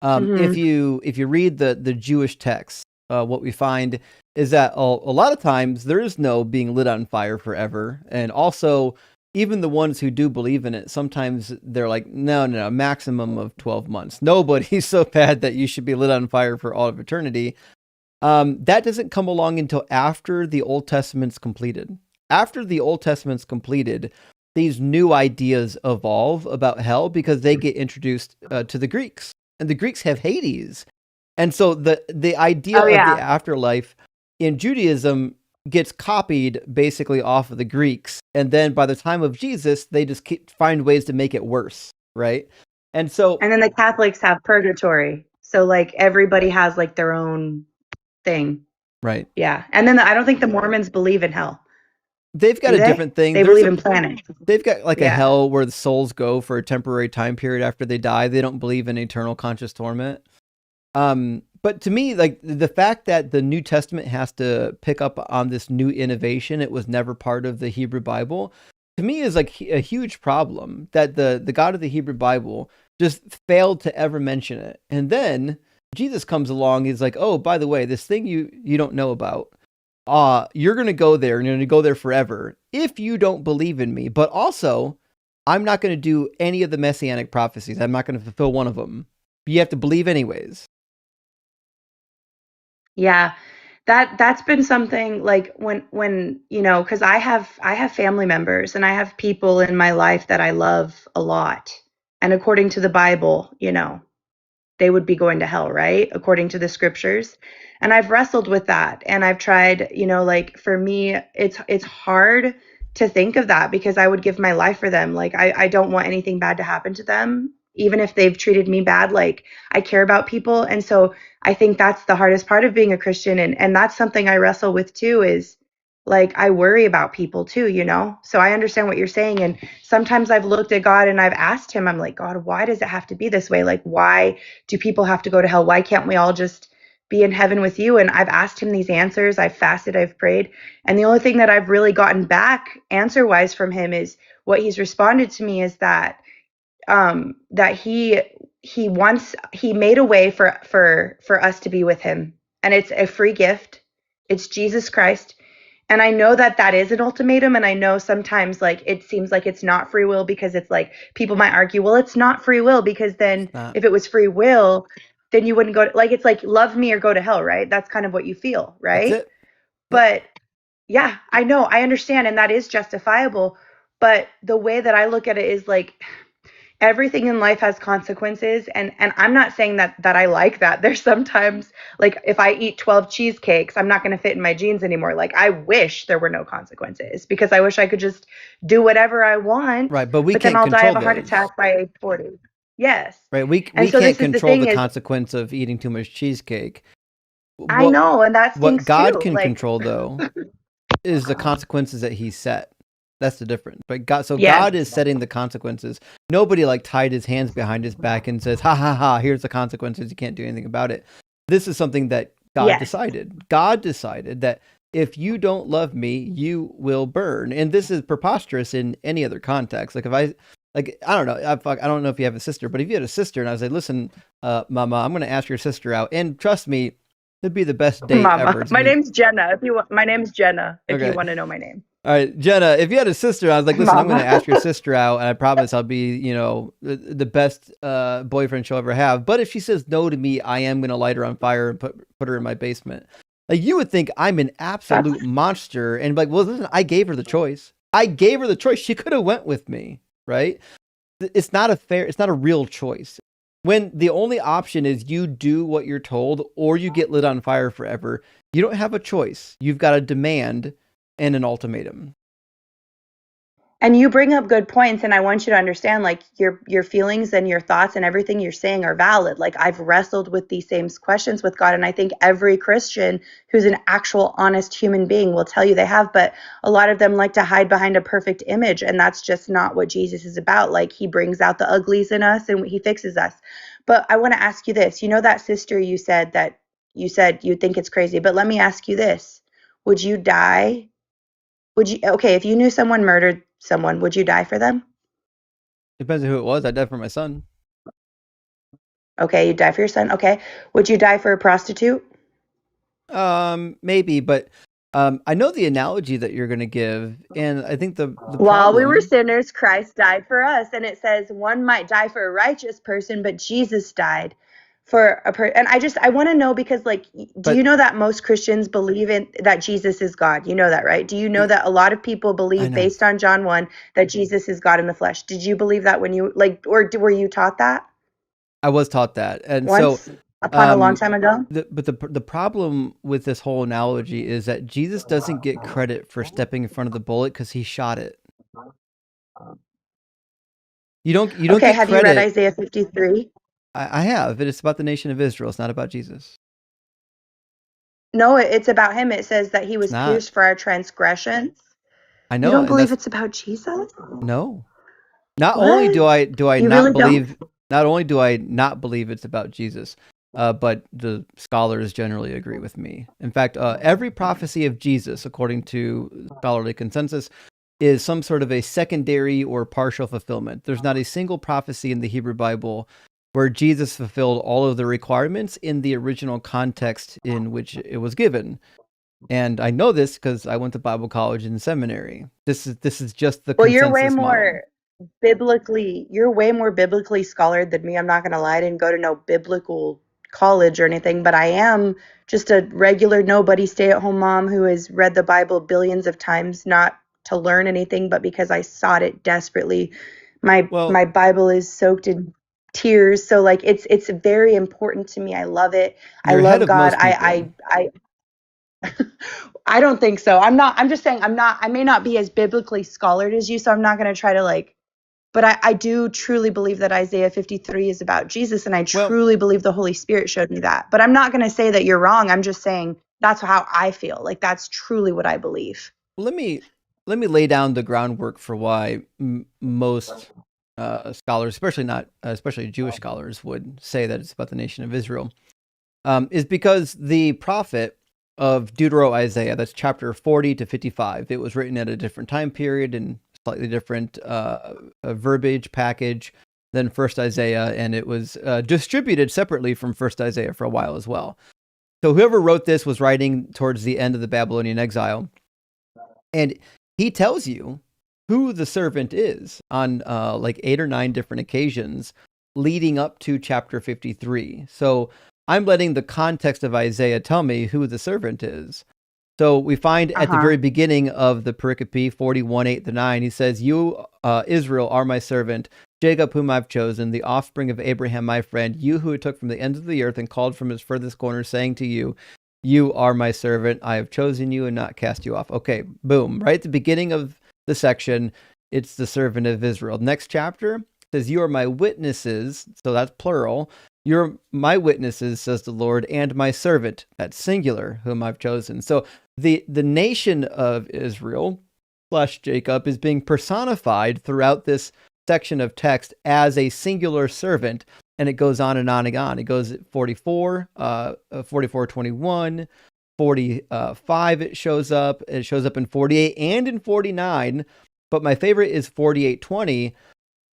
if you read the Jewish text, what we find is that a lot of times there is no being lit on fire forever, and also even the ones who do believe in it, sometimes they're like, no, maximum of 12 months. Nobody's so bad that you should be lit on fire for all of eternity. That doesn't come along until after the Old Testament's completed. After the Old Testament's completed, these new ideas evolve about hell because they get introduced to the Greeks, and the Greeks have Hades. And so the idea of the afterlife in Judaism gets copied basically off of the Greeks. And then by the time of Jesus, they just find ways to make it worse, right? And then the Catholics have purgatory. So everybody has their own thing. Right. Yeah. And then I don't think the Mormons believe in hell. They've got a different thing. They believe in planets. They've got like a hell where the souls go for a temporary time period after they die. They don't believe in eternal conscious torment. But to me, like the fact that the New Testament has to pick up on this new innovation, it was never part of the Hebrew Bible, to me is like a huge problem that the God of the Hebrew Bible just failed to ever mention it. And then Jesus comes along, he's like, oh, by the way, this thing you don't know about, you're going to go there and you're going to go there forever if you don't believe in me. But also, I'm not going to do any of the messianic prophecies. I'm not going to fulfill one of them. You have to believe anyways. Yeah. That's been something like when you know, because I have family members and I have people in my life that I love a lot. And according to the Bible, you know, they would be going to hell, right? According to the scriptures. And I've wrestled with that. And I've tried, you know, like for me, it's hard to think of that because I would give my life for them. Like I don't want anything bad to happen to them, even if they've treated me bad. Like I care about people. And so I think that's the hardest part of being a Christian. And that's something I wrestle with too, is like I worry about people too, you know? So I understand what you're saying. And sometimes I've looked at God and I've asked him, I'm like, God, why does it have to be this way? Like, why do people have to go to hell? Why can't we all just be in heaven with you? And I've asked him these answers. I've fasted, I've prayed. And the only thing that I've really gotten back answer wise from him is what he's responded to me is that that he made a way for us to be with him. And it's a free gift. It's Jesus Christ. And I know that that is an ultimatum. And I know sometimes like it seems like it's not free will because it's like people might argue, well, it's not free will because then if it was free will, then you wouldn't go to, like, it's like love me or go to hell, right? That's kind of what you feel, right? That's it. But yeah, I know, I understand. And that is justifiable. But the way that I look at it is like, everything in life has consequences, and I'm not saying that I like that. There's sometimes like if I eat 12 cheesecakes, I'm not going to fit in my jeans anymore. Like I wish there were no consequences because I wish I could just do whatever I want. Right, but then I'll die of a heart those. attack by age 40. Yes. Right, we so can't control the consequence of eating too much cheesecake. I know, and that's what God too. can control though is the consequences that he set. That's the difference. But God is setting the consequences. Nobody like tied his hands behind his back and says, ha ha ha, here's the consequences. You can't do anything about it. This is something that God decided. God decided that if you don't love me, you will burn. And this is preposterous in any other context. Like if I don't know. I don't know if you have a sister, but if you had a sister and I was like, listen, Mama, I'm going to ask your sister out. And trust me, it'd be the best date ever. My name's Jenna. My name's Jenna, if you want to know my name. All right, Jenna, if you had a sister, I was like, listen, I'm going to ask your sister out, and I promise I'll be, you know, the best boyfriend she'll ever have. But if she says no to me, I am going to light her on fire and put her in my basement. Like, you would think I'm an absolute monster, and like, well, listen, I gave her the choice. She could have went with me, right? It's not a real choice. When the only option is you do what you're told or you get lit on fire forever, you don't have a choice. You've got a demand and an ultimatum. And you bring up good points, and I want you to understand, like, your feelings and your thoughts and everything you're saying are valid. Like, I've wrestled with these same questions with God, and I think every Christian who's an actual honest human being will tell you they have, but a lot of them like to hide behind a perfect image, and that's just not what Jesus is about. Like, he brings out the uglies in us and he fixes us. But I want to ask you this. You know that sister you said you think it's crazy, but let me ask you this. Would you die? Okay, if you knew someone murdered someone, would you die for them? Depends on who it was. I'd die for my son. Okay, you'd die for your son. Okay. Would you die for a prostitute? Maybe, but I know the analogy that you're going to give, and I think the while we were sinners, Christ died for us, and it says one might die for a righteous person, but Jesus died for a person. And I want to know, because like, do you know that most Christians believe in that Jesus is God? You know that, right? Do you know that a lot of people believe, based on John 1, that Jesus is God in the flesh? Did you believe that when you were you taught that? I was taught that, and once upon a long time ago. But the problem with this whole analogy is that Jesus doesn't get credit for stepping in front of the bullet because he shot it. You don't Okay, get credit. Have you read Isaiah 53? I have, but it's about the nation of Israel. It's not about Jesus. No, it's about him. It says that he was pierced for our transgressions. I know. You don't believe it's about Jesus? No. Not What? only do I You not really believe, don't? not only do I not believe it's about Jesus, but the scholars generally agree with me. In fact, every prophecy of Jesus, according to scholarly consensus, is some sort of a secondary or partial fulfillment. There's not a single prophecy in the Hebrew Bible where Jesus fulfilled all of the requirements in the original context in which it was given. And I know this because I went to Bible college and seminary. This is just the Well, consensus model. you're way more biblically scholared than me. I'm not going to lie. I didn't go to no biblical college or anything, but I am just a regular nobody stay-at-home mom who has read the Bible billions of times, not to learn anything, but because I sought it desperately. My Bible is soaked in tears, so like it's very important to me. I love it. I You're ahead love of God. most people. I don't think so. I'm just saying I may not be as biblically scholared as you, so I'm not going to try to but I do truly believe that Isaiah 53 is about Jesus, and I truly believe the Holy Spirit showed me that. But I'm not going to say that you're wrong. I'm just saying that's how I feel. Like that's truly what I believe. Let me lay down the groundwork for why most scholars, especially Jewish scholars, would say that it's about the nation of Israel. Is because the prophet of Deutero-Isaiah, that's chapter 40 to 55, it was written at a different time period and slightly different verbiage package than First Isaiah, and it was distributed separately from First Isaiah for a while as well. So whoever wrote this was writing towards the end of the Babylonian exile, and he tells you who the servant is on like 8 or 9 different occasions leading up to chapter 53. So I'm letting the context of Isaiah tell me who the servant is. So we find at the very beginning of the pericope 41:8-9, he says, "You, Israel, are my servant, Jacob, whom I've chosen, the offspring of Abraham, my friend, you who took from the ends of the earth and called from its furthest corner, saying to you, you are my servant. I have chosen you and not cast you off." Okay, boom. Right at the beginning of the section, it's the servant of Israel. Next chapter says, "You are my witnesses." So that's plural. "You're my witnesses, says the Lord, and my servant," that's singular, "whom I've chosen." So the nation of Israel / Jacob is being personified throughout this section of text as a singular servant, and it goes on and on and on. It goes at 44, 44:21, 45. It shows up in 48 and in 49. But my favorite is 48:20,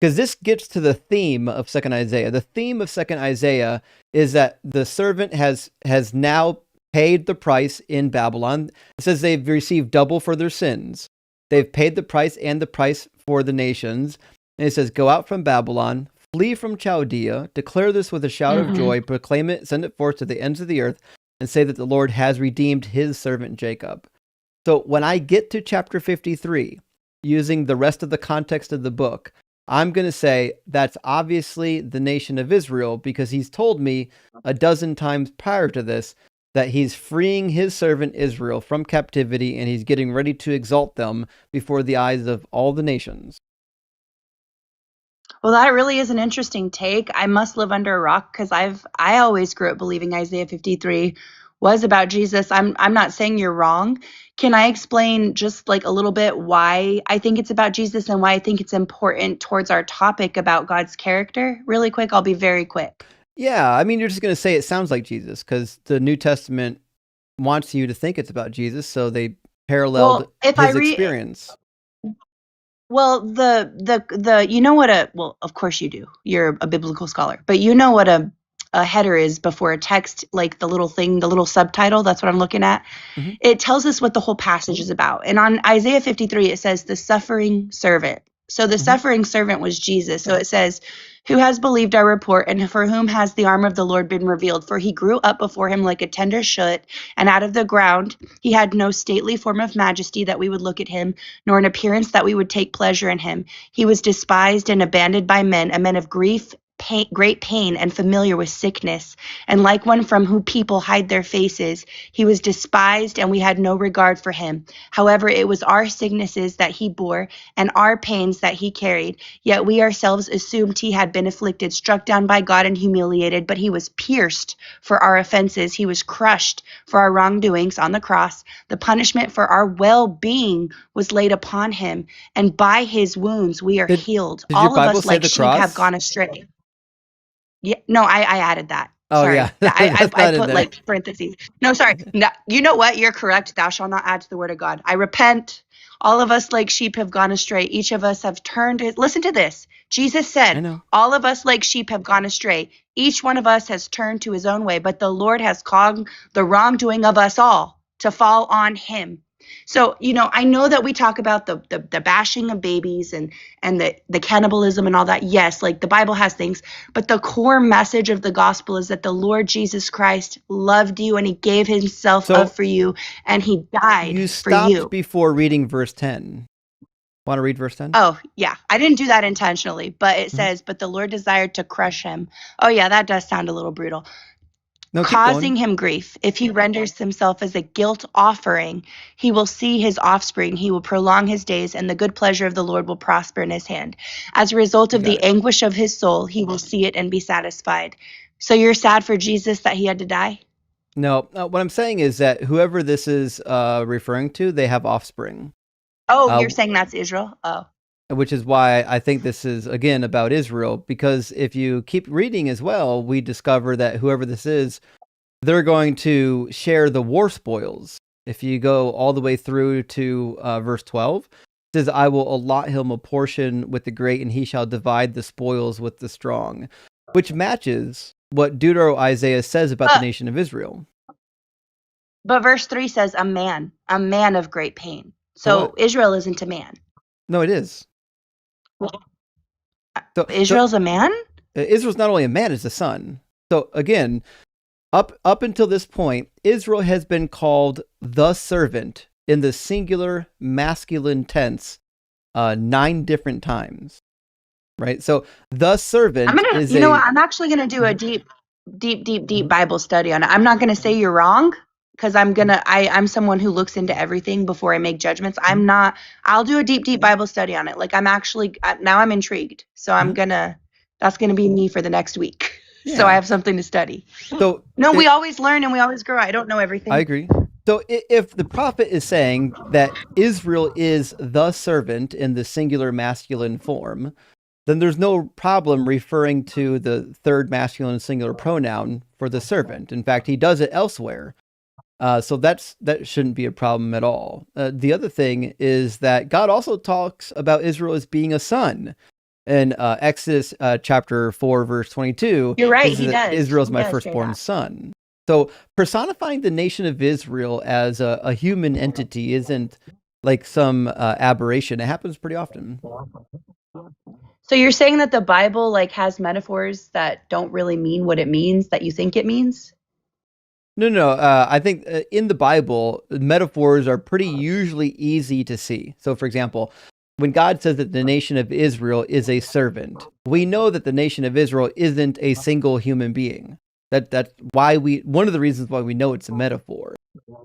because this gets to the theme of Second Isaiah. The theme of Second Isaiah is that the servant has now paid the price in Babylon. It says they've received double for their sins. They've paid the price and the price for the nations. And it says, "Go out from Babylon, flee from Chaldea, declare this with a shout of joy, proclaim it, send it forth to the ends of the earth, and say that the Lord has redeemed his servant Jacob." So when I get to chapter 53, using the rest of the context of the book, I'm going to say that's obviously the nation of Israel, because he's told me a dozen times prior to this that he's freeing his servant Israel from captivity, and he's getting ready to exalt them before the eyes of all the nations. Well, that really is an interesting take. I must live under a rock, because I always grew up believing Isaiah 53 was about Jesus. I'm not saying you're wrong. Can I explain just like a little bit why I think it's about Jesus and why I think it's important towards our topic about God's character? Really quick. I'll be very quick. Yeah, I mean, you're just going to say it sounds like Jesus because the New Testament wants you to think it's about Jesus, so they paralleled his experience. Well, the you know what of course you do. You're a biblical scholar, but you know what a header is before a text, like the little thing, the little subtitle. That's what I'm looking at. Mm-hmm. It tells us what the whole passage is about. And on Isaiah 53, it says the suffering servant. So the suffering servant was Jesus. So it says, "Who has believed our report, and for whom has the arm of the Lord been revealed? For he grew up before him like a tender shoot, and out of the ground he had no stately form of majesty that we would look at him, nor an appearance that we would take pleasure in him. He was despised and abandoned by men, a man of grief great pain and familiar with sickness, and like one from whom people hide their faces, he was despised, and we had no regard for him. However, it was our sicknesses that he bore, and our pains that he carried. Yet we ourselves assumed he had been afflicted, struck down by God, and humiliated. But he was pierced for our offenses. He was crushed for our wrongdoings on the cross. The punishment for our well-being was laid upon him, and by his wounds we are healed. Did All your of Bible us say like the sheep have cross? gone astray. Yeah, no, I added that. Oh, Sorry. yeah. I That's not in put there. like parentheses. No, sorry. No, you know what? You're correct. Thou shalt not add to the word of God. I repent. All of us like sheep have gone astray. Each of us have turned. Listen to this. Jesus I said, know. all of us like sheep have gone astray. Each one of us has turned to his own way, but the Lord has caused the wrongdoing of us all to fall on him. So, I know that we talk about the bashing of babies and the cannibalism and all that. Yes, like the Bible has things, but the core message of the gospel is that the Lord Jesus Christ loved you and he gave himself up for you and he died You for you. stopped before reading verse 10. Want to read verse 10? Oh, yeah. I didn't do that intentionally, but it says, but the Lord desired to crush him. Oh, yeah, that does sound a little brutal. No, keep Causing going. him grief. If he renders himself as a guilt offering, he will see his offspring. He will prolong his days, and the good pleasure of the Lord will prosper in his hand. As a result of the anguish of his soul, he will see it and be satisfied. So you're sad for Jesus that he had to die? No, what I'm saying is that whoever this is referring to, they have offspring. Oh, you're saying that's Israel? Oh. Which is why I think this is, again, about Israel, because if you keep reading as well, we discover that whoever this is, they're going to share the war spoils. If you go all the way through to verse 12, it says, I will allot him a portion with the great, and he shall divide the spoils with the strong, which matches what Deutero-Isaiah says about the nation of Israel. But verse 3 says a man of great pain. So Israel isn't a man. No, it is. So Israel's a man? Israel's not only a man, it's a son. So again, up until this point, Israel has been called the servant in the singular masculine tense 9 different times. Right? So the servant is what? I'm actually going to do a deep Bible study on it. I'm not going to say you're wrong, because I'm someone who looks into everything before I make judgments. I'll do a deep Bible study on it. Like now I'm intrigued. So that's going to be me for the next week. Yeah. So I have something to study. So we always learn and we always grow. I don't know everything. I agree. So if the prophet is saying that Israel is the servant in the singular masculine form, then there's no problem referring to the third masculine singular pronoun for the servant. In fact, he does it elsewhere. So that shouldn't be a problem at all. The other thing is that God also talks about Israel as being a son. In Exodus chapter 4, verse 22, you're right, he does. Israel's my firstborn son. So personifying the nation of Israel as a human entity isn't like some aberration. It happens pretty often. So you're saying that the Bible has metaphors that don't really mean what it means that you think it means? No. I think in the Bible, metaphors are pretty usually easy to see. So, for example, when God says that the nation of Israel is a servant, we know that the nation of Israel isn't a single human being. That's why one of the reasons why we know it's a metaphor.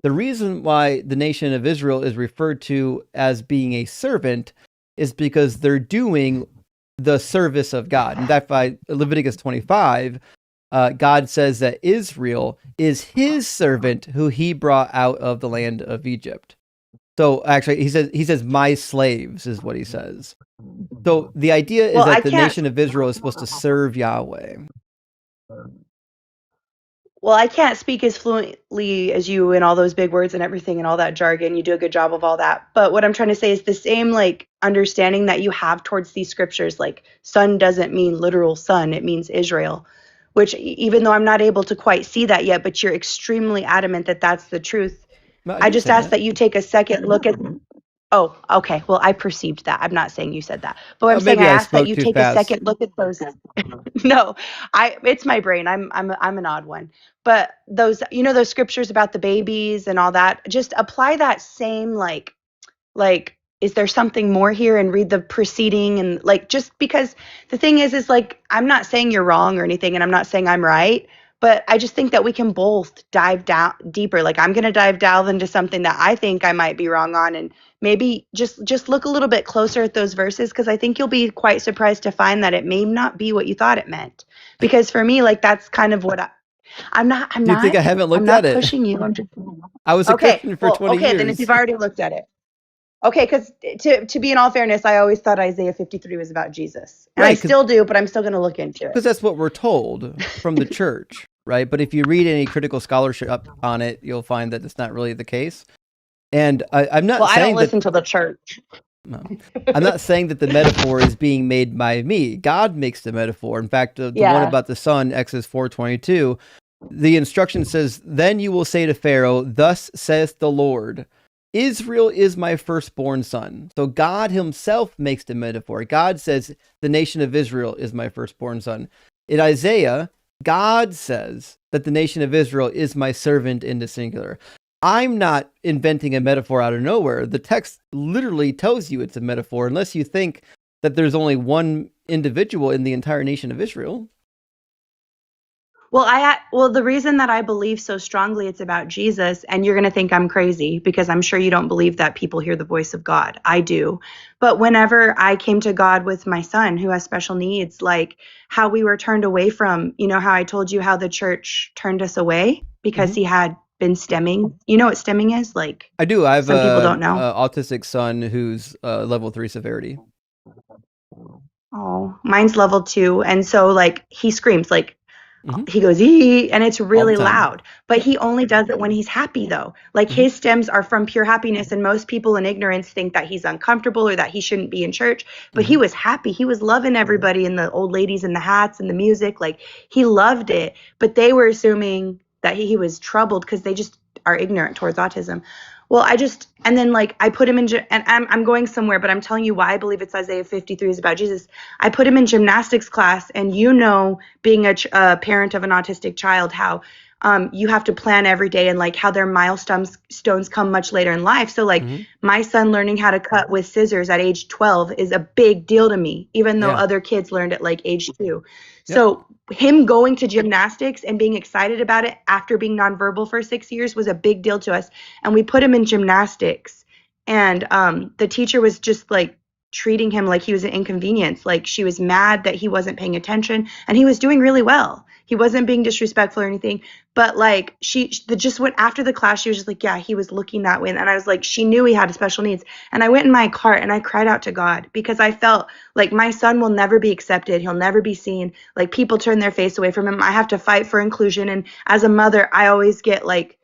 The reason why the nation of Israel is referred to as being a servant is because they're doing the service of God. In fact, by Leviticus 25, God says that Israel is his servant who he brought out of the land of Egypt. So actually, he says, my slaves is what he says. So the idea is that the nation of Israel is supposed to serve Yahweh. Well, I can't speak as fluently as you in all those big words and everything and all that jargon. You do a good job of all that. But what I'm trying to say is the same understanding that you have towards these scriptures, son doesn't mean literal son, it means Israel, which even though I'm not able to quite see that yet, but you're extremely adamant that that's the truth. No, I just ask that you take a second look at. Oh, okay. Well, I perceived that. I'm not saying you said that, but I'm saying I ask that you take a second look at those. No, it's my brain. I'm an odd one. But those those scriptures about the babies and all that, just apply that same like is there something more here, and read the preceding, and like, just because the thing is like, I'm not saying you're wrong or anything, and I'm not saying I'm right, but I just think that we can both dive down deeper. Like, I'm going to delve into something that I think I might be wrong on, and maybe just look a little bit closer at those verses, because I think you'll be quite surprised to find that it may not be what you thought it meant. Because for me, like, that's kind of what I'm not Do you think I haven't looked at it? pushing you. I'm just I was a Christian for 20 years. Okay, then if you've already looked at it. Okay, because to be in all fairness, I always thought Isaiah 53 was about Jesus. And I still do, but I'm still going to look into it. Because that's what we're told from the church, right? But if you read any critical scholarship on it, you'll find that it's not really the case. And I'm not saying I don't listen to the church. No. I'm not saying that the metaphor is being made by me. God makes the metaphor. In fact, the one about the son, Exodus 4:22, the instruction says, "Then you will say to Pharaoh, 'Thus saith the Lord, Israel is my firstborn son.'" So God himself makes the metaphor. God says, "The nation of Israel is my firstborn son." In Isaiah, God says that the nation of Israel is my servant in the singular. I'm not inventing a metaphor out of nowhere. The text literally tells you it's a metaphor, unless you think that there's only one individual in the entire nation of Israel. Well, the reason that I believe so strongly it's about Jesus, and you're going to think I'm crazy because I'm sure you don't believe that people hear the voice of God. I do. But whenever I came to God with my son who has special needs, like how we were turned away from, how I told you how the church turned us away because he had been stemming. You know what stemming is? Like, I do. I have some people don't know. Autistic son who's level 3 severity. Oh, mine's level 2. And so like he screams, like, he goes, ee, and it's really loud, but he only does it when he's happy though. Like his stems are from pure happiness. And most people in ignorance think that he's uncomfortable or that he shouldn't be in church, but he was happy. He was loving everybody and the old ladies in the hats and the music. Like he loved it, but they were assuming that he was troubled because they just are ignorant towards autism. Well, and then like I put him in, and I'm going somewhere, but I'm telling you why I believe it's Isaiah 53 is about Jesus. I put him in gymnastics class, and being a parent of an autistic child, how you have to plan every day, and like how their milestones come much later in life. So like my son learning how to cut with scissors at age 12 is a big deal to me, even though other kids learned at like age 2. So him going to gymnastics and being excited about it after being nonverbal for 6 years was a big deal to us. And we put him in gymnastics, and the teacher was just like treating him like he was an inconvenience. Like she was mad that he wasn't paying attention, and he was doing really well. He wasn't being disrespectful or anything, but like she just went after the class. She was just like, yeah, he was looking that way. And I was like, she knew he had special needs. And I went in my cart and I cried out to God because I felt like my son will never be accepted. He'll never be seen. Like people turn their face away from him. I have to fight for inclusion. And as a mother, I always get like,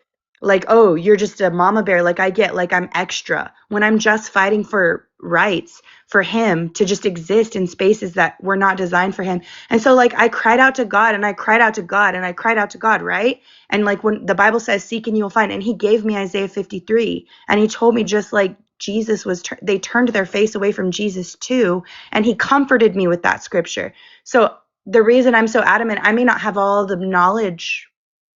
oh, you're just a mama bear. Like I get like I'm extra when I'm just fighting for rights for him to just exist in spaces that were not designed for him. And so like I cried out to God, and I cried out to God, and I cried out to God, right? And like when the Bible says seek and you will find, and he gave me Isaiah 53, and he told me just like Jesus was, they turned their face away from Jesus too, and he comforted me with that scripture. So the reason I'm so adamant, I may not have all the knowledge,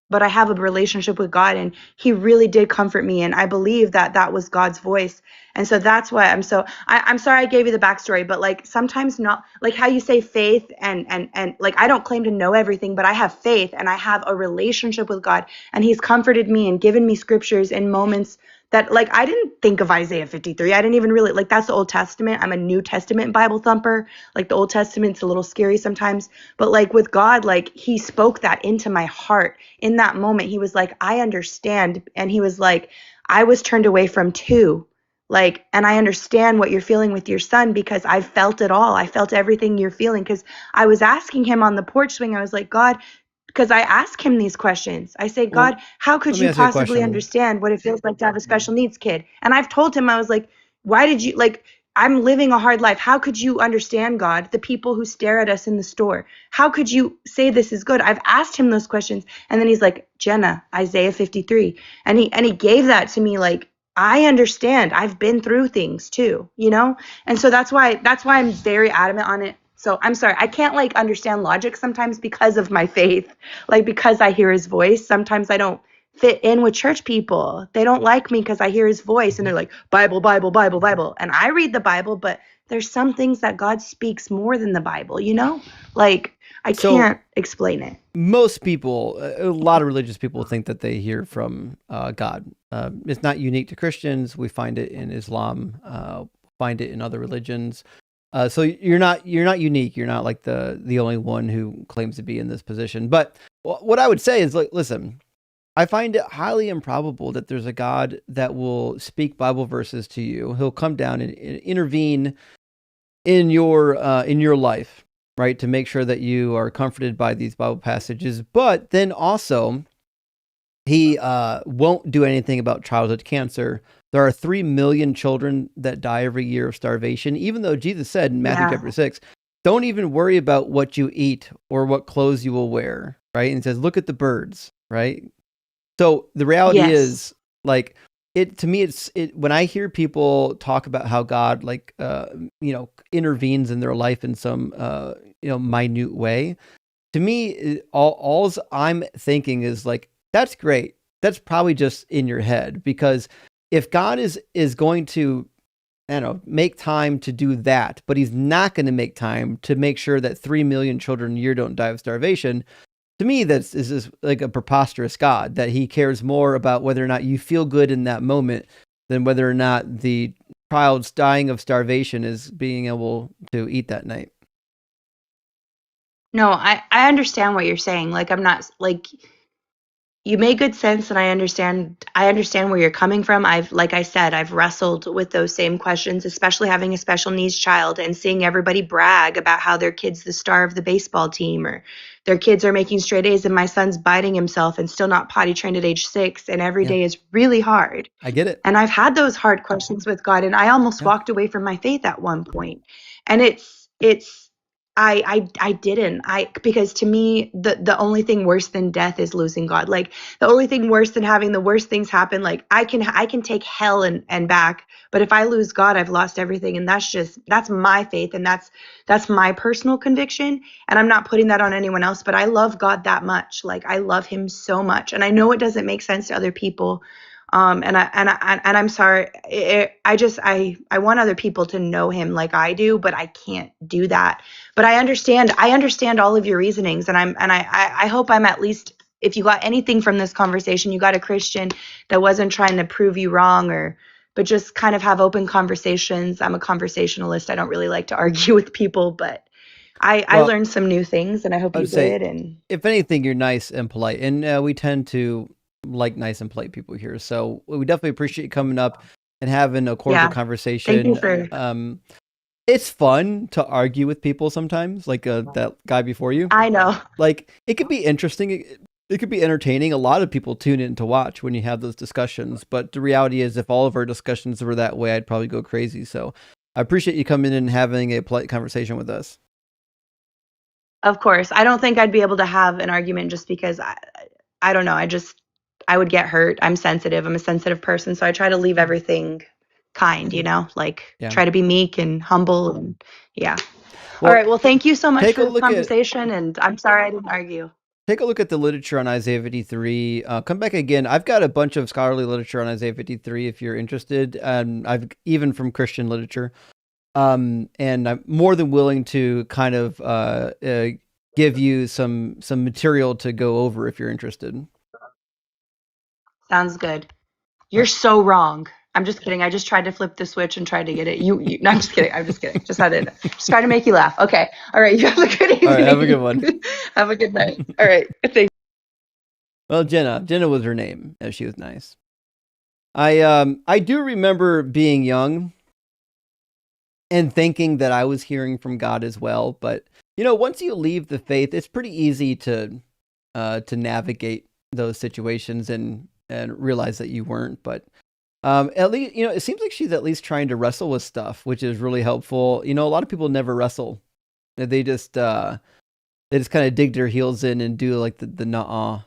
but I have a relationship with God, and he really did comfort me. And I believe that that was God's voice. And so that's why I'm sorry I gave you the backstory, but like sometimes not like how you say faith and like, I don't claim to know everything, but I have faith and I have a relationship with God, and he's comforted me and given me scriptures in moments that like, I didn't think of Isaiah 53. I didn't even really like, that's the Old Testament. I'm a New Testament Bible thumper. Like the Old Testament's a little scary sometimes, but like with God, like he spoke that into my heart in that moment. He was like, I understand. And he was like, I was turned away from too. Like, and I understand what you're feeling with your son because I felt it all. I felt everything you're feeling because I was asking him on the porch swing. I was like, God, because I ask him these questions. I say, God, how could you possibly understand what it feels like to have a special needs kid? And I've told him, I was like, why did you, like, I'm living a hard life. How could you understand, God, the people who stare at us in the store? How could you say this is good? I've asked him those questions. And then he's like, Jenna, Isaiah 53. And he gave that to me like, I understand. I've been through things too, And so that's why I'm very adamant on it. So I'm sorry, I can't like understand logic sometimes because of my faith, like because I hear his voice. Sometimes I don't fit in with church people. They don't like me because I hear his voice and they're like, Bible, Bible, Bible, Bible. And I read the Bible, but there's some things that God speaks more than the Bible, you know? Like, I can't explain it. Most people, a lot of religious people think that they hear from God. It's not unique to Christians. We find it in Islam, find it in other religions. So you're not unique. You're not like the only one who claims to be in this position. But what I would say is, like, listen, I find it highly improbable that there's a God that will speak Bible verses to you. He'll come down and intervene in your life, right, to make sure that you are comforted by these Bible passages. But then also, he won't do anything about childhood cancer. There are 3 million children that die every year of starvation, even though Jesus said in Matthew chapter 6, don't even worry about what you eat or what clothes you will wear, right? And he says, look at the birds, right? So the reality is, like, to me, when I hear people talk about how God, like, intervenes in their life in some, minute way, to me, all I'm thinking is, like, that's great. That's probably just in your head, because if God is going to, I don't know, make time to do that, but he's not going to make time to make sure that 3 million children a year don't die of starvation, to me, this is like a preposterous God, that he cares more about whether or not you feel good in that moment than whether or not the child's dying of starvation is being able to eat that night. No, I understand what you're saying. Like, I'm not, like, you make good sense, and I understand where you're coming from. Like I said, I've wrestled with those same questions, especially having a special needs child and seeing everybody brag about how their kid's the star of the baseball team, or their kids are making straight A's, and my son's biting himself and still not potty trained at age 6, and every day is really hard. I get it. And I've had those hard questions with God, and I almost walked away from my faith at one point. And I didn't. Because to me, the only thing worse than death is losing God. Like, the only thing worse than having the worst things happen, like, I can take hell and back, but if I lose God, I've lost everything. And that's my faith, and that's my personal conviction. And I'm not putting that on anyone else, but I love God that much. Like, I love him so much. And I know it doesn't make sense to other people. And I'm sorry. I want other people to know him like I do, but I can't do that. But I understand all of your reasonings, and I hope I'm, at least, if you got anything from this conversation, you got a Christian that wasn't trying to prove you wrong, but just kind of have open conversations. I'm a conversationalist. I don't really like to argue with people, but I learned some new things, and I hope you did. And if anything, you're nice and polite, and we tend to like nice and polite people here. So we definitely appreciate you coming up and having a cordial conversation. Thank you for... It's fun to argue with people sometimes, like that guy before you. I know. Like, it could be interesting. It could be entertaining. A lot of people tune in to watch when you have those discussions. But the reality is, if all of our discussions were that way, I'd probably go crazy. So I appreciate you coming in and having a polite conversation with us. Of course. I don't think I'd be able to have an argument just because I don't know. I would get hurt. I'm sensitive. I'm a sensitive person. So I try to leave everything kind, try to be meek and humble. And Well, all right. Well, thank you so much for the conversation. And I'm sorry I didn't argue. Take a look at the literature on Isaiah 53. Come back again. I've got a bunch of scholarly literature on Isaiah 53 if you're interested. I've even from Christian literature. And I'm more than willing to kind of give you some material to go over if you're interested. Sounds good. You're so wrong. I'm just kidding. I just tried to flip the switch and tried to get it. No, I'm just kidding. I'm just kidding. Just try to make you laugh. Okay. All right. You have a good evening. All right. Have a good one. Have a good night. All right. Thanks. Well, Jenna was her name. She was nice. I do remember being young and thinking that I was hearing from God as well. But, once you leave the faith, it's pretty easy to navigate those situations and realize that you weren't. But at least, it seems like she's at least trying to wrestle with stuff, which is really helpful. A lot of people never wrestle. They just kind of dig their heels in and do like the nuh-uh,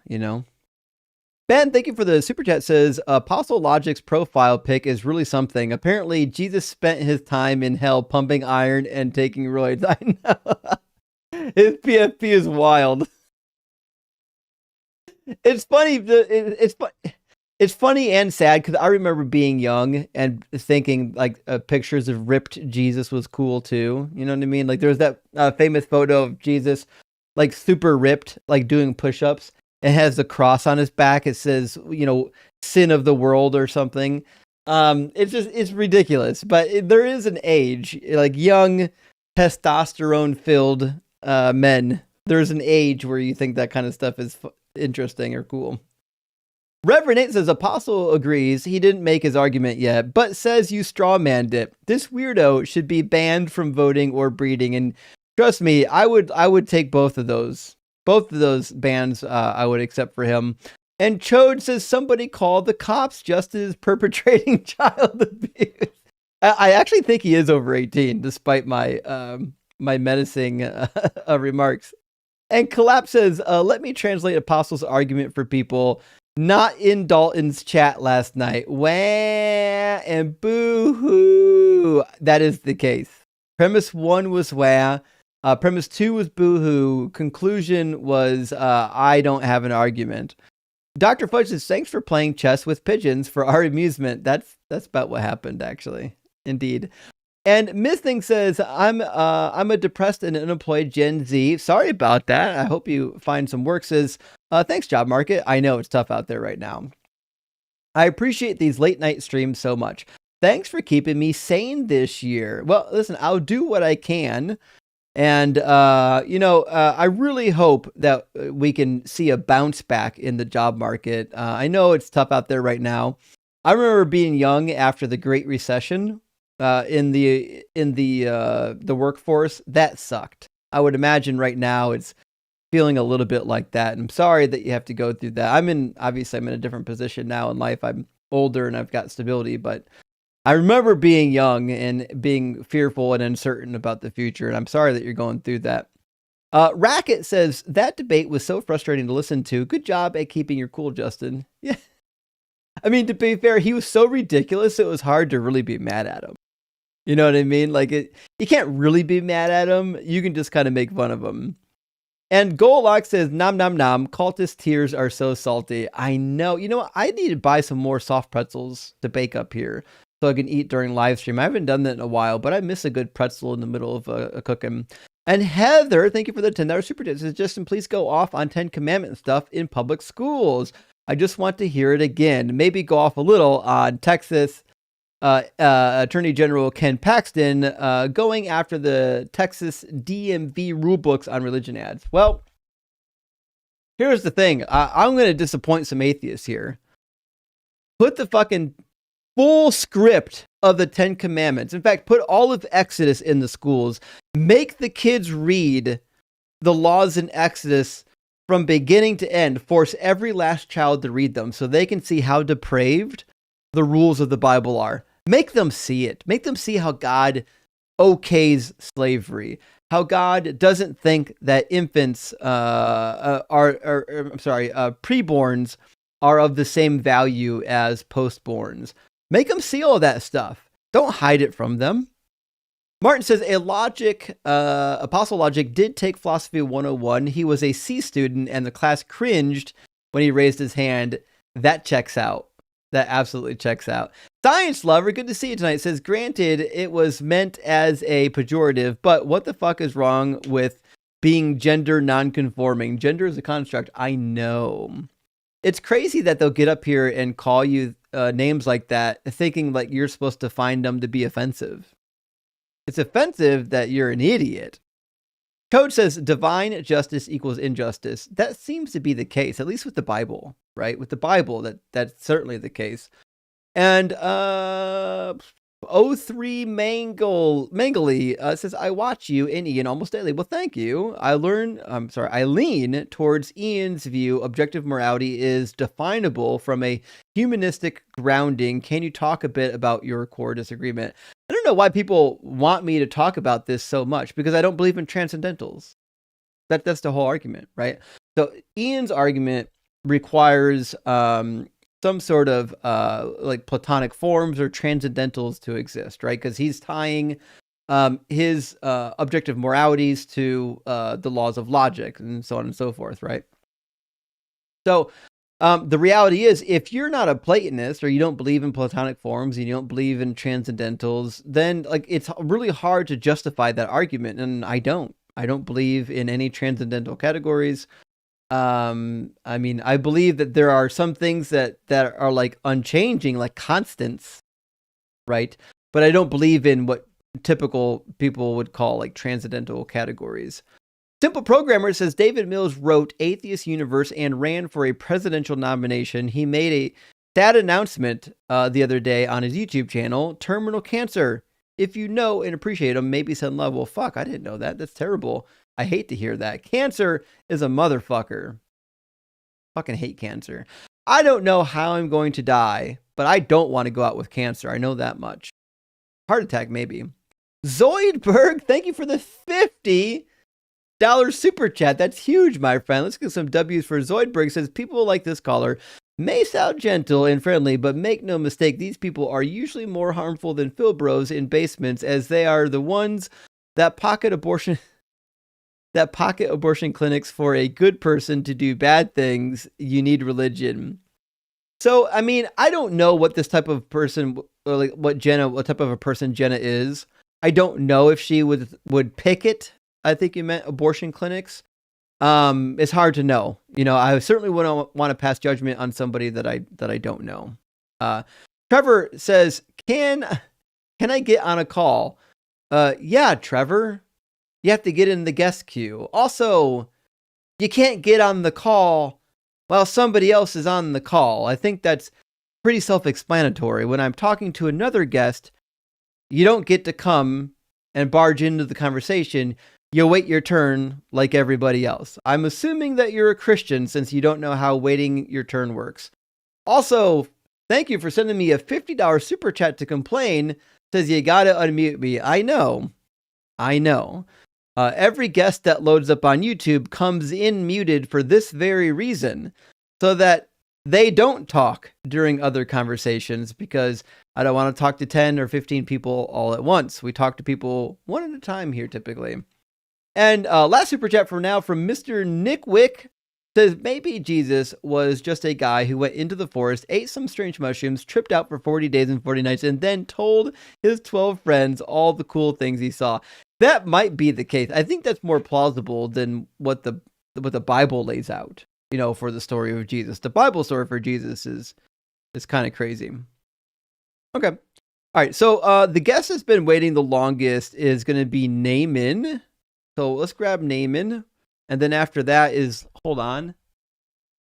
Ben, thank you for the super chat. Says Apostle Logic's profile pic is really something. Apparently, Jesus spent his time in hell pumping iron and taking roids. I know. His PFP is wild. It's funny. It's funny and sad because I remember being young and thinking like pictures of ripped Jesus was cool too. You know what I mean? Like there's that famous photo of Jesus like super ripped, like doing push-ups. It has the cross on his back. It says, sin of the world or something. It's ridiculous, but there is an age, like young, testosterone-filled men. There's an age where you think that kind of stuff is interesting or cool. Reverend 8 says Apostle agrees he didn't make his argument yet, but says you strawmanned it. This weirdo should be banned from voting or breeding. And trust me, I would take both of those. Both of those bans I would accept for him. And Chode says somebody called the cops just as perpetrating child abuse. I actually think he is over 18, despite my my menacing remarks. And Collapse says, let me translate Apostle's argument for people not in Dalton's chat last night. Wah and boo-hoo. That is the case. Premise 1 was wah. Premise 2 was boo-hoo. Conclusion was I don't have an argument. Dr. Fudge says, thanks for playing chess with pigeons for our amusement. That's about what happened, actually. Indeed. And Missing says, I'm a depressed and unemployed Gen Z. Sorry about that. I hope you find some work. Says, thanks, job market. I know it's tough out there right now. I appreciate these late night streams so much. Thanks for keeping me sane this year. Well, listen, I'll do what I can. And, I really hope that we can see a bounce back in the job market. I know it's tough out there right now. I remember being young after the Great Recession. In the workforce, that sucked. I would imagine right now it's feeling a little bit like that. And I'm sorry that you have to go through that. Obviously I'm in a different position now in life. I'm older and I've got stability, but I remember being young and being fearful and uncertain about the future. And I'm sorry that you're going through that. Racket says that debate was so frustrating to listen to. Good job at keeping your cool, Justin. Yeah. I mean, to be fair, he was so ridiculous. It was hard to really be mad at him. You know what I mean? Like you can't really be mad at him. You can just kind of make fun of him. And Golok says, nom nom nom, cultist tears are so salty. I know. You know what? I need to buy some more soft pretzels to bake up here so I can eat during live stream. I haven't done that in a while, but I miss a good pretzel in the middle of a cooking. And Heather, thank you for the $10 super chat. Says, Justin, please go off on 10 Commandment stuff in public schools. I just want to hear it again. Maybe go off a little on Texas. Attorney General Ken Paxton going after the Texas DMV rulebooks on religion ads. Well, here's the thing. I'm going to disappoint some atheists here. Put the fucking full script of the 10 Commandments. In fact, put all of Exodus in the schools. Make the kids read the laws in Exodus from beginning to end. Force every last child to read them so they can see how depraved the rules of the Bible are. Make them see it. Make them see how God okays slavery. How God doesn't think that infants preborns are of the same value as postborns. Make them see all that stuff. Don't hide it from them. Martin says, Apostle Logic did take Philosophy 101. He was a C student and the class cringed when he raised his hand. That checks out. That absolutely checks out. Science Lover, good to see you tonight, says, granted, it was meant as a pejorative, but what the fuck is wrong with being gender non-conforming? Gender is a construct. I know. It's crazy that they'll get up here and call you names like that, thinking like you're supposed to find them to be offensive. It's offensive that you're an idiot. Code says divine justice equals injustice. That seems to be the case, at least with the Bible, right? With the Bible, that's certainly the case. And 03 Mangly says, I watch you and Ian almost daily. Well, thank you. I lean towards Ian's view. Objective morality is definable from a humanistic grounding. Can you talk a bit about your core disagreement? I don't know why people want me to talk about this so much, because I don't believe in transcendentals. That's the whole argument, right? So Ian's argument requires some sort of like Platonic forms or transcendentals to exist, right? Because he's tying his objective moralities to the laws of logic and so on and so forth, right? So the reality is, if you're not a Platonist or you don't believe in Platonic forms and you don't believe in transcendentals, then like it's really hard to justify that argument. And I don't believe in any transcendental categories. I mean, I believe that there are some things that are like unchanging, like constants, right? But I don't believe in what typical people would call like transcendental categories. Simple Programmer says David Mills wrote Atheist Universe and ran for a presidential nomination. He made a sad announcement the other day on his YouTube channel, terminal cancer. If you know and appreciate him, maybe send love. Well, fuck, I didn't know that. That's terrible. I hate to hear that. Cancer is a motherfucker. Fucking hate cancer. I don't know how I'm going to die, but I don't want to go out with cancer. I know that much. Heart attack, maybe. Zoidberg, thank you for the $50 super chat. That's huge, my friend. Let's get some W's for Zoidberg. Says people like this caller may sound gentle and friendly, but make no mistake, these people are usually more harmful than Philbros in basements, as they are the ones that pocket abortion clinics for a good person to do bad things. You need religion. So, I mean, I don't know what this type of person, or like what type of a person Jenna is. I don't know if she would picket. I think you meant abortion clinics. It's hard to know. You know, I certainly wouldn't want to pass judgment on somebody that I don't know. Trevor says, can I get on a call? Yeah, Trevor. You have to get in the guest queue. Also, you can't get on the call while somebody else is on the call. I think that's pretty self-explanatory. When I'm talking to another guest, you don't get to come and barge into the conversation. You wait your turn like everybody else. I'm assuming that you're a Christian since you don't know how waiting your turn works. Also, thank you for sending me a $50 super chat to complain. Says you gotta unmute me. I know. Every guest that loads up on YouTube comes in muted for this very reason, so that they don't talk during other conversations, because I don't want to talk to 10 or 15 people all at once. We talk to people one at a time here typically. And last super chat for now from Mr. Nick Wick says maybe Jesus was just a guy who went into the forest, ate some strange mushrooms, tripped out for 40 days and 40 nights, and then told his 12 friends all the cool things he saw. That might be the case. I think that's more plausible than what the Bible lays out, you know, for the story of Jesus. The Bible story for Jesus is kind of crazy. Okay. All right. So the guest that's been waiting the longest is going to be Naaman. So let's grab Naaman. And then after that is, hold on,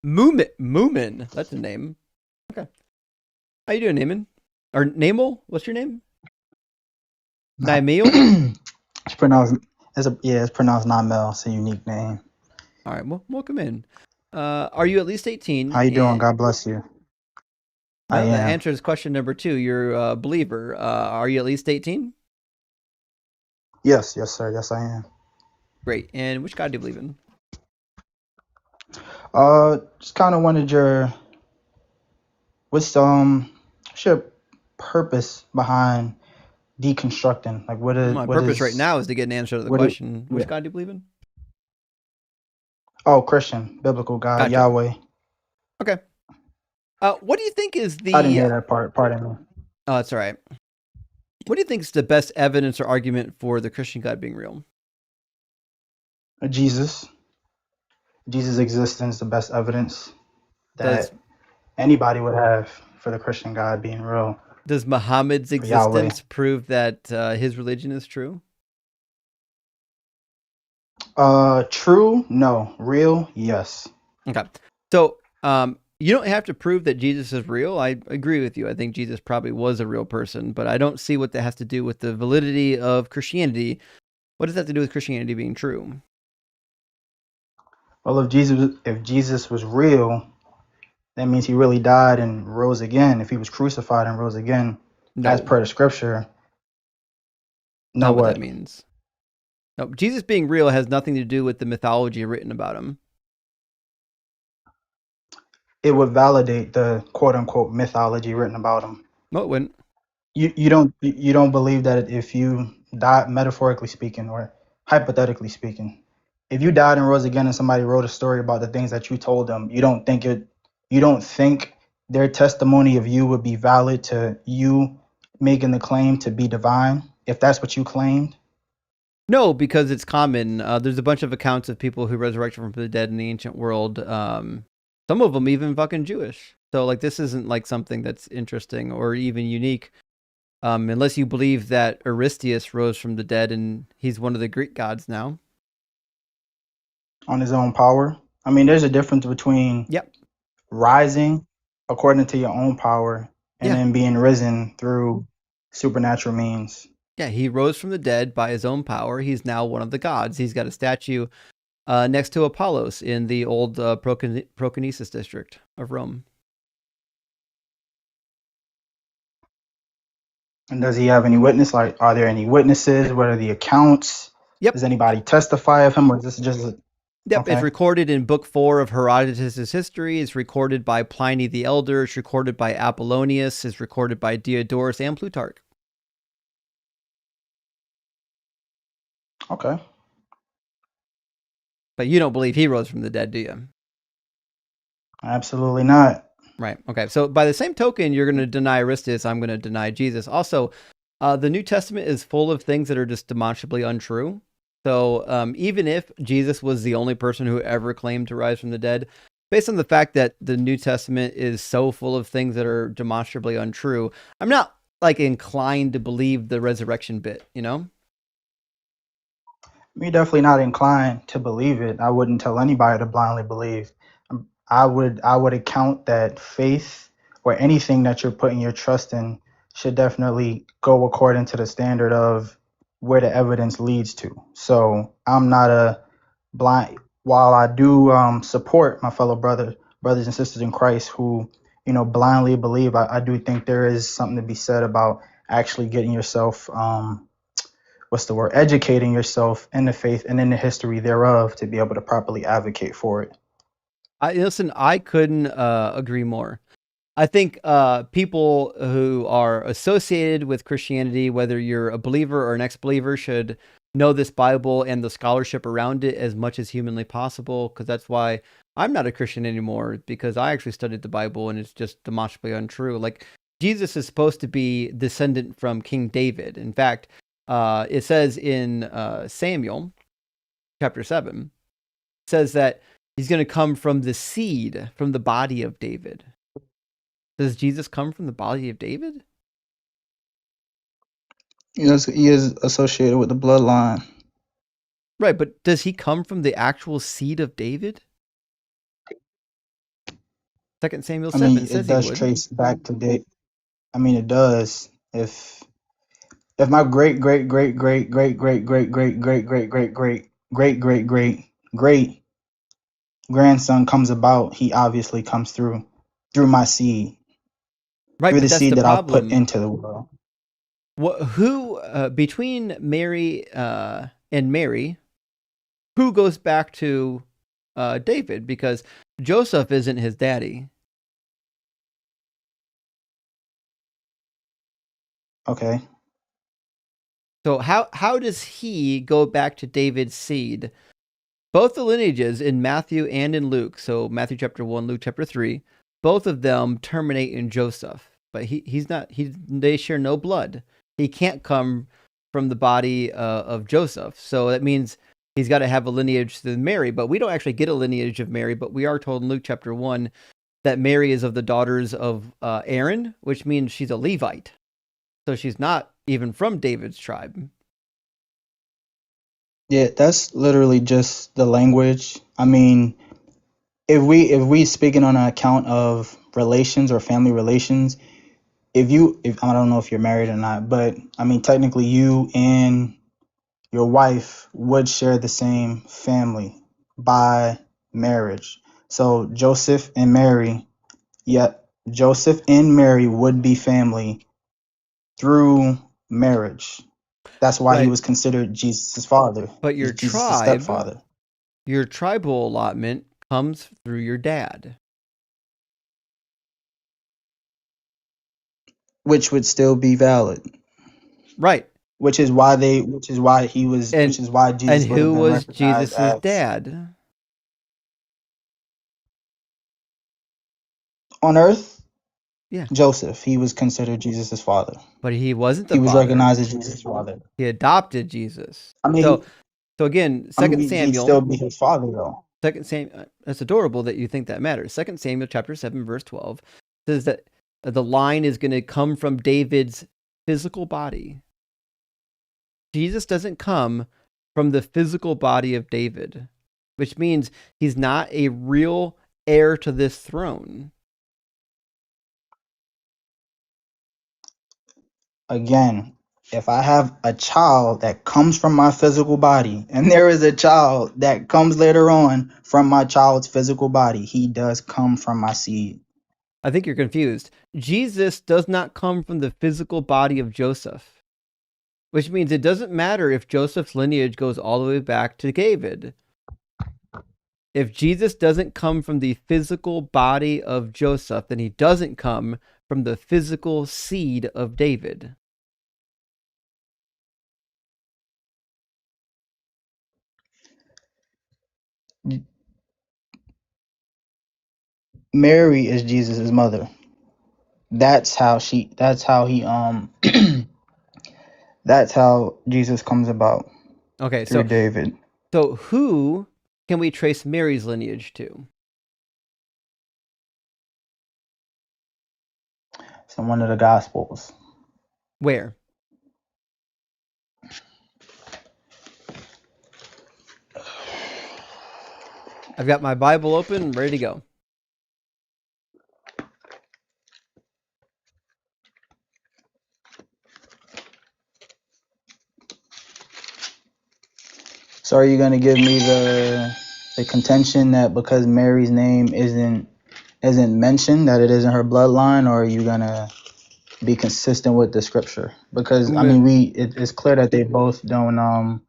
Moomin. That's a name. Okay. How you doing, Naaman? Or Namel? What's your name? Naimel? It's pronounced Namel. It's a unique name. All right. Well, welcome in. Are you at least 18? How you doing? God bless you. I am. That answers question number 2. You're a believer. Are you at least 18? Yes, sir. Yes, I am. Great. And which God do you believe in? Just kind of wanted what's your purpose behind deconstructing? Like, my purpose right now is to get an answer to the question. Which God do you believe in? Oh, Christian, biblical God, gotcha. Yahweh. Okay. What do you think is the? I didn't hear that part. Pardon me. Oh, that's all right. What do you think is the best evidence or argument for the Christian God being real? Jesus' existence, the best evidence that anybody would have for the Christian God being real. Does Muhammad's existence prove that his religion is true? True? No. Real? Yes. Okay. So, you don't have to prove that Jesus is real. I agree with you. I think Jesus probably was a real person, but I don't see what that has to do with the validity of Christianity. What does that have to do with Christianity being true? Well, if Jesus was real, that means he really died and rose again. If he was crucified and rose again, as per the scripture. Not what that means. No, Jesus being real has nothing to do with the mythology written about him. It would validate the quote unquote mythology written about him. No, it wouldn't. You don't believe that if you die, metaphorically speaking or hypothetically speaking, if you died and rose again and somebody wrote a story about the things that you told them, you don't think their testimony of you would be valid to you making the claim to be divine if that's what you claimed? No, because it's common. There's a bunch of accounts of people who resurrected from the dead in the ancient world. Some of them even fucking Jewish. So like this isn't like something that's interesting or even unique. Unless you believe that Aristeus rose from the dead and he's one of the Greek gods now. On his own power? I mean, there's a difference between rising according to your own power and then being risen through supernatural means. Yeah, he rose from the dead by his own power. He's now one of the gods. He's got a statue next to Apollos in the old Proconnesus district of Rome. And does he have any witness? Like, are there any witnesses? What are the accounts? Yep. Does anybody testify of him, or is this just Yep, okay. It's recorded in Book 4 of Herodotus' history. It's recorded by Pliny the Elder. It's recorded by Apollonius. It's recorded by Diodorus and Plutarch. Okay. But you don't believe he rose from the dead, do you? Absolutely not. Right. Okay. So by the same token, you're going to deny Aristeus. I'm going to deny Jesus. Also, the New Testament is full of things that are just demonstrably untrue. So even if Jesus was the only person who ever claimed to rise from the dead, based on the fact that the New Testament is so full of things that are demonstrably untrue, I'm not like inclined to believe the resurrection bit, you know? Me definitely not inclined to believe it. I wouldn't tell anybody to blindly believe. I would account that faith or anything that you're putting your trust in should definitely go according to the standard of where the evidence leads to. So I'm not a blind. While I do support my fellow brothers and sisters in Christ who blindly believe, I do think there is something to be said about actually getting yourself educating yourself in the faith and in the history thereof to be able to properly advocate for it. I couldn't agree more. I think people who are associated with Christianity, whether you're a believer or an ex-believer, should know this Bible and the scholarship around it as much as humanly possible, because that's why I'm not a Christian anymore, because I actually studied the Bible and it's just demonstrably untrue. Like, Jesus is supposed to be descendant from King David. In fact, it says in Samuel chapter 7, it says that he's going to come from the seed, from the body of David. Does Jesus come from the body of David? Yes, he is associated with the bloodline. Right, but does he come from the actual seed of David? 2 Samuel 7 I mean, says it does trace back to David. I mean, it does. If my great great great great great great great great great great great great great great great great grandson comes about, he obviously comes through my seed. Right, through but the that's seed the that problem. I'll put into the world. Who between Mary and Mary, who goes back to David? Because Joseph isn't his daddy. Okay. So how does he go back to David's seed? Both the lineages in Matthew and in Luke, so Matthew chapter 1, Luke chapter 3, both of them terminate in Joseph. But they share no blood. He can't come from the body of Joseph. So that means he's got to have a lineage to Mary. But we don't actually get a lineage of Mary, but we are told in Luke chapter 1 that Mary is of the daughters of Aaron, which means she's a Levite. So she's not even from David's tribe. Yeah, that's literally just the language. I mean, if we speaking on an account of relations or family relations, if I don't know if you're married or not, but I mean, technically you and your wife would share the same family by marriage. So Joseph and Mary would be family through marriage. That's why he was considered Jesus' father. But your Jesus' stepfather. Your tribal allotment comes through your dad. Which would still be valid. Right. which is why Jesus would And have who been was recognized Jesus' as dad? on earth. Yeah. Joseph. He was considered Jesus' father. But he wasn't the He was father. recognized as Jesus' father. He adopted Jesus. I mean, So again, he'd Samuel. still be his father, though. Samuel. It's adorable that you think that matters. 2 Samuel chapter 7, verse 12 says that the line is going to come from David's physical body. Jesus doesn't come from the physical body of David, which means he's not a real heir to this throne. Again, if I have a child that comes from my physical body, and there is a child that comes later on from my child's physical body, he does come from my seed. I think you're confused. Jesus does not come from the physical body of Joseph, which means it doesn't matter if Joseph's lineage goes all the way back to David. If Jesus doesn't come from the physical body of Joseph, then he doesn't come from the physical seed of David. Mary is Jesus' mother. That's how that's how Jesus comes about. Okay, through David. So who can we trace Mary's lineage to? It's in one of the Gospels. Where? I've got my Bible open, ready to go. So are you going to give me the contention that because Mary's name isn't mentioned, that it isn't her bloodline, or are you going to be consistent with the scripture? Because I mean, it's clear that they both don't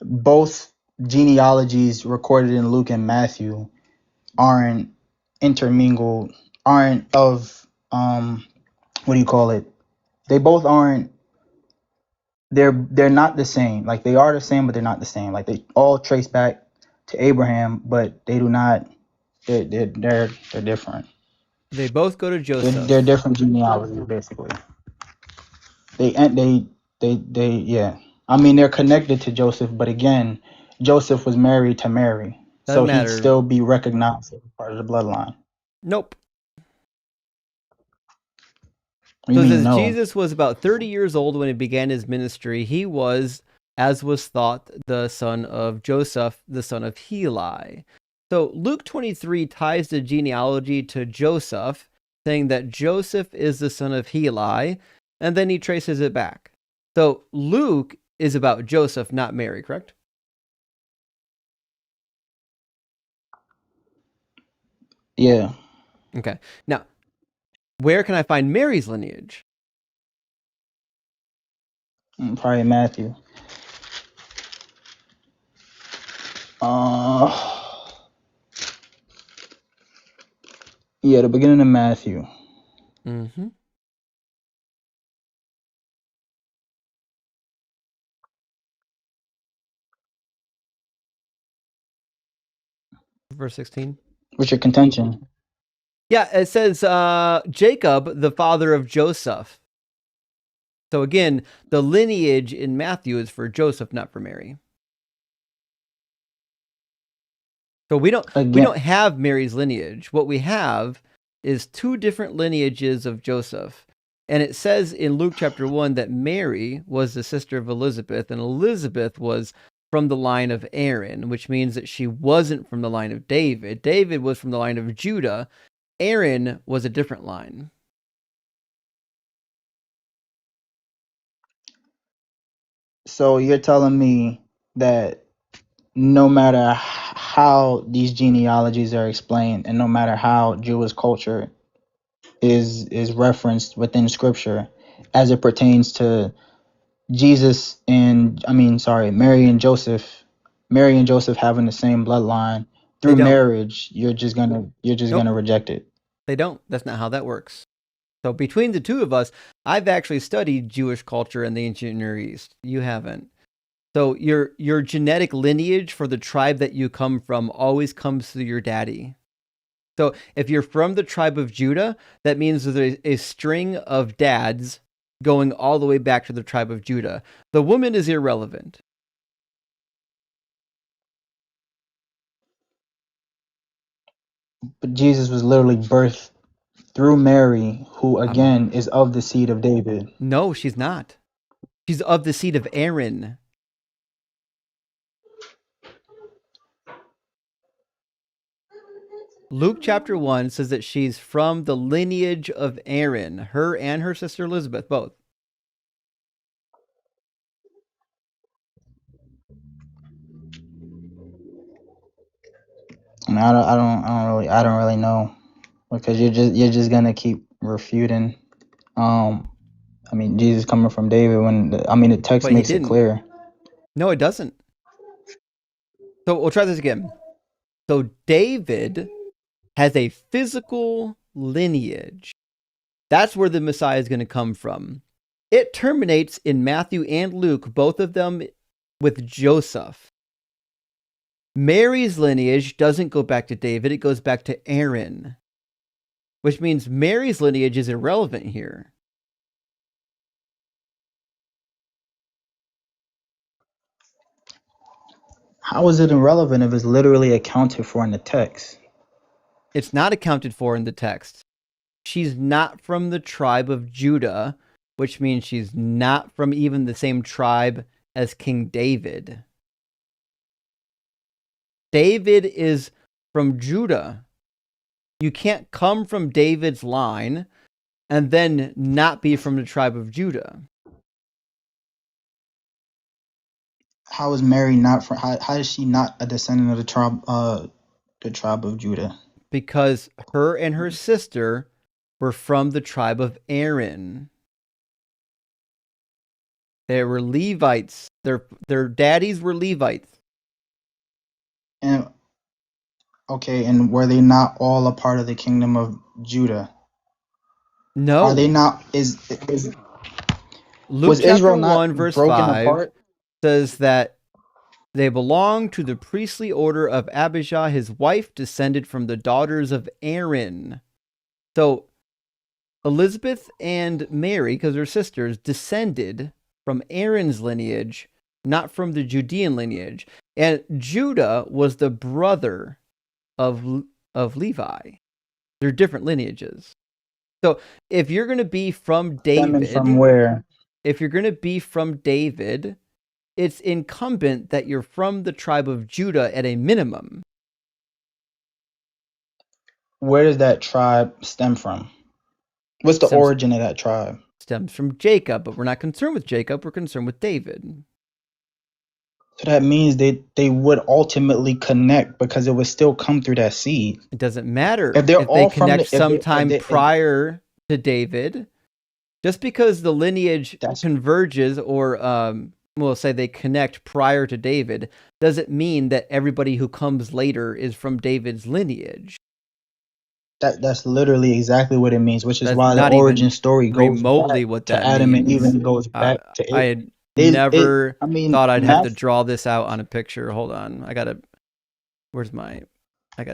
both genealogies recorded in Luke and Matthew aren't intermingled, aren't of what do you call it? They both aren't, they're not the same. Like, they are the same, but they're not the same. Like, they all trace back to Abraham, but they do not. They're different. They both go to Joseph. They're different genealogies, basically. They yeah. I mean, they're connected to Joseph, but again, Joseph was married to Mary, so he'd still be recognized as part of the bloodline. Nope. So it says Jesus was about 30 years old when he began his ministry. He was, as was thought, the son of Joseph, the son of Heli. So Luke 23 ties the genealogy to Joseph, saying that Joseph is the son of Heli, and then he traces it back. So Luke is about Joseph, not Mary, correct? Yeah. Okay. Now, where can I find Mary's lineage? Probably Matthew. Yeah, the beginning of Matthew. Mm-hmm. Verse 16. What's your contention? Yeah, it says Jacob, the father of Joseph. So again, the lineage in Matthew is for Joseph, not for Mary. So we don't have Mary's lineage. What we have is two different lineages of Joseph. And it says in Luke chapter 1 that Mary was the sister of Elizabeth, and Elizabeth was from the line of Aaron, which means that she wasn't from the line of David. David was from the line of Judah. Aaron was a different line. So you're telling me that no matter how these genealogies are explained, and no matter how Jewish culture is referenced within Scripture, as it pertains to Jesus and Mary and Joseph having the same bloodline through marriage, you're just gonna reject it. They don't. That's not how that works. So between the two of us, I've actually studied Jewish culture in the ancient Near East. You haven't. So your genetic lineage for the tribe that you come from always comes through your daddy. So if you're from the tribe of Judah, that means there's a string of dads going all the way back to the tribe of Judah. The woman is irrelevant. But Jesus was literally birthed through Mary, who again is of the seed of David. No, she's not. She's of the seed of Aaron. Luke chapter 1 says that she's from the lineage of Aaron, her and her sister Elizabeth, both. And I don't really know, because you're just gonna keep refuting. I mean, Jesus coming from David the text makes it clear. No, it doesn't. So we'll try this again. So David has a physical lineage. That's where the Messiah is going to come from. It terminates in Matthew and Luke, both of them with Joseph. Mary's lineage doesn't go back to David, it goes back to Aaron, which means Mary's lineage is irrelevant here. How is it irrelevant if it's literally accounted for in the text? It's not accounted for in the text. She's not from the tribe of Judah, which means she's not from even the same tribe as King David. David is from Judah. You can't come from David's line and then not be from the tribe of Judah. How is Mary not from? How is she not a descendant of the tribe of Judah? Because her and her sister were from the tribe of Aaron. They were Levites. Their daddies were Levites. And okay, and were they not all a part of the kingdom of Judah? No. Are they not? Luke was chapter Israel not 1 verse broken 5 apart? says that they belong to the priestly order of Abijah. His wife descended from the daughters of Aaron. So Elizabeth and Mary, because they're sisters, descended from Aaron's lineage, not from the Judean lineage. And Judah was the brother of Levi. They're different lineages. So if you're going to be from David, from where? If you're going to be from David, it's incumbent that you're from the tribe of Judah at a minimum. Where does that tribe stem from? What's the origin of that tribe? Stems from Jacob, but we're not concerned with Jacob. We're concerned with David. So that means they would ultimately connect, because it would still come through that seed. It doesn't matter if they're if all they connect sometime if prior to David. Just because the lineage converges, or we'll say they connect prior to David, doesn't mean that everybody who comes later is from David's lineage. That's literally exactly what it means, which is why the origin story goes remotely back what to that Adam means. And even goes back to I had never thought I'd have to draw this out on a picture. Hold on, I gotta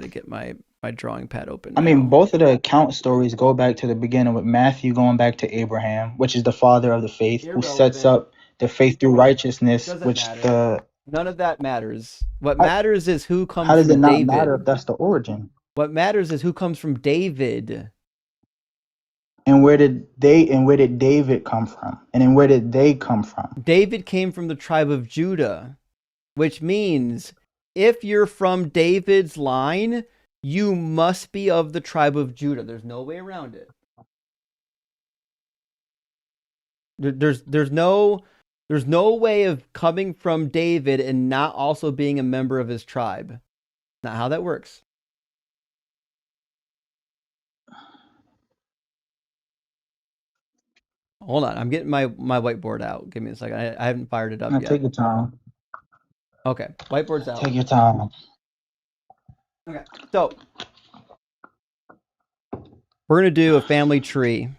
get my drawing pad open now. I mean, both of the account stories go back to the beginning, with Matthew going back to Abraham, which is the father of the faith, who sets up the faith through righteousness. None of that matters. What matters is who comes from David. How does it not matter if that's the origin? What matters is who comes from David. And where did David come from? And where did they come from? David came from the tribe of Judah, which means if you're from David's line, you must be of the tribe of Judah. There's no way around it. There's no way of coming from David and not also being a member of his tribe. Not how that works. Hold on, I'm getting my whiteboard out. Give me a second. I haven't fired it up yet. Take your time. Okay, whiteboard's out. Take your time. Okay, so we're going to do a family tree.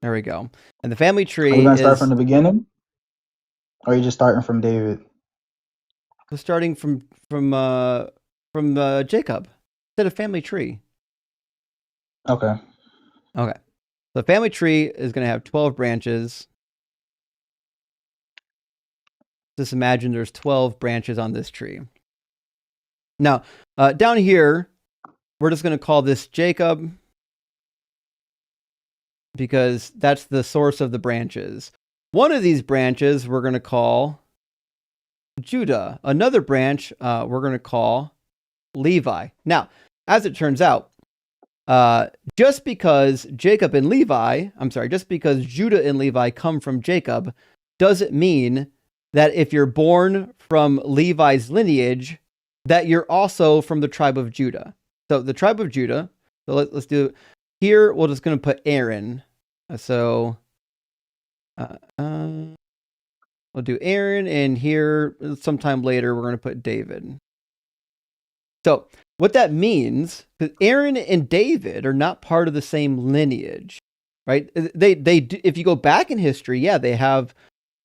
There we go. And the family Are tree you gonna start from is the beginning, or are you just starting from David? starting from Jacob. Instead of family tree. Okay. Okay. The family tree is going to have 12 branches. Just imagine there's 12 branches on this tree. Now, down here, we're just going to call this Jacob because that's the source of the branches. One of these branches we're going to call Judah. Another branch we're going to call Levi. Now, as it turns out, just because Judah and Levi come from Jacob, doesn't mean that if you're born from Levi's lineage, that you're also from the tribe of Judah. So the tribe of Judah, so let's do it. Here, we're just going to put Aaron. So we'll do Aaron, and here, sometime later, we're going to put David. So what that means, because Aaron and David are not part of the same lineage, right? They if you go back in history, yeah, they have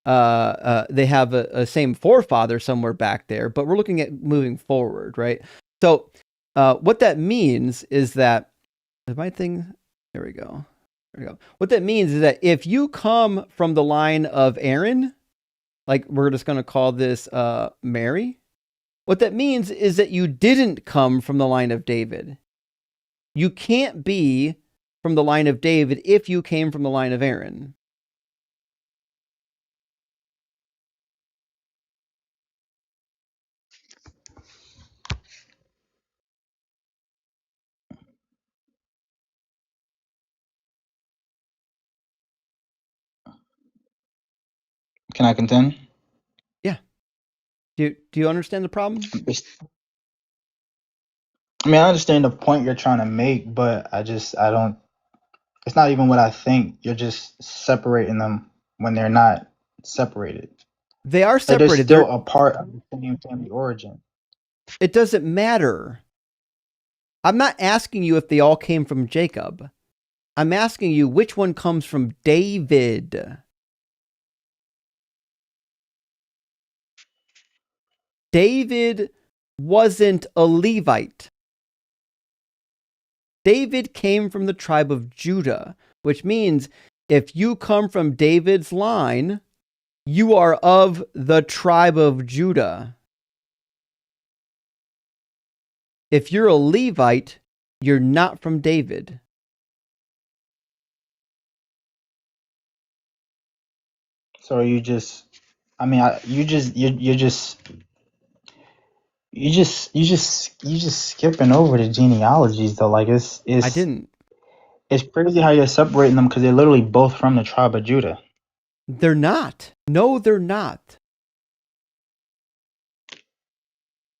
a same forefather somewhere back there, but we're looking at moving forward, right? So what that means is that my thing. There we go. What that means is that if you come from the line of Aaron, like we're just going to call this Mary. What that means is that you didn't come from the line of David. You can't be from the line of David if you came from the line of Aaron. Can I contend? Yeah. Do you understand the problem? I mean, I understand the point you're trying to make, but I don't. It's not even what I think. You're just separating them when they're not separated. They are Like they're separated. still a part of the same family origin. It doesn't matter. I'm not asking you if they all came from Jacob. I'm asking you which one comes from David. David wasn't a Levite. David came from the tribe of Judah, which means if you come from David's line, you are of the tribe of Judah. If you're a Levite, you're not from David. So you just, I mean, you're just skipping over the genealogies though. Like I didn't. It's crazy how you're separating them because they're literally both from the tribe of Judah. They're not. No, they're not.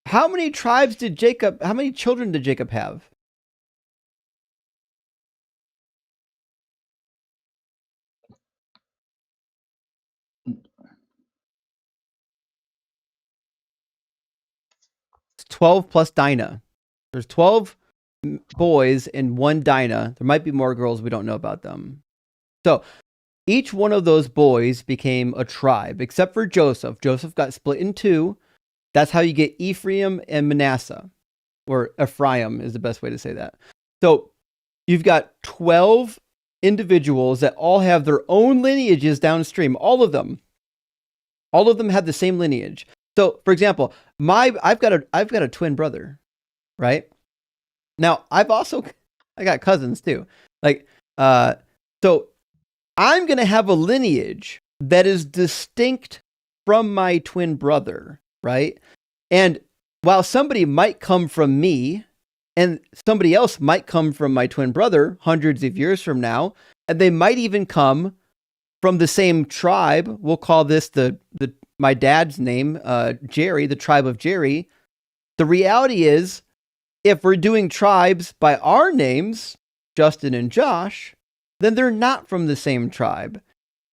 How many children did Jacob have? It's 12 plus Dinah. There's 12 boys and one Dinah. There might be more girls, we don't know about them. So each one of those boys became a tribe, except for Joseph. Joseph got split in two. That's how you get Ephraim and Manasseh, or Ephraim is the best way to say that. So you've got 12 individuals that all have their own lineages downstream. All of them have the same lineage. So, for example, I've got a twin brother, right? Now, I got cousins too. So I'm going to have a lineage that is distinct from my twin brother, right? And while somebody might come from me and somebody else might come from my twin brother hundreds of years from now, and they might even come from the same tribe. We'll call this my dad's name, Jerry, the tribe of Jerry. The reality is, if we're doing tribes by our names, Justin and Josh, then they're not from the same tribe.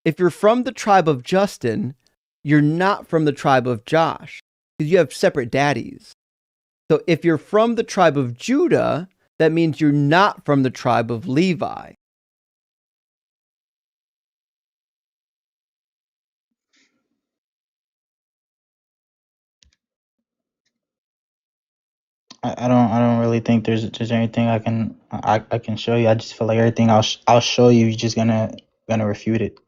If you're from the tribe of Justin, you're not from the tribe of Josh because you have separate daddies. So if you're from the tribe of Judah, that means you're not from the tribe of Levi. I don't really think there's anything I can show you. I just feel like everything I'll show you, you're just gonna refute it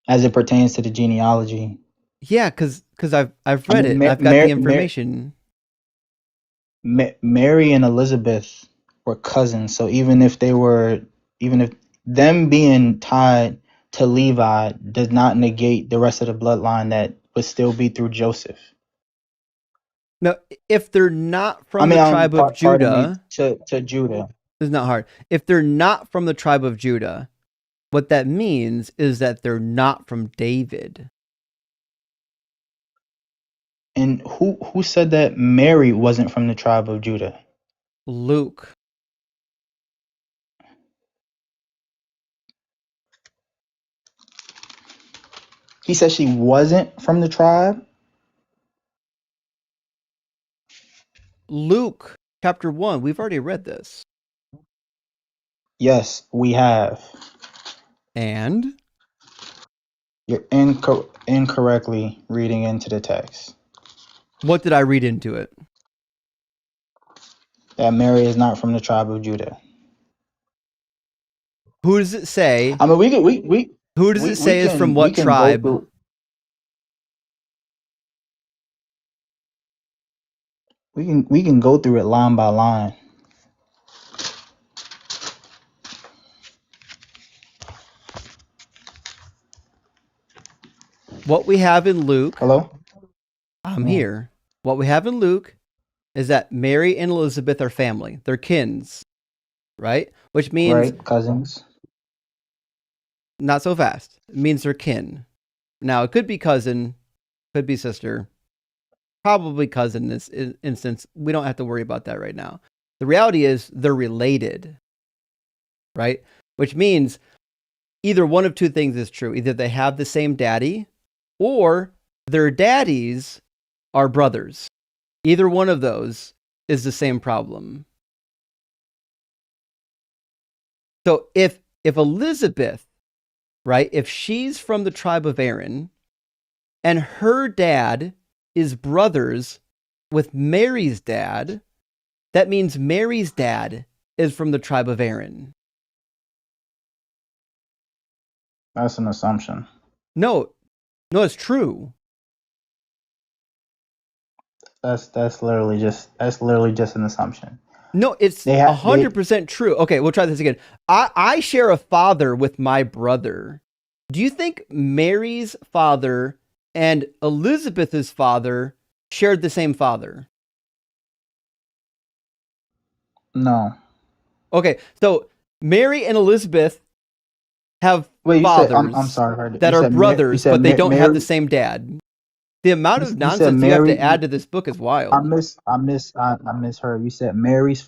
as it pertains to the genealogy. Yeah, because I've I mean, it. I've got the information. Mary and Elizabeth were cousins, so even if them being tied to Levi does not negate the rest of the bloodline that would still be through Joseph. No, if they're not from the tribe of Judah, to Judah, it's not hard. If they're not from the tribe of Judah, what that means is that they're not from David. And who said that Mary wasn't from the tribe of Judah? Luke. He said she wasn't from the tribe? Luke chapter 1. We've already read this. Yes, we have. And? You're incorrectly reading into the text. What did I read into it? That Mary is not from the tribe of Judah. Who does it say? I mean, who does it say is from what tribe? We can go through it line by line. What we have in Luke. Hello? I'm here. What we have in Luke is that Mary and Elizabeth are family. They're kins. Right? Which means... Right, cousins. Not so fast. It means they're kin. Now, it could be cousin, could be sister, probably cousin in this instance. We don't have to worry about that right now. The reality is they're related, right? Which means either one of two things is true. Either they have the same daddy or their daddies are brothers. Either one of those is the same problem. So if Elizabeth, right, if she's from the tribe of Aaron and her dad is brothers with Mary's dad, that means Mary's dad is from the tribe of Aaron. That's an assumption. No, it's true. That's literally just an assumption. No, it's 100% true. Okay, we'll try this again. I share a father with my brother. Do you think Mary's father and Elizabeth's father shared the same father? No. Okay, so Mary and Elizabeth have fathers I'm sorry, that are brothers, but they don't have the same dad. The amount of nonsense you have to add to this book is wild. I misheard. You said Mary's.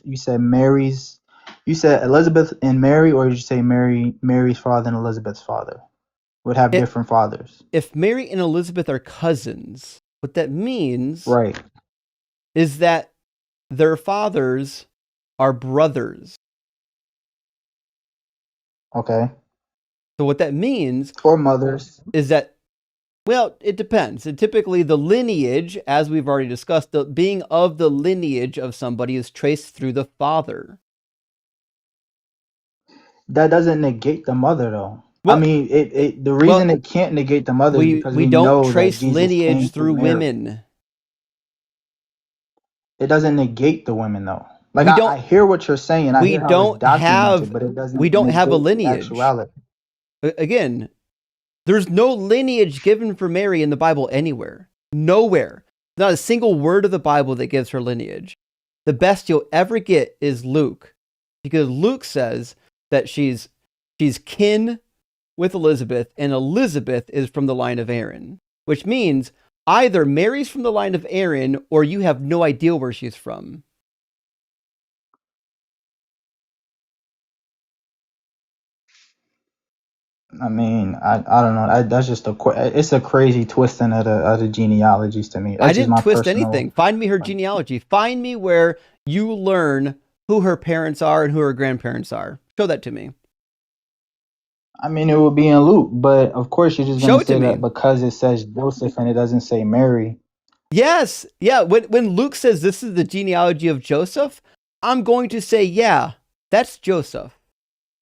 You said Elizabeth and Mary, or did you say Mary's father and Elizabeth's father would have different fathers? If Mary and Elizabeth are cousins, what that means, right, is that their fathers are brothers. Okay. So what that means, or mothers, is that, well, it depends. And typically the lineage, as we've already discussed, the being of the lineage of somebody is traced through the father. That doesn't negate the mother, though. Well, I mean, the reason it can't negate the mother is because we don't know trace that lineage through women. It doesn't negate the women, though. Like I hear what you're saying. We don't have a lineage. Again, there's no lineage given for Mary in the Bible anywhere. Nowhere. Not a single word of the Bible that gives her lineage. The best you'll ever get is Luke, because Luke says that she's kin with Elizabeth, and Elizabeth is from the line of Aaron, which means either Mary's from the line of Aaron or you have no idea where she's from. I mean, I don't know. That's just it's a crazy twisting of the genealogies to me. That's I didn't twist anything. Find me her genealogy. Find me where you learn who her parents are and who her grandparents are. Show that to me. I mean, it would be in Luke, but of course you're just going to say that because it says Joseph and it doesn't say Mary, Yes. Yeah. When Luke says this is the genealogy of Joseph, I'm going to say, yeah, that's Joseph.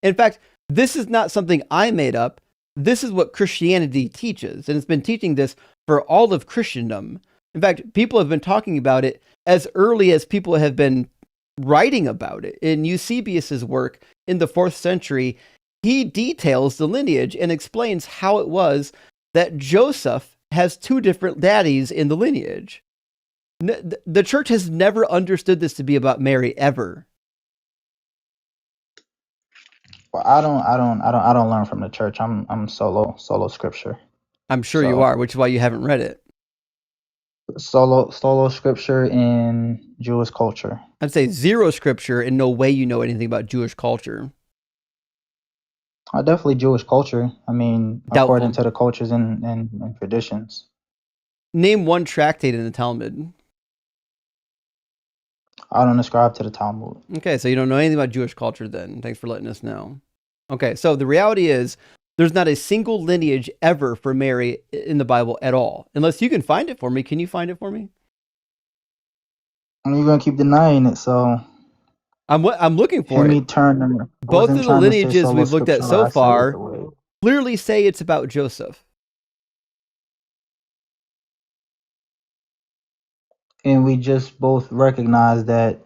In fact, this is not something I made up. This is what Christianity teaches, and it's been teaching this for all of Christendom. In fact, people have been talking about it as early as people have been writing about it. In Eusebius's work in the 4th century, he details the lineage and explains how it was that Joseph has 2 different daddies in the lineage. The church has never understood this to be about Mary ever. Well, I don't learn from the church. I'm solo scripture. I'm sure you are, which is why you haven't read it. Solo scripture in Jewish culture. I'd say zero scripture, and no way you know anything about Jewish culture. Definitely Jewish culture. I mean, Doubtful. According to the cultures and traditions. Name one tractate in the Talmud. I don't ascribe to the Talmud. Okay, so you don't know anything about Jewish culture then. Thanks for letting us know. Okay, so the reality is there's not a single lineage ever for Mary in the Bible at all. Unless you can find it for me. Can you find it for me? And you're going to keep denying it, so... I'm looking for it. Both of the lineages we've looked at so far clearly say it's about Joseph. And we just both recognize that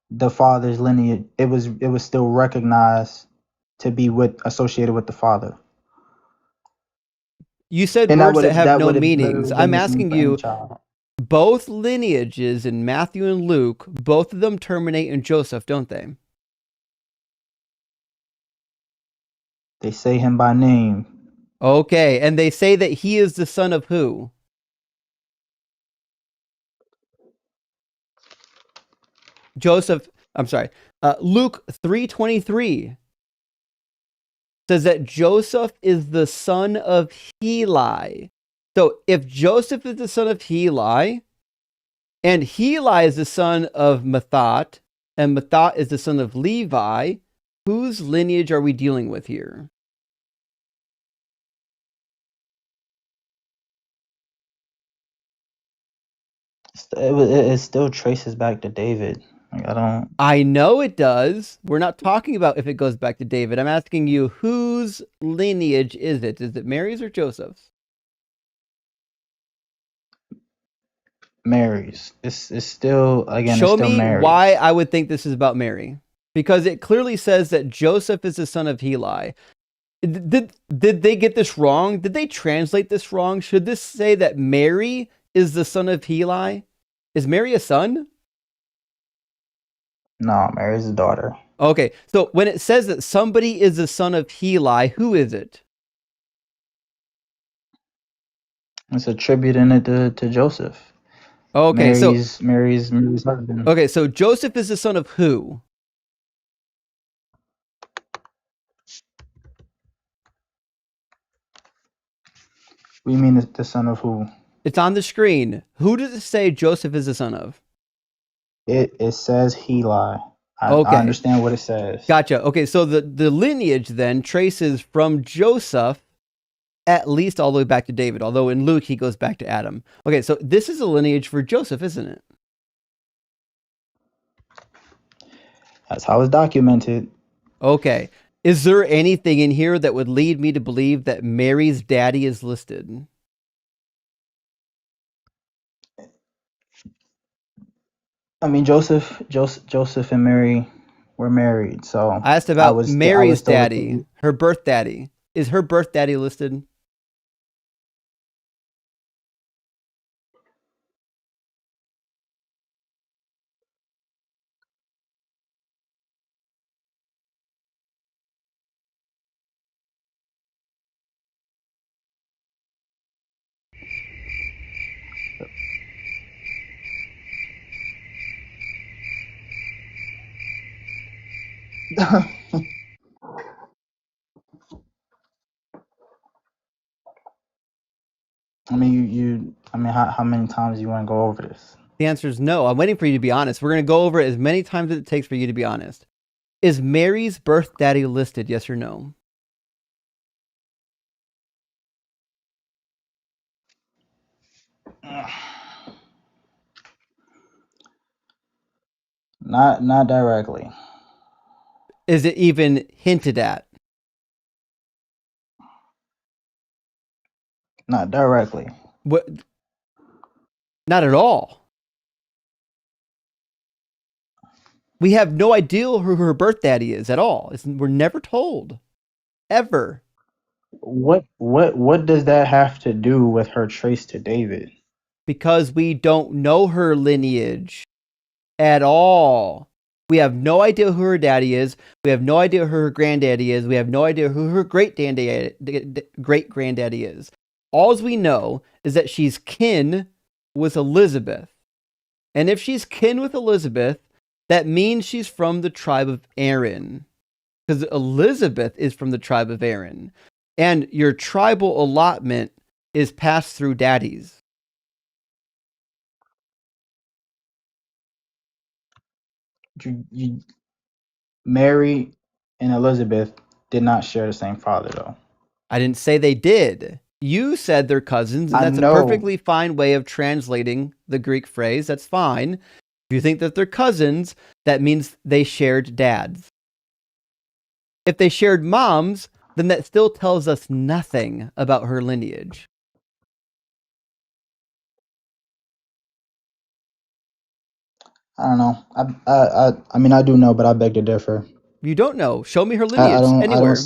the father's lineage, it was still recognized to be associated with the father. You said words that have no meanings. I'm asking you, both lineages in Matthew and Luke, both of them terminate in Joseph, don't they? They say him by name. Okay, and they say that he is the son of who? Joseph, I'm sorry, Luke 3:23 says that Joseph is the son of Heli. So if Joseph is the son of Heli, and Heli is the son of Mathat, and Mathat is the son of Levi, whose lineage are we dealing with here? It still traces back to David. I know it does. We're not talking about if it goes back to David. I'm asking you, whose lineage is it? Is it Mary's or Joseph's? Mary's. It's still, again, Show it's still me Mary's. why I would think this is about Mary. Because it clearly says that Joseph is the son of Heli. Did they get this wrong? Did they translate this wrong? Should this say that Mary is the son of Heli? Is Mary a son? No, Mary's a daughter. Okay, so when it says that somebody is the son of Heli, who is it? It's attributing it to Joseph. Okay, Mary's husband. Okay, so Joseph is the son of who? What do you mean the son of who? It's on the screen. Who does it say Joseph is the son of? It says Heli. I understand what it says. Gotcha. Okay, so the lineage then traces from Joseph at least all the way back to David, although in Luke he goes back to Adam. Okay, so this is a lineage for Joseph, isn't it? That's how it's documented. Okay. Is there anything in here that would lead me to believe that Mary's daddy is listed? I mean, Joseph and Mary were married, so I asked about Mary's daddy, her birth daddy. Is her birth daddy listed? I mean, how many times do you want to go over this? The answer is no. I'm waiting for you to be honest. We're going to go over it as many times as it takes for you to be honest. Is Mary's birth daddy listed, yes or no? Not directly. Is it even hinted at? Not directly. What? Not at all. We have no idea who her birth daddy is at all. We're never told. Ever. What does that have to do with her trace to David? Because we don't know her lineage at all. We have no idea who her daddy is. We have no idea who her granddaddy is. We have no idea who her great granddaddy is. All we know is that she's kin with Elizabeth. And if she's kin with Elizabeth, that means she's from the tribe of Aaron. Because Elizabeth is from the tribe of Aaron. And your tribal allotment is passed through daddies. Mary and Elizabeth did not share the same father, though. I didn't say they did. You said they're cousins, and that's a perfectly fine way of translating the Greek phrase. That's fine. If you think that they're cousins, that means they shared dads. If they shared moms, then that still tells us nothing about her lineage. I don't know. I mean, I do know, but I beg to differ. You don't know. Show me her lineage anywhere.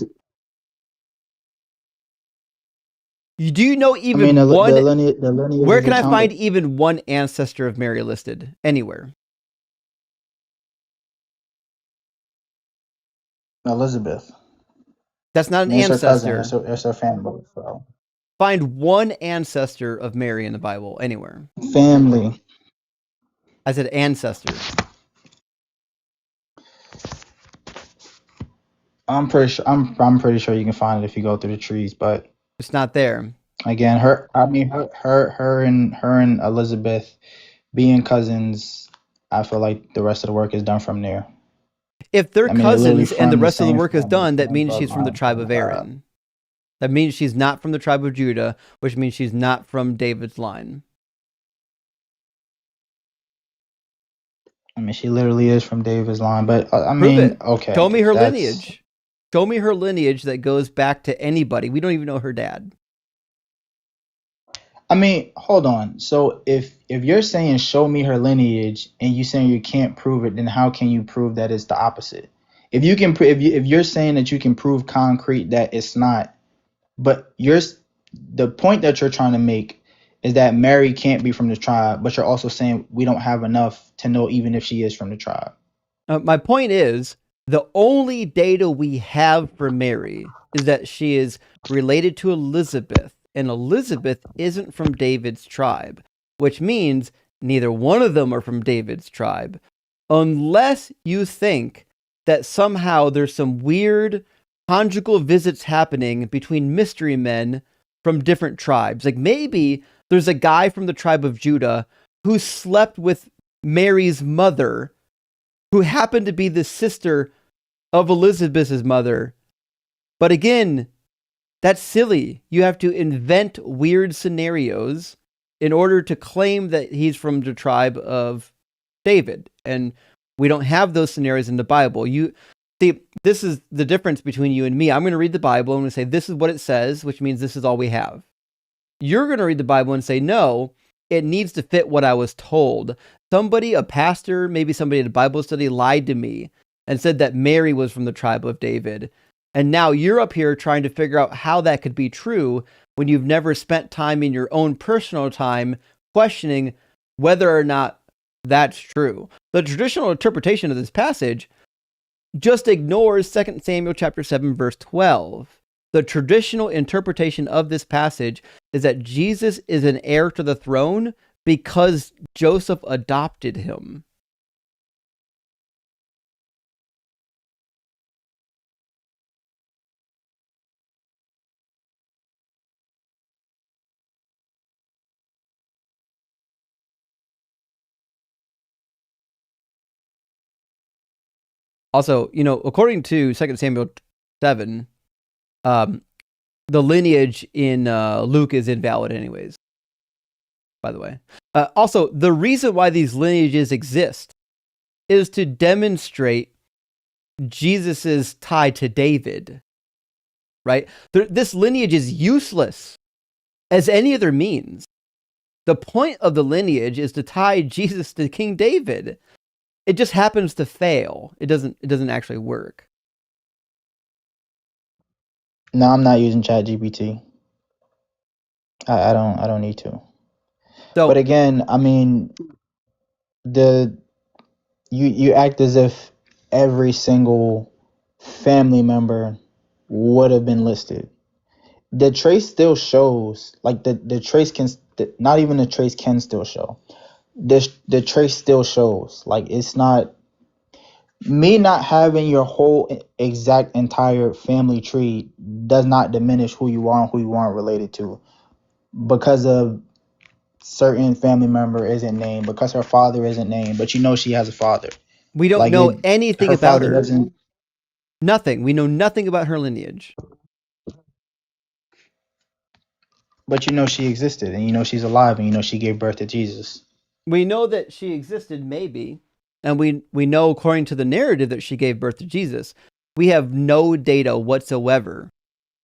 Do you know even one? The lineage where can I find even one ancestor of Mary listed? Anywhere. Elizabeth. That's not an ancestor. It's her family. So. Find one ancestor of Mary in the Bible anywhere. Family. I said ancestor. I'm pretty sure you can find it if you go through the trees, but it's not there. Again, her and Elizabeth being cousins, I feel like the rest of the work is done from there. If they're cousins and the rest of the work is done, that means she's from the tribe of Aaron. That means she's not from the tribe of Judah, which means she's not from David's line. I mean, she literally is from David's line, but I mean, okay. Show me her lineage. Show me her lineage that goes back to anybody. We don't even know her dad. I mean, hold on. So if you're saying show me her lineage and you saying you can't prove it, then how can you prove that it's the opposite? If you can, if you're saying that you can prove concrete that it's not, but the point that you're trying to make is that Mary can't be from the tribe, but you're also saying we don't have enough to know even if she is from the tribe. My point is the only data we have for Mary is that she is related to Elizabeth. And Elizabeth isn't from David's tribe, which means neither one of them are from David's tribe, unless you think that somehow there's some weird conjugal visits happening between mystery men from different tribes. Like maybe there's a guy from the tribe of Judah who slept with Mary's mother, who happened to be the sister of Elizabeth's mother. But again, that's silly. You have to invent weird scenarios in order to claim that he's from the tribe of David. And we don't have those scenarios in the Bible. You see, this is the difference between you and me. I'm going to read the Bible and I'm going to say, this is what it says, which means this is all we have. You're going to read the Bible and say, no, it needs to fit what I was told. Somebody, a pastor, maybe somebody at a Bible study lied to me and said that Mary was from the tribe of David. And now you're up here trying to figure out how that could be true when you've never spent time in your own personal time questioning whether or not that's true. The traditional interpretation of this passage just ignores 2 Samuel chapter 7, verse 12. The traditional interpretation of this passage is that Jesus is an heir to the throne because Joseph adopted him. Also, according to 2 Samuel 7, the lineage in Luke is invalid anyways, by the way. Also, the reason why these lineages exist is to demonstrate Jesus's tie to David, right? This lineage is useless as any other means. The point of the lineage is to tie Jesus to King David. It just happens to fail. It doesn't actually work. No, I'm not using ChatGPT. I don't need to. So, but again, I mean, you act as if every single family member would have been listed. The trace still shows, like the trace can, not even the trace can still show. The trace still shows. Like, it's not me not having your whole exact entire family tree does not diminish who you are and who you aren't related to because of certain family member isn't named, because her father isn't named, but you know she has a father. We don't know anything about her. Nothing. We know nothing about her lineage. But you know she existed, and you know she's alive, and you know she gave birth to Jesus. We know that she existed, maybe, and we know according to the narrative that she gave birth to Jesus. We have no data whatsoever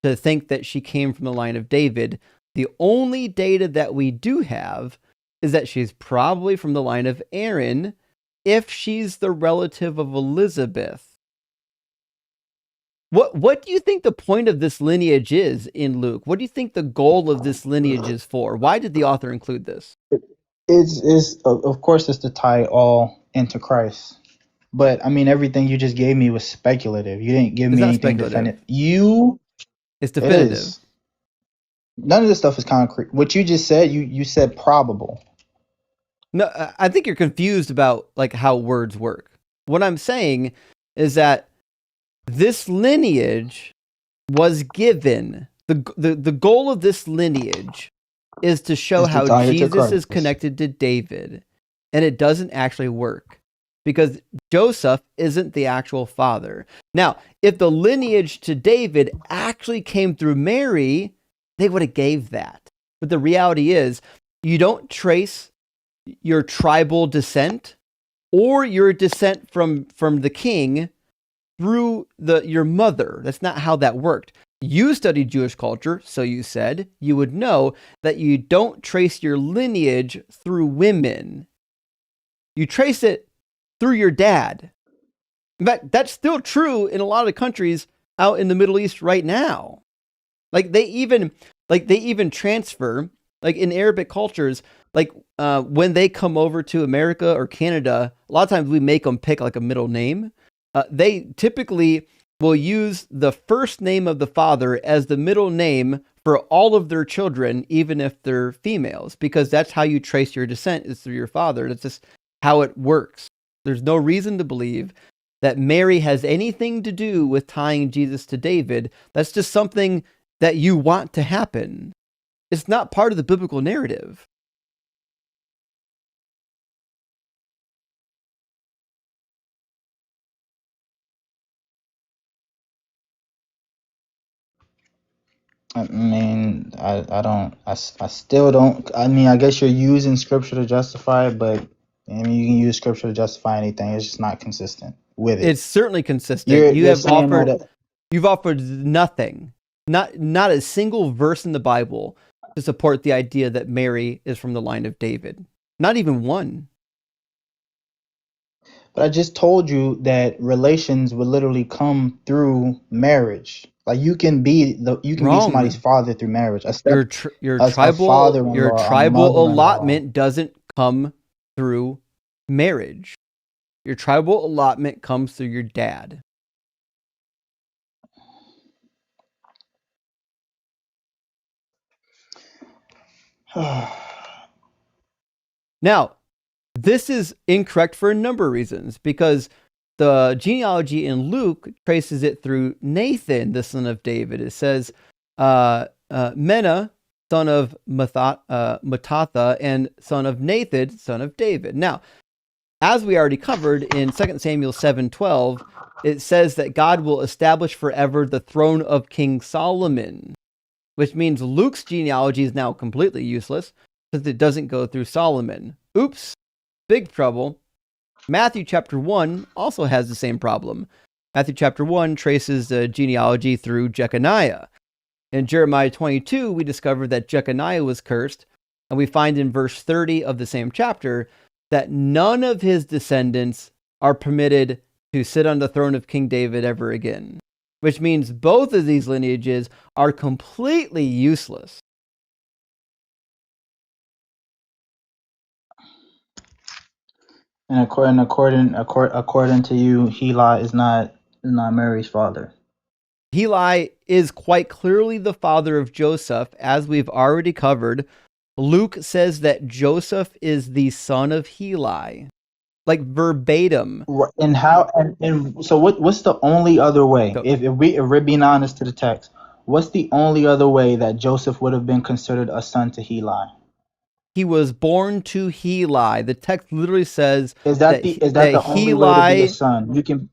to think that she came from the line of David. The only data that we do have is that she's probably from the line of Aaron, if she's the relative of Elizabeth. What do you think the point of this lineage is in Luke? What do you think the goal of this lineage is for? Why did the author include this? It's of course it's to tie all into Christ. But I mean, everything you just gave me was speculative. You didn't give me anything definitive. It's definitive. It is. None of this stuff is concrete. What you just said, you said probable. No, I think you're confused about like how words work. What I'm saying is that this lineage was given. The goal of this lineage is to show how Jesus is connected to David, and it doesn't actually work because Joseph isn't the actual father. Now, if the lineage to David actually came through Mary, they would have gave that. But the reality is, you don't trace your tribal descent or your descent from the king through your mother. That's not how that worked. You studied Jewish culture, so you said you would know that you don't trace your lineage through women. You trace it through your dad. In fact, that's still true in a lot of countries out in the Middle East right now. Like they even transfer, like in Arabic cultures, like when they come over to America or Canada, a lot of times we make them pick like a middle name. They typically will use the first name of the father as the middle name for all of their children, even if they're females, because that's how you trace your descent, is through your father. That's just how it works. There's no reason to believe that Mary has anything to do with tying Jesus to David. That's just something that you want to happen. It's not part of the biblical narrative. I mean, I still don't. I mean, I guess you're using scripture to justify it, but I mean, you can use scripture to justify anything. It's just not consistent with it. It's certainly consistent. You've offered nothing, not a single verse in the Bible to support the idea that Mary is from the line of David. Not even one. But I just told you that relations would literally come through marriage. Like you can be somebody's father through marriage. Your tribal allotment doesn't come through marriage. Your tribal allotment comes through your dad. Now, this is incorrect for a number of reasons, because the genealogy in Luke traces it through Nathan, the son of David. It says Mena, son of Mattatha, and son of Nathan, son of David. Now, as we already covered in 2 Samuel 7:12, it says that God will establish forever the throne of King Solomon, which means Luke's genealogy is now completely useless since it doesn't go through Solomon. Oops, big trouble. Matthew chapter 1 also has the same problem. Matthew chapter 1 traces the genealogy through Jeconiah. In Jeremiah 22, we discover that Jeconiah was cursed, and we find in verse 30 of the same chapter that none of his descendants are permitted to sit on the throne of King David ever again, which means both of these lineages are completely useless. And according to you, Heli is not Mary's father. Heli is quite clearly the father of Joseph, as we've already covered. Luke says that Joseph is the son of Heli, like verbatim. And how? And so what's the only other way? So, If we're being honest to the text, what's the only other way that Joseph would have been considered a son to Heli? He was born to Heli. The text literally says is that the only way to be a son? You can.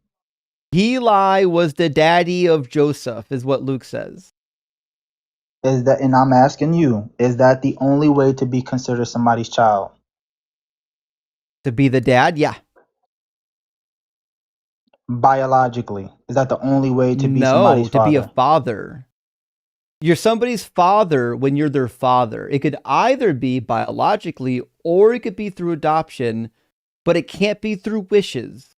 Heli was the daddy of Joseph, is what Luke says. Is that, and I'm asking you, is that the only way to be considered somebody's child? To be the dad? Yeah. Biologically, is that the only way to be somebody's father? No, to be a father. You're somebody's father when you're their father. It could either be biologically or it could be through adoption, but it can't be through wishes.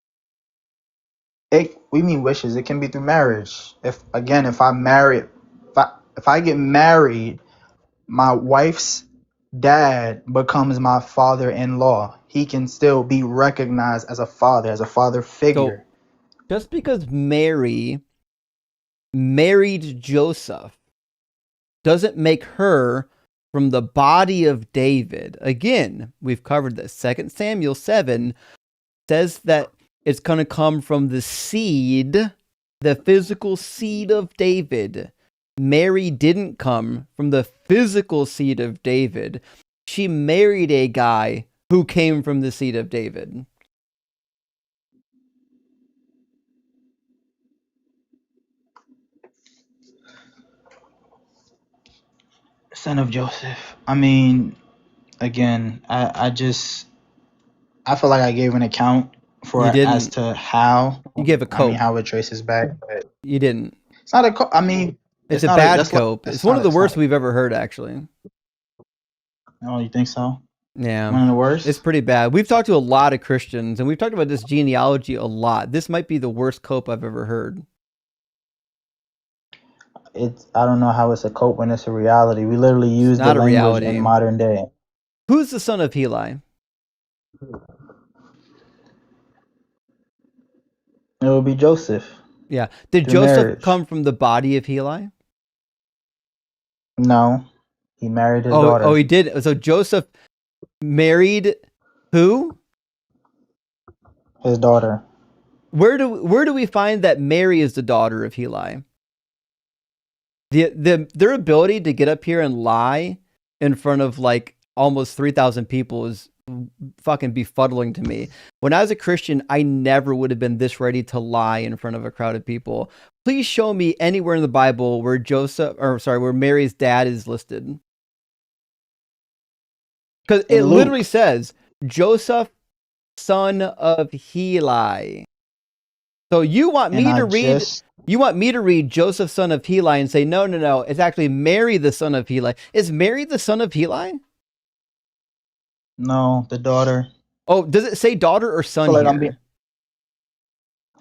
We mean wishes. It can be through marriage. If I get married, my wife's dad becomes my father-in-law. He can still be recognized as a father figure. So, just because Mary married Joseph doesn't make her from the body of David. Again, we've covered this. 2 Samuel 7 says that it's going to come from the seed, the physical seed of David. Mary didn't come from the physical seed of David. She married a guy who came from the seed of David. Son of Joseph. I mean, again, I feel like I gave an account for as to how you gave a cope. I mean, how it traces back, but you didn't. It's not a cope. I mean, it's a bad cope. It's one of the worst we've ever heard, actually. Oh, you think so? Yeah. One of the worst? It's pretty bad. We've talked to a lot of Christians, and we've talked about this genealogy a lot. This might be the worst cope I've ever heard. I don't know how it's a cope when it's a reality. We literally use the language in modern day. Who's the son of Heli? It would be Joseph. Yeah. Did Joseph come from the body of Heli? No. He married his daughter. Oh, he did. So Joseph married who? His daughter. Where do we find that Mary is the daughter of Heli? Their ability to get up here and lie in front of like almost 3,000 people is fucking befuddling to me. When I was a Christian, I never would have been this ready to lie in front of a crowd of people. Please show me anywhere in the Bible where where Mary's dad is listed. Because it literally says Joseph, son of Heli. So you want me to read? You want me to read Joseph, son of Heli, and say no? It's actually Mary, the son of Heli. Is Mary the son of Heli? No, the daughter. Oh, does it say daughter or son here?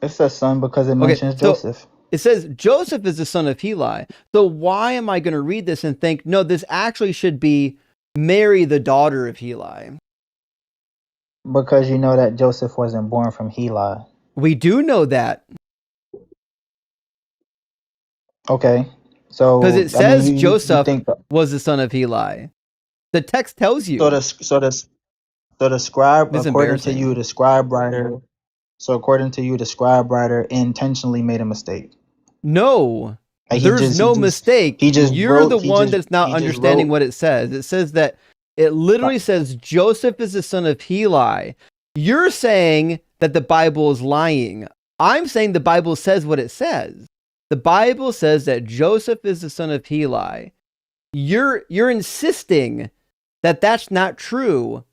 It says son because it mentions Joseph. It says Joseph is the son of Heli. So why am I going to read this and think, no, this actually should be Mary, the daughter of Heli? Because you know that Joseph wasn't born from Heli. We do know that. Okay. So because it says Joseph was the son of Heli. The text tells you. So the scribe, according to you, the scribe writer. So according to you, the scribe writer intentionally made a mistake. No, there's no mistake. You're the one that's not understanding what it says. It says that it literally says Joseph is the son of Heli. You're saying that the Bible is lying. I'm saying the Bible says what it says. The Bible says that Joseph is the son of Heli. You're insisting that that's not true.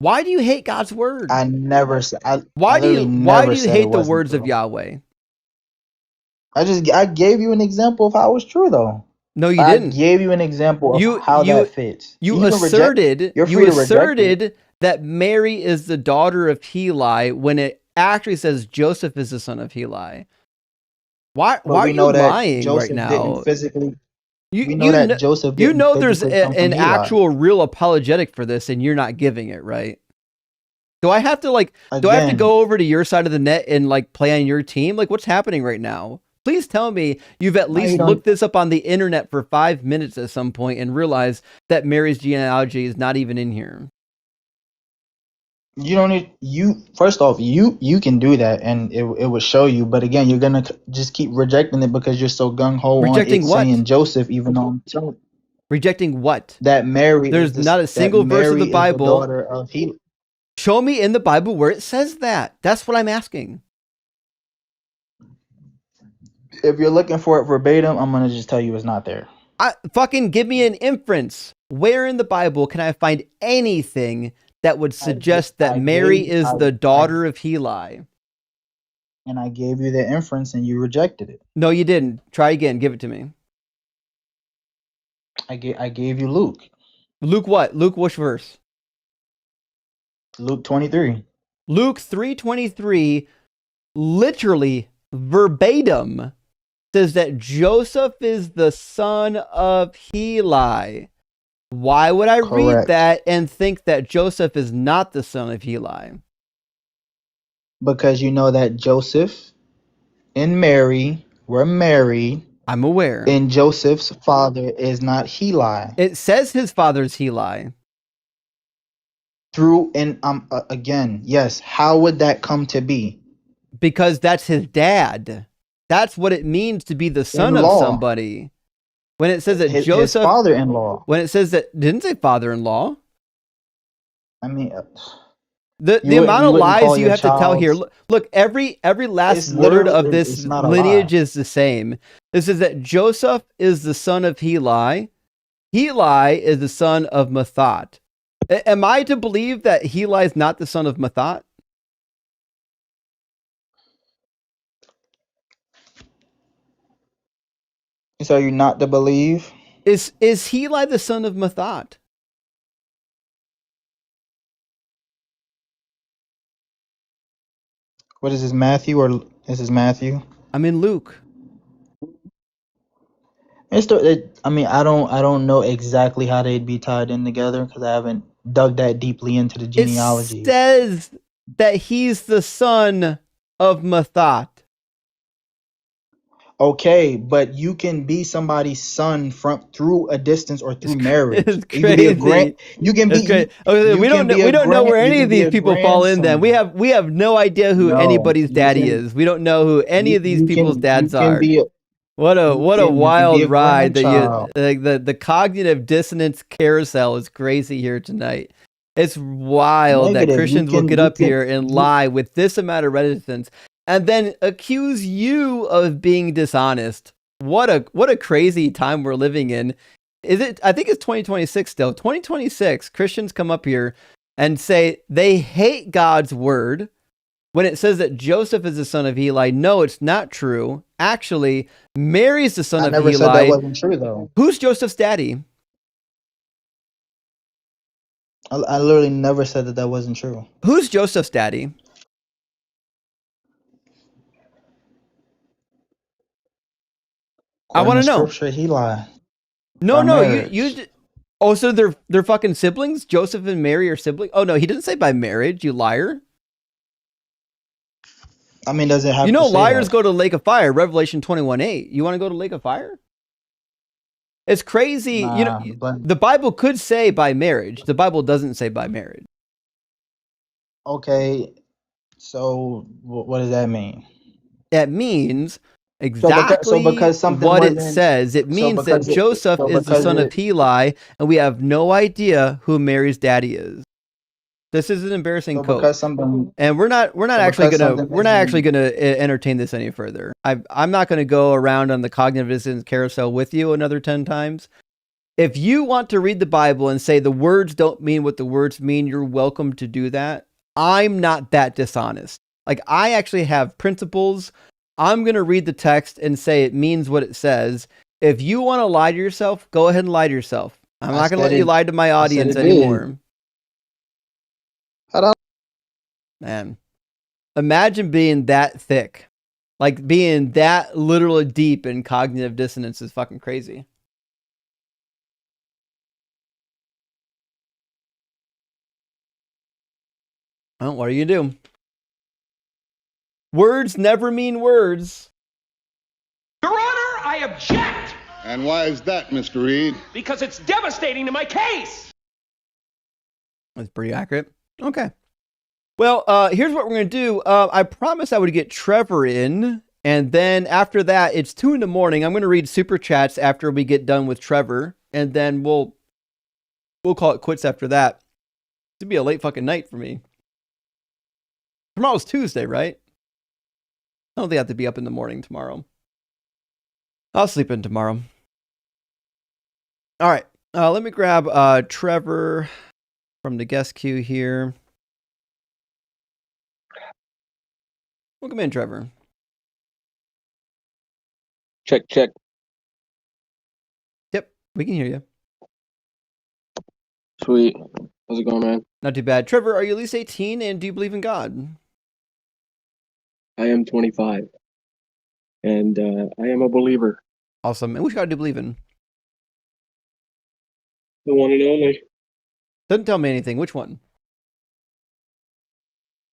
Why do you hate God's word? I never said. Why do you hate the words true. of Yahweh? I gave you an example of how it was true though. No, you I didn't. gave you an example of how that fits. You can asserted you're free to reject it. that Mary is the daughter of Heli when it actually says Joseph is the son of Heli. Why are you lying right now? Didn't physically. You know Joseph didn't. You know there's an Heli. actual real apologetic for this, and you're not giving it, right? Do I have to do I have to go over to your side of the net and play on your team? What's happening right now? Please tell me you've at least looked this up on the internet for 5 minutes at some point and realized that Mary's genealogy is not even in here. You don't need first off, you can do that and it will show you, but again, you're gonna just keep rejecting it because you're so gung-ho on it saying Joseph, even though I'm telling. Rejecting what? That Mary there's not a single verse of the Bible. Daughter of Heli. Show me in the Bible where it says that. That's what I'm asking. If you're looking for it verbatim, I'm gonna just tell you it's not there. Fucking give me an inference. Where in the Bible can I find anything that would suggest that Mary is the daughter of Heli? And I gave you the inference and you rejected it. No, you didn't. Try again. Give it to me. I gave you Luke. Luke what? Luke which verse? Luke 23. Luke 3:23, literally verbatim, says that Joseph is the son of Heli. Why would I read that and think that Joseph is not the son of Heli? Because you know that Joseph and Mary were married. I'm aware. And Joseph's father is not Heli. It says his father's Heli. Again, yes. How would that come to be? Because that's his dad. That's what it means to be the son of somebody. When it says that Joseph, his father-in-law. When it says that, didn't say father-in-law. I mean, the amount of lies you have to tell here. Look, every last word of this lineage is the same. This is that Joseph is the son of Heli. Heli is the son of Mathat. Am I to believe that Heli is not the son of Mathat? So you're not to believe? Is Heli the son of Mathat? What is this, Matthew, or is this Matthew? I'm in Luke. I don't know exactly how they'd be tied in together because I haven't dug that deeply into the genealogy. It says that he's the son of Mathat. Okay, but you can be somebody's son through a distance or through marriage. It's crazy. You can be. We don't know where any of these people fall in. Then we have no idea who anybody's daddy is. We don't know who any of these people's dads are. What a wild ride that the cognitive dissonance carousel is crazy here tonight. It's wild that Christians will get up here and lie with this amount of reticence and then accuse you of being dishonest. What a crazy time we're living in. I think it's 2026 still. 2026, Christians come up here and say they hate God's word. When it says that Joseph is the son of Heli, no, it's not true. Actually, Mary's the son of Heli. I never said that wasn't true, though. Who's Joseph's daddy? I literally never said that wasn't true. Who's Joseph's daddy? I want to know. Scripture, Heli. No, you. Oh, so they're fucking siblings? Joseph and Mary are siblings? Oh no, he didn't say by marriage. You liar. I mean, does it have? Liars go to Lake of Fire. Revelation 21:8. You want to go to Lake of Fire? It's crazy. The Bible could say by marriage. The Bible doesn't say by marriage. Okay, so what does that mean? That means exactly what it says. It means that Joseph is the son of Heli, and we have no idea who Mary's daddy is. This is an embarrassing quote, and we're not actually gonna entertain this any further. I'm not gonna go around on the cognitive dissonance carousel with you another 10 times. If you want to read the Bible and say the words don't mean what the words mean, you're welcome to do that. I'm not that dishonest. Like, I actually have principles. I'm going to read the text and say it means what it says. If you want to lie to yourself, go ahead and lie to yourself. I'm not going to let you lie to my audience anymore. Man, imagine being that thick. Like, being that literally deep in cognitive dissonance is fucking crazy. Oh, what are you gonna do? Words never mean words. Your Honor, I object! And why is that, Mr. Reed? Because it's devastating to my case! That's pretty accurate. Okay. Well, here's what we're going to do. I promised I would get Trevor in, and then after that, it's 2 a.m. I'm going to read super chats after we get done with Trevor, and then we'll call it quits after that. It'll be a late fucking night for me. Tomorrow's Tuesday, right? I don't think I have to be up in the morning tomorrow. I'll sleep in tomorrow. All right. Let me grab Trevor from the guest queue here. Welcome in, Trevor. Check, check. Yep, we can hear you. Sweet. How's it going, man? Not too bad. Trevor, are you at least 18 and do you believe in God? I am 25. And I am a believer. Awesome. And which God do you believe in? The one and only. Doesn't tell me anything. Which one?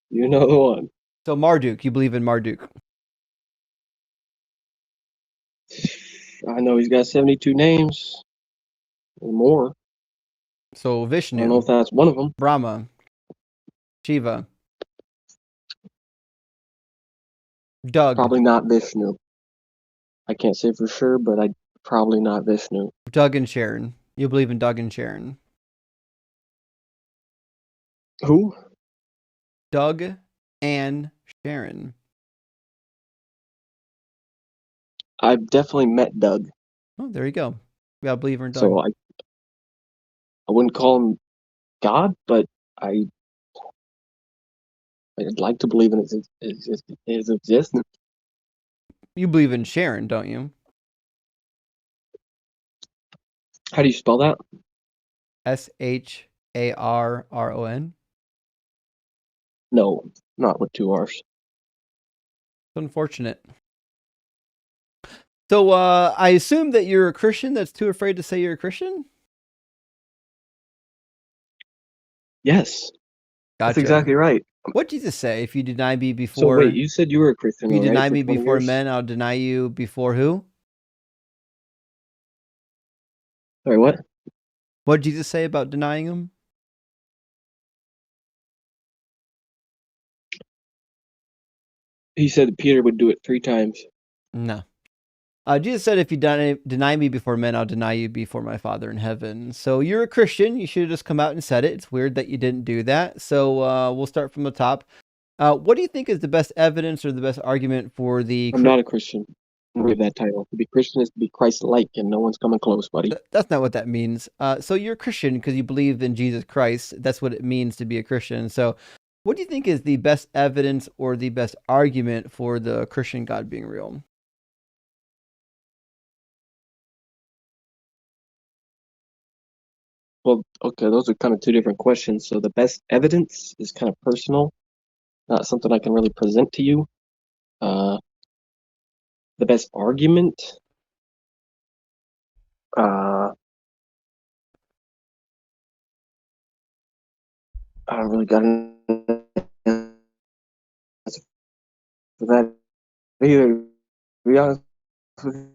You know the one. So Marduk, you believe in Marduk? I know he's got 72 names or more. So Vishnu. I don't know if that's one of them. Brahma. Shiva. Doug. Probably not Vishnu. I can't say for sure, but probably not Vishnu. Doug and Sharon. You believe in Doug and Sharon? Who? Doug and Sharon. I've definitely met Doug. Oh, there you go. We got a believer in Doug. So I wouldn't call him God, but I'd like to believe in his existence. You believe in Sharon, don't you? How do you spell that? Sharron. No, not with 2 R's. It's unfortunate. So I assume that you're a Christian that's too afraid to say you're a Christian? Yes. Gotcha. That's exactly right. What did Jesus say? If you deny me before... So wait, you said you were a Christian, if you right, deny for me 20 before years? men, I'll deny you before who? Sorry, what? What did Jesus say about denying him? He said that Peter would do it 3 times. No. Jesus said, if you deny me before men, I'll deny you before my Father in heaven. So you're a Christian. You should have just come out and said it. It's weird that you didn't do that. So we'll start from the top. What do you think is the best evidence or the best argument for the... I'm not a Christian. I don't give that title. To be Christian is to be Christ-like, and no one's coming close, buddy. That's not what that means. So you're a Christian because you believe in Jesus Christ. That's what it means to be a Christian. So what do you think is the best evidence or the best argument for the Christian God being real? Well, okay, those are kind of 2 different questions. So the best evidence is kind of personal, not something I can really present to you. The best argument, I don't really got an answer for that either. To be honest with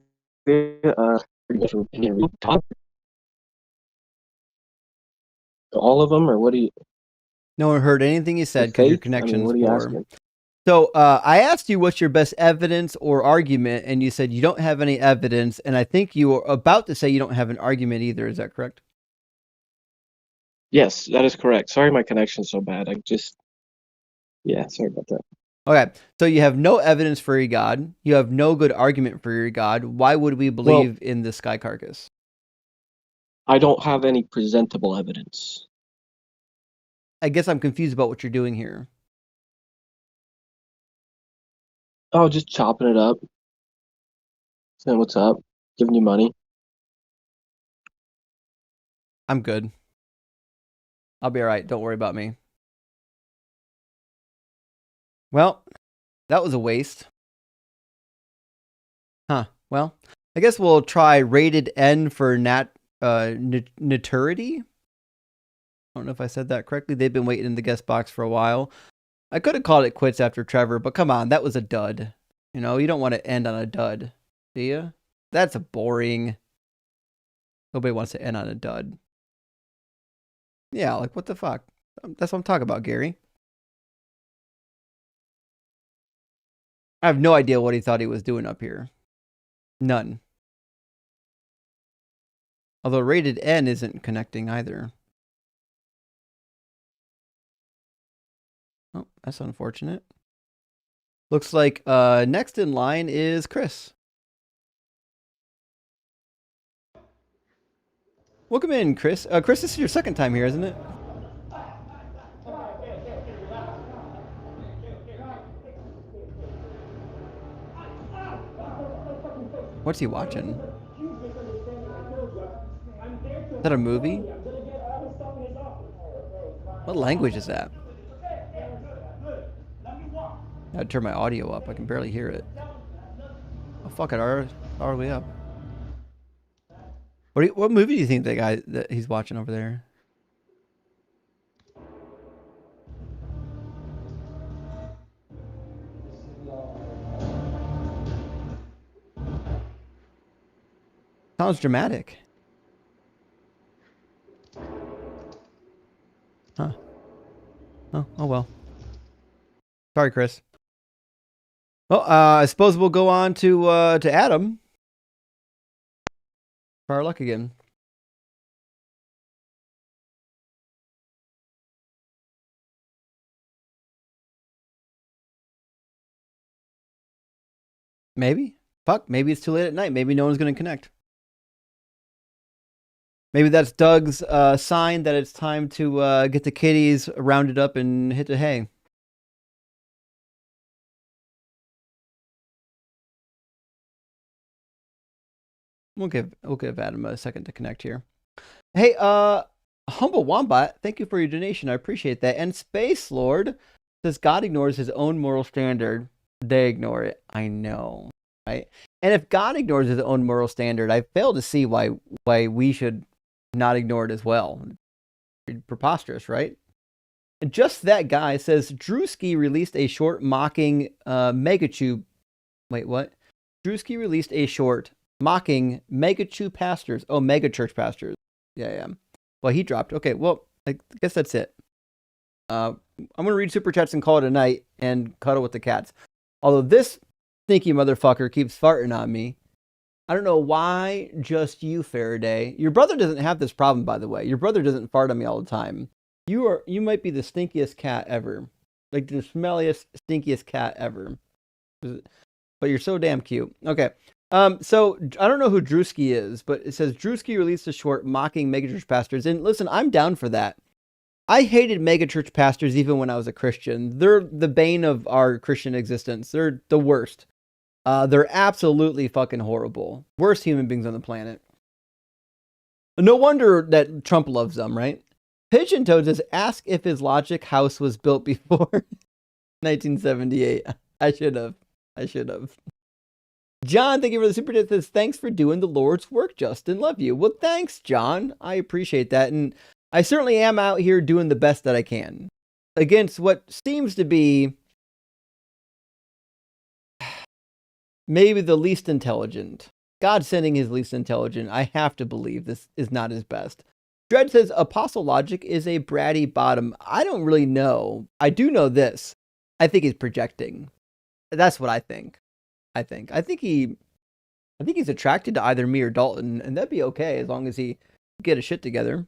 you, all of them, or what do you? No one heard anything you said because your connection's what are you poor. asking? So I asked you what's your best evidence or argument, and you said you don't have any evidence, and I think you were about to say you don't have an argument either. Is that correct? Yes, that is correct. Sorry my connection's so bad. Yeah, sorry about that. Okay, so you have no evidence for your God. You have no good argument for your God. Why would we believe in the sky carcass? I don't have any presentable evidence. I guess I'm confused about what you're doing here. Oh, just chopping it up. Saying what's up. Giving you money. I'm good. I'll be all right. Don't worry about me. Well, that was a waste. Huh. Well, I guess we'll try rated N for naturity. I don't know if I said that correctly. They've been waiting in the guest box for a while. I could have called it quits after Trevor, but come on, that was a dud. You know, you don't want to end on a dud, do you? That's a boring. Nobody wants to end on a dud. Yeah, like what the fuck? That's what I'm talking about, Gary. I have no idea what he thought he was doing up here. None. Although rated N isn't connecting either. Oh, that's unfortunate. Looks like next in line is Chris. Welcome in, Chris. Chris, this is your second time here, isn't it? What's he watching? Is that a movie? What language is that? I gotta turn my audio up. I can barely hear it. Oh, fuck it. Are we up? What movie do you think that he's watching over there? Sounds dramatic. Huh. Oh well. Sorry, Chris. Well, I suppose we'll go on to Adam. Try our luck again. Maybe. Fuck, maybe it's too late at night. Maybe no one's going to connect. Maybe that's Doug's sign that it's time to get the kitties rounded up and hit the hay. We'll give Adam a second to connect here. Hey, Humble Wombat, thank you for your donation. I appreciate that. And Space Lord says God ignores his own moral standard. They ignore it. I know, right? And if God ignores his own moral standard, I fail to see why we should not ignore it as well. Preposterous, right? And just that guy says Drewski released a short mocking Megachew. Wait, what? Drewski released a short mocking Megachew pastors. Oh, mega church pastors. Yeah. Well, he dropped. Okay, well, I guess that's it. I'm going to read super chats and call it a night and cuddle with the cats. Although this stinky motherfucker keeps farting on me. I don't know why just you, Faraday. Your brother doesn't have this problem, by the way. Your brother doesn't fart on me all the time. You might be the stinkiest cat ever. Like the smelliest, stinkiest cat ever. But you're so damn cute. Okay. So I don't know who Drewski is, but it says Drewski released a short mocking megachurch pastors. And listen, I'm down for that. I hated megachurch pastors even when I was a Christian. They're the bane of our Christian existence. They're the worst. They're absolutely fucking horrible. Worst human beings on the planet. No wonder that Trump loves them, right? Pigeon Toad says, ask if his Logic house was built before 1978. I should have. John, thank you for the super chat. Says, thanks for doing the Lord's work, Justin. Love you. Well, thanks, John. I appreciate that. And I certainly am out here doing the best that I can against what seems to be maybe the least intelligent. God sending his least intelligent. I have to believe this is not his best. Dredd says, Apostle Logic is a bratty bottom. I don't really know. I do know this. I think he's projecting. That's what I think. I think he's attracted to either me or Dalton, and that'd be okay as long as he get his shit together.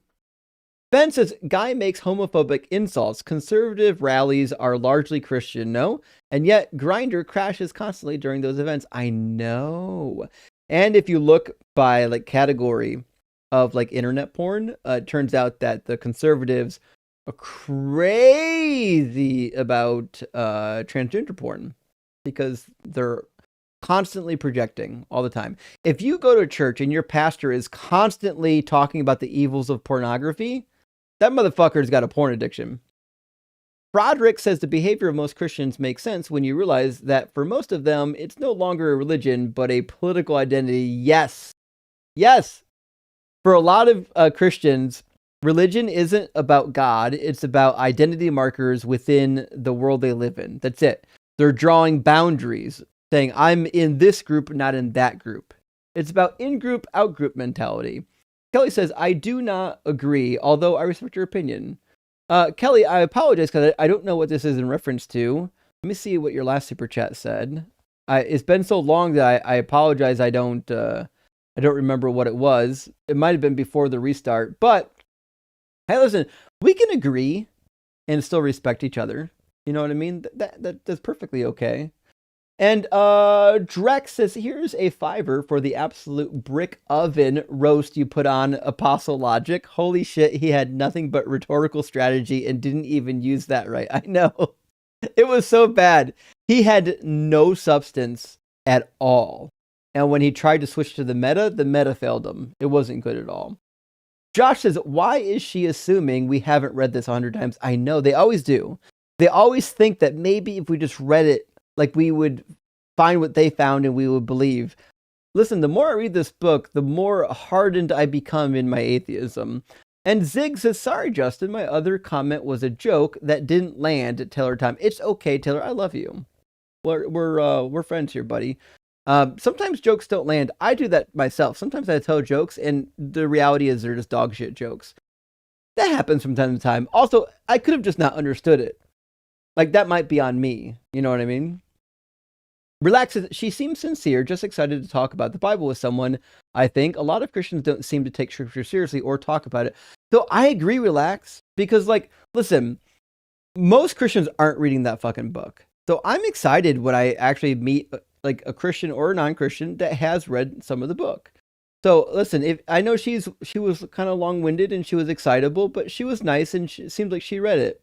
Ben says, guy makes homophobic insults. Conservative rallies are largely Christian, no? And yet Grindr crashes constantly during those events. I know. And if you look by like category, of like internet porn. It turns out that the conservatives are crazy about transgender porn because they're constantly projecting all the time. If you go to a church and your pastor is constantly talking about the evils of pornography, that motherfucker's got a porn addiction. Broderick says the behavior of most Christians makes sense when you realize that for most of them, it's no longer a religion, but a political identity. Yes. Yes. For a lot of Christians, religion isn't about God. It's about identity markers within the world they live in. That's it. They're drawing boundaries, saying, I'm in this group, not in that group. It's about in-group, out-group mentality. Kelly says, I do not agree, although I respect your opinion. Kelly, I apologize because I don't know what this is in reference to. Let me see what your last super chat said. It's been so long that I apologize. I don't remember what it was. It might have been before the restart. But hey, listen, we can agree and still respect each other. You know what I mean? That's perfectly okay. And Drex says, here's a $5 for the absolute brick oven roast you put on Apostle Logic. Holy shit, he had nothing but rhetorical strategy and didn't even use that right. I know. It was so bad. He had no substance at all. And when he tried to switch to the meta failed him. It wasn't good at all. Josh says, why is she assuming we haven't read this 100 times? I know, they always do. They always think that maybe if we just read it, like we would find what they found and we would believe. Listen, the more I read this book, the more hardened I become in my atheism. And Zig says, sorry, Justin, my other comment was a joke that didn't land at Taylor time. It's okay, Taylor, I love you. We're friends here, buddy. Sometimes jokes don't land. I do that myself. Sometimes I tell jokes and the reality is they're just dog shit jokes. That happens from time to time. Also, I could have just not understood it. Like, that might be on me. You know what I mean? Relax. She seems sincere, just excited to talk about the Bible with someone. I think a lot of Christians don't seem to take scripture seriously or talk about it. So I agree, Relax, because like, listen, most Christians aren't reading that fucking book. So I'm excited when I actually meet like a Christian or a non-Christian that has read some of the book. So listen, if I know she was kind of long-winded and she was excitable, but she was nice and it seems like she read it.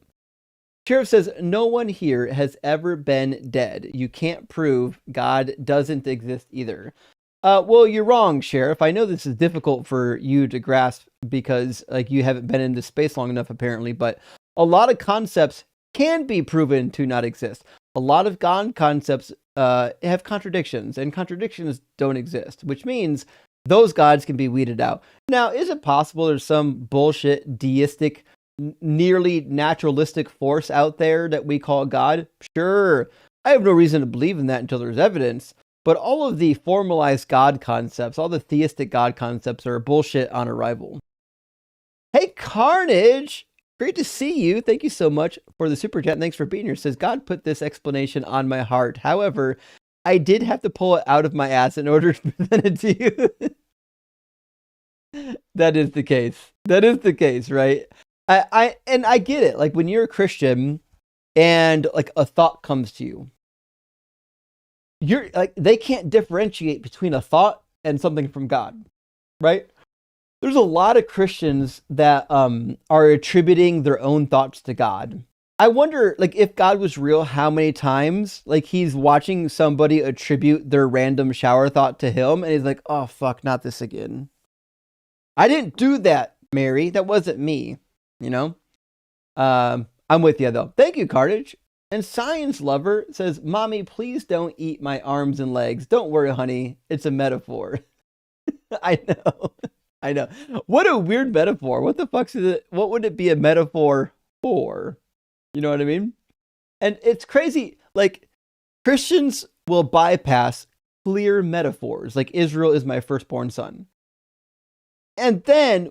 Sheriff says, no one here has ever been dead. You can't prove God doesn't exist either. Well, you're wrong, Sheriff. I know this is difficult for you to grasp because like you haven't been in this space long enough, apparently, but a lot of concepts can be proven to not exist. A lot of God concepts have contradictions, and contradictions don't exist, which means those gods can be weeded out. Now, is it possible there's some bullshit deistic nearly naturalistic force out there that we call God? Sure. I have no reason to believe in that until there's evidence. But all of the formalized God concepts, all the theistic God concepts are bullshit on arrival. Hey, Carnage! Great to see you. Thank you so much for the super chat. Thanks for being here. Says, God put this explanation on my heart. However, I did have to pull it out of my ass in order to present it to you. That is the case. That is the case, right? I get it. Like when you're a Christian and like a thought comes to you, you're like, they can't differentiate between a thought and something from God, right? There's a lot of Christians that are attributing their own thoughts to God. I wonder, like, if God was real, how many times like he's watching somebody attribute their random shower thought to him and he's like, oh fuck, not this again. I didn't do that, Mary. That wasn't me. You know, I'm with you though. Thank you, Carnage. And Science Lover says, Mommy, please don't eat my arms and legs. Don't worry, honey. It's a metaphor. I know. I know. What a weird metaphor. What the fuck is it? What would it be a metaphor for? You know what I mean? And it's crazy. Like Christians will bypass clear metaphors. Like Israel is my firstborn son. And then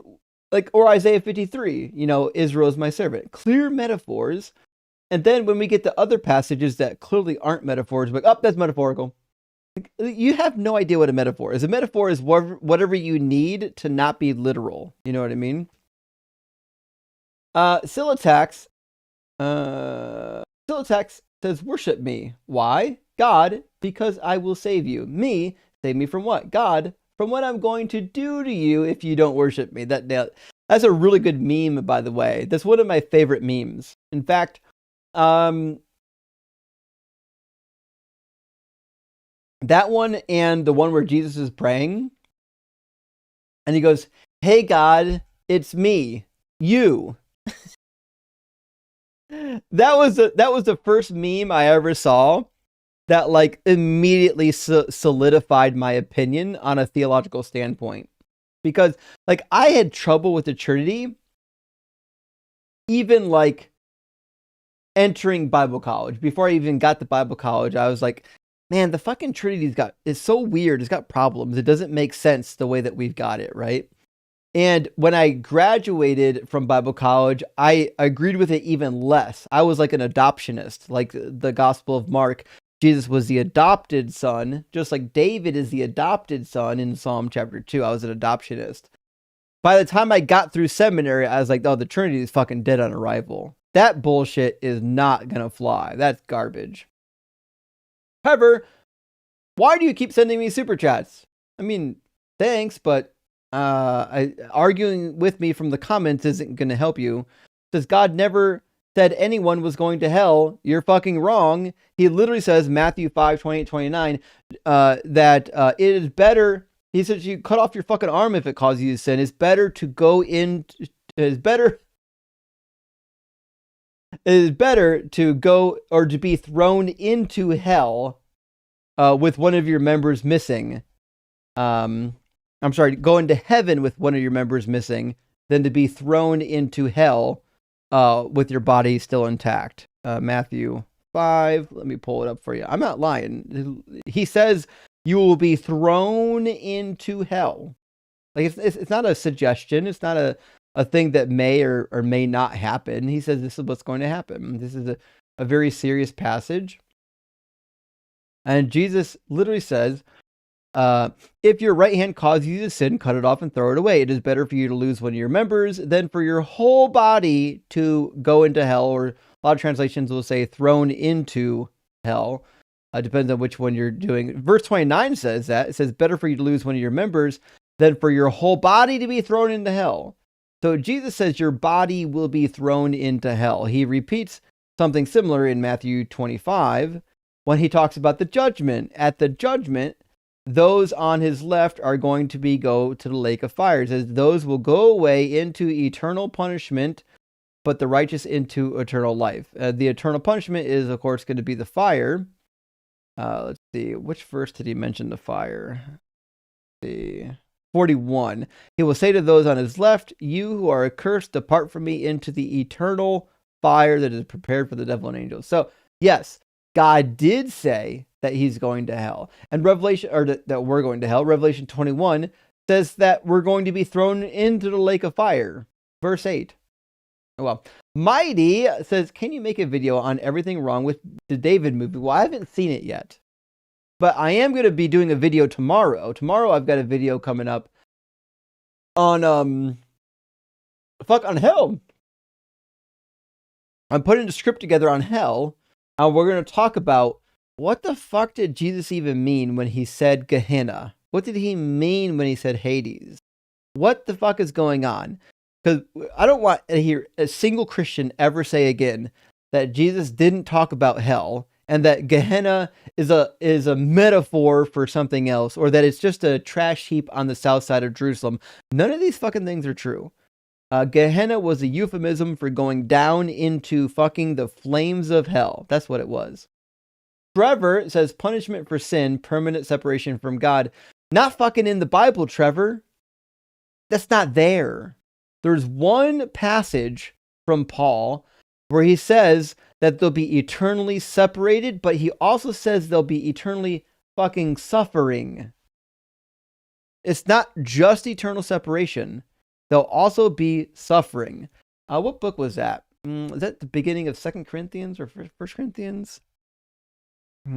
like, or Isaiah 53, you know, Israel is my servant. Clear metaphors. And then when we get to other passages that clearly aren't metaphors, like, oh, that's metaphorical. Like, you have no idea what a metaphor is. A metaphor is whatever you need to not be literal. You know what I mean? Silitax says, worship me. Why? God, because I will save you. Me, save me from what? God, from what I'm going to do to you if you don't worship me. That's a really good meme, by the way. That's one of my favorite memes. In fact, that one and the one where Jesus is praying and he goes, "Hey God, it's me, you." That was the first meme I ever saw that like immediately solidified my opinion on a theological standpoint. Because like I had trouble with the Trinity even like entering Bible college. Before I even got to Bible college, I was like, man, the fucking Trinity's is so weird. It's got problems. It doesn't make sense the way that we've got it, right? And when I graduated from Bible college, I agreed with it even less. I was like an adoptionist, like the Gospel of Mark. Jesus was the adopted son, just like David is the adopted son in Psalm chapter 2. I was an adoptionist. By the time I got through seminary, I was like, oh, the Trinity is fucking dead on arrival. That bullshit is not going to fly. That's garbage. However, why do you keep sending me super chats? I mean, thanks, but arguing with me from the comments isn't going to help you. Says God never said anyone was going to hell. You're fucking wrong. He literally says, Matthew 5:28-29, that it is better. He says you cut off your fucking arm if it causes you to sin. It's better to go in. It is better to go or to be thrown into hell with one of your members missing. I'm sorry, go into heaven with one of your members missing than to be thrown into hell with your body still intact. Matthew 5. Let me pull it up for you. I'm not lying. He says you will be thrown into hell. Like it's not a suggestion. It's not a thing that may or may not happen. He says this is what's going to happen. This is a very serious passage. And Jesus literally says, if your right hand causes you to sin, cut it off and throw it away. It is better for you to lose one of your members than for your whole body to go into hell, or a lot of translations will say thrown into hell. Depends on which one you're doing. Verse 29 says that. It says better for you to lose one of your members than for your whole body to be thrown into hell. So Jesus says your body will be thrown into hell. He repeats something similar in Matthew 25 when he talks about the judgment. At the judgment, those on his left are going to go to the lake of fire. It says those will go away into eternal punishment, but the righteous into eternal life. The eternal punishment is, of course, going to be the fire. Let's see, which verse did he mention the fire? Let's see. 41. He will say to those on his left, you who are accursed, depart from me into the eternal fire that is prepared for the devil and angels. So, yes, God did say that he's going to hell. And Revelation, or that we're going to hell. Revelation 21 says that we're going to be thrown into the lake of fire. Verse 8. Well, Mighty says, can you make a video on everything wrong with the David movie? Well, I haven't seen it yet, but I am going to be doing a video tomorrow. Tomorrow I've got a video coming up on on hell. I'm putting a script together on hell, and we're going to talk about what the fuck did Jesus even mean when he said Gehenna? What did he mean when he said Hades? What the fuck is going on? Because I don't want to hear a single Christian ever say again that Jesus didn't talk about hell and that Gehenna is a metaphor for something else, or that it's just a trash heap on the south side of Jerusalem. None of these fucking things are true. Gehenna was a euphemism for going down into fucking the flames of hell. That's what it was. Trevor says punishment for sin, permanent separation from God. Not fucking in the Bible, Trevor. That's not there. There's one passage from Paul where he says that they'll be eternally separated, but he also says they'll be eternally fucking suffering. It's not just eternal separation. They'll also be suffering. What book was that? Is that the beginning of 2 Corinthians or 1 Corinthians? I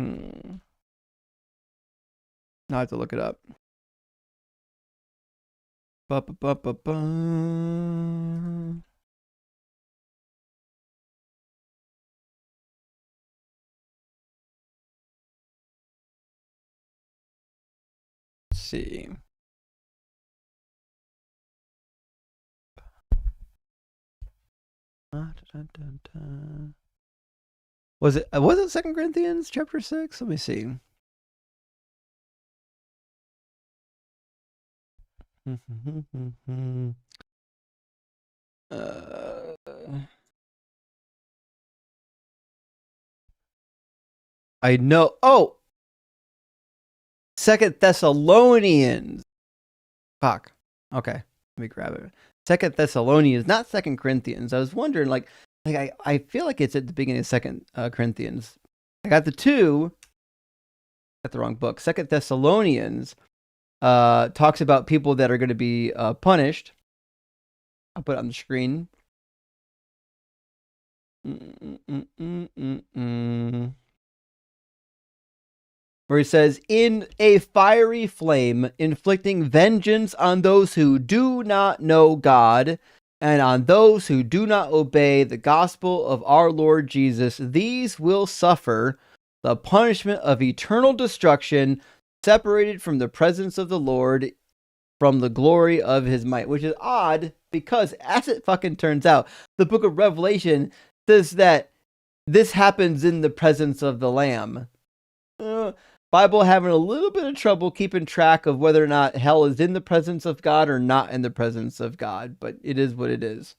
have to look it up. Ba-ba-ba-ba-ba. Let's see. Was it 2 Corinthians chapter 6? Let me see. I know. Oh, 2 Thessalonians. Fuck. Okay, let me grab it. 2 Thessalonians, not 2 Corinthians. I was wondering, like I feel like it's at the beginning of 2 Corinthians. I got the two. Got the wrong book. 2 Thessalonians talks about people that are going to be punished. I'll put it on the screen. Where he says, in a fiery flame, inflicting vengeance on those who do not know God and on those who do not obey the gospel of our Lord Jesus. These will suffer the punishment of eternal destruction, separated from the presence of the Lord, from the glory of his might. Which is odd, because as it fucking turns out, the book of Revelation says that this happens in the presence of the Lamb. Bible having a little bit of trouble keeping track of whether or not hell is in the presence of God or not in the presence of God, but it is what it is.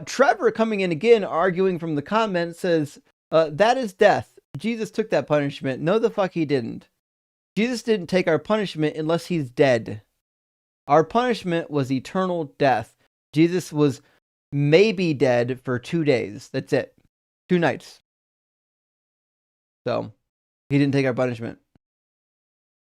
Trevor coming in again, arguing from the comments, says, that is death. Jesus took that punishment. No, the fuck he didn't. Jesus didn't take our punishment unless he's dead. Our punishment was eternal death. Jesus was maybe dead for 2 days. That's it. 2 nights. So he didn't take our punishment.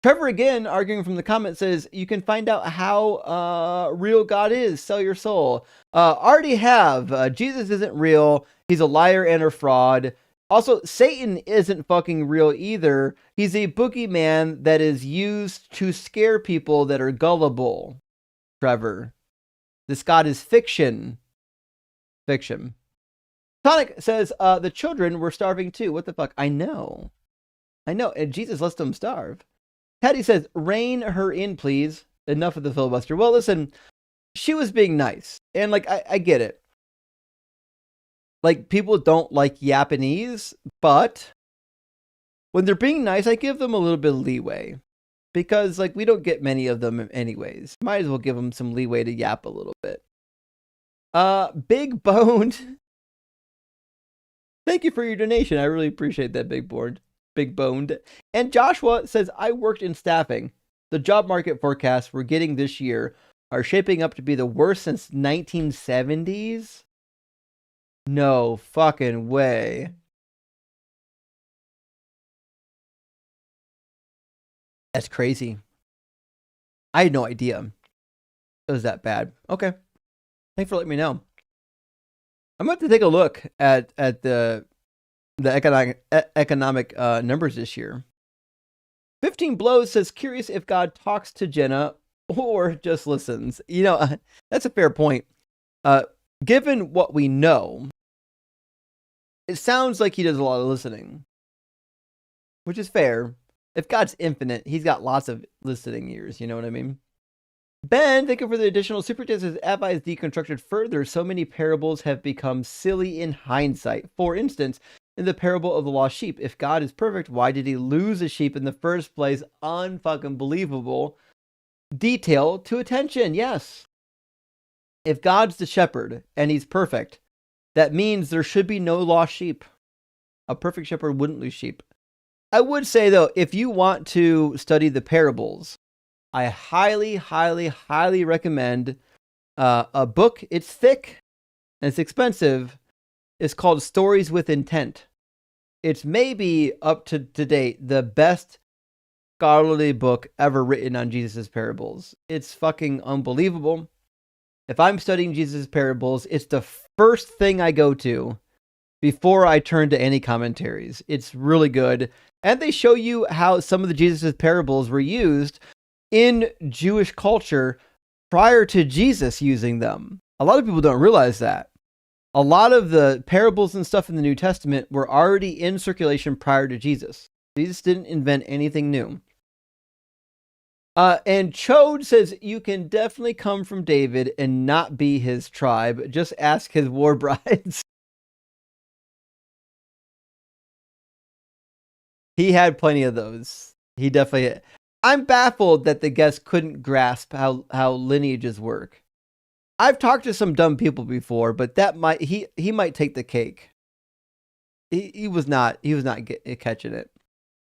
Trevor again, arguing from the comments, says, you can find out how real God is. Sell your soul. Already have. Jesus isn't real. He's a liar and a fraud. Also, Satan isn't fucking real either. He's a boogeyman that is used to scare people that are gullible. Trevor. This God is fiction. Fiction. Tonic says, the children were starving too. What the fuck? I know. And Jesus lets them starve. Teddy says, rein her in, please. Enough of the filibuster. Well, listen, she was being nice. And, like, I get it. Like, people don't like Japanese, but when they're being nice, I give them a little bit of leeway. Because, like, we don't get many of them anyways. Might as well give them some leeway to yap a little bit. Big Boned. Thank you for your donation. I really appreciate that, Big Boned. And Joshua says, I worked in staffing. The job market forecasts we're getting this year are shaping up to be the worst since 1970s. No fucking way. That's crazy. I had no idea it was that bad. Okay. Thanks for letting me know. I'm going to have to take a look at the economic numbers this year. 15 Blows says, curious if God talks to Jenna or just listens. You know, that's a fair point. Given what we know, it sounds like he does a lot of listening, which is fair. If God's infinite, he's got lots of listening ears. You know what I mean? Ben, thank you for the additional super chat. Says, Abba is deconstructed further. So many parables have become silly in hindsight. For instance, in the parable of the lost sheep, if God is perfect, why did he lose a sheep in the first place? Unfucking believable. Detail to attention, yes. If God's the shepherd and he's perfect, that means there should be no lost sheep. A perfect shepherd wouldn't lose sheep. I would say, though, if you want to study the parables, I highly, highly, highly recommend a book. It's thick and it's expensive. It's called Stories with Intent. It's maybe up to date the best scholarly book ever written on Jesus' parables. It's fucking unbelievable. If I'm studying Jesus' parables, it's the first thing I go to before I turn to any commentaries. It's really good. And they show you how some of the Jesus' parables were used in Jewish culture prior to Jesus using them. A lot of people don't realize that. A lot of the parables and stuff in the New Testament were already in circulation prior to Jesus. Jesus didn't invent anything new. And Chode says you can definitely come from David and not be his tribe. Just ask his war brides. He had plenty of those. He definitely. I'm baffled that the guest couldn't grasp how lineages work. I've talked to some dumb people before, but he might take the cake. He was not catching it.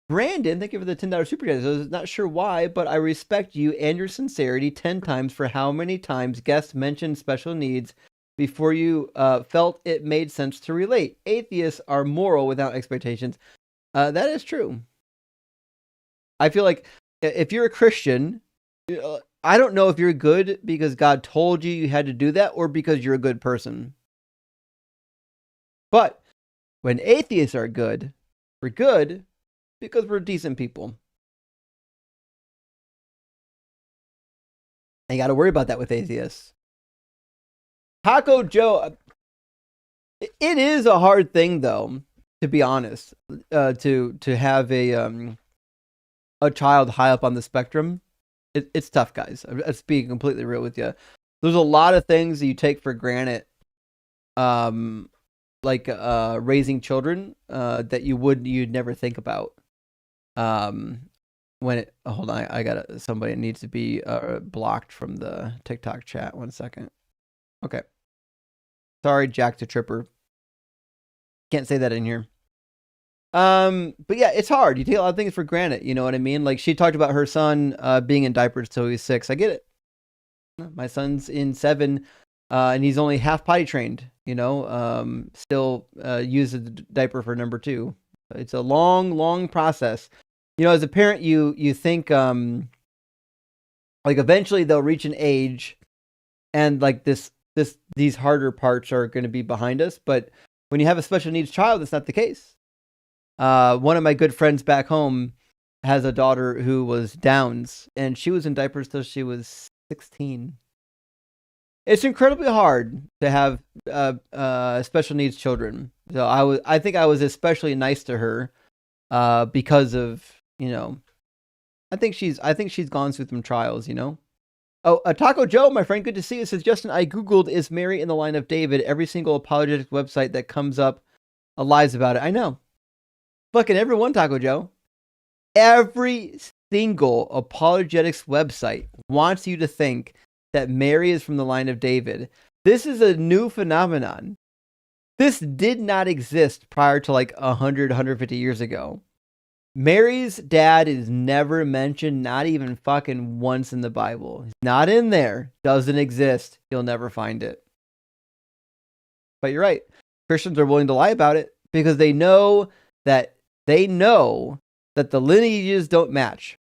Brandon, thank you for the $10 super chat. I was not sure why, but I respect you and your sincerity 10 times for how many times guests mentioned special needs before you felt it made sense to relate. Atheists are moral without expectations. That is true. I feel like if you're a Christian, I don't know if you're good because God told you had to do that or because you're a good person. But when atheists are good, we're good because we're decent people. And you got to worry about that with atheists. Taco Joe, it is a hard thing though, to be honest, to have a child high up on the spectrum. It's tough, guys. Let's be completely real with you. There's a lot of things that you take for granted, like raising children that you'd never think about. Hold on, I got somebody that needs to be blocked from the TikTok chat. 1 second. Okay. Sorry, Jack the Tripper. Can't say that in here. But yeah, it's hard. You take a lot of things for granted. You know what I mean? Like she talked about her son being in diapers till he's 6. I get it. My son's in 7, and he's only half potty trained. You know, still uses the diaper for number 2. It's a long process. You know, as a parent, you think like eventually they'll reach an age, and like these harder parts are going to be behind us. But when you have a special needs child, that's not the case. One of my good friends back home has a daughter who was Downs, and she was in diapers till she was 16. It's incredibly hard to have special needs children. So I think I was especially nice to her because of, you know, I think she's gone through some trials, you know. Oh, Taco Joe, my friend, good to see you. Says Justin, I googled is Mary in the line of David. Every single apologetic website that comes up lies about it. I know. Fucking everyone, Taco Joe. Every single apologetics website wants you to think that Mary is from the line of David. This is a new phenomenon. This did not exist prior to like 100, 150 years ago. Mary's dad is never mentioned, not even fucking once in the Bible. He's not in there. Doesn't exist. You'll never find it. But you're right. Christians are willing to lie about it because they know that the lineages don't match.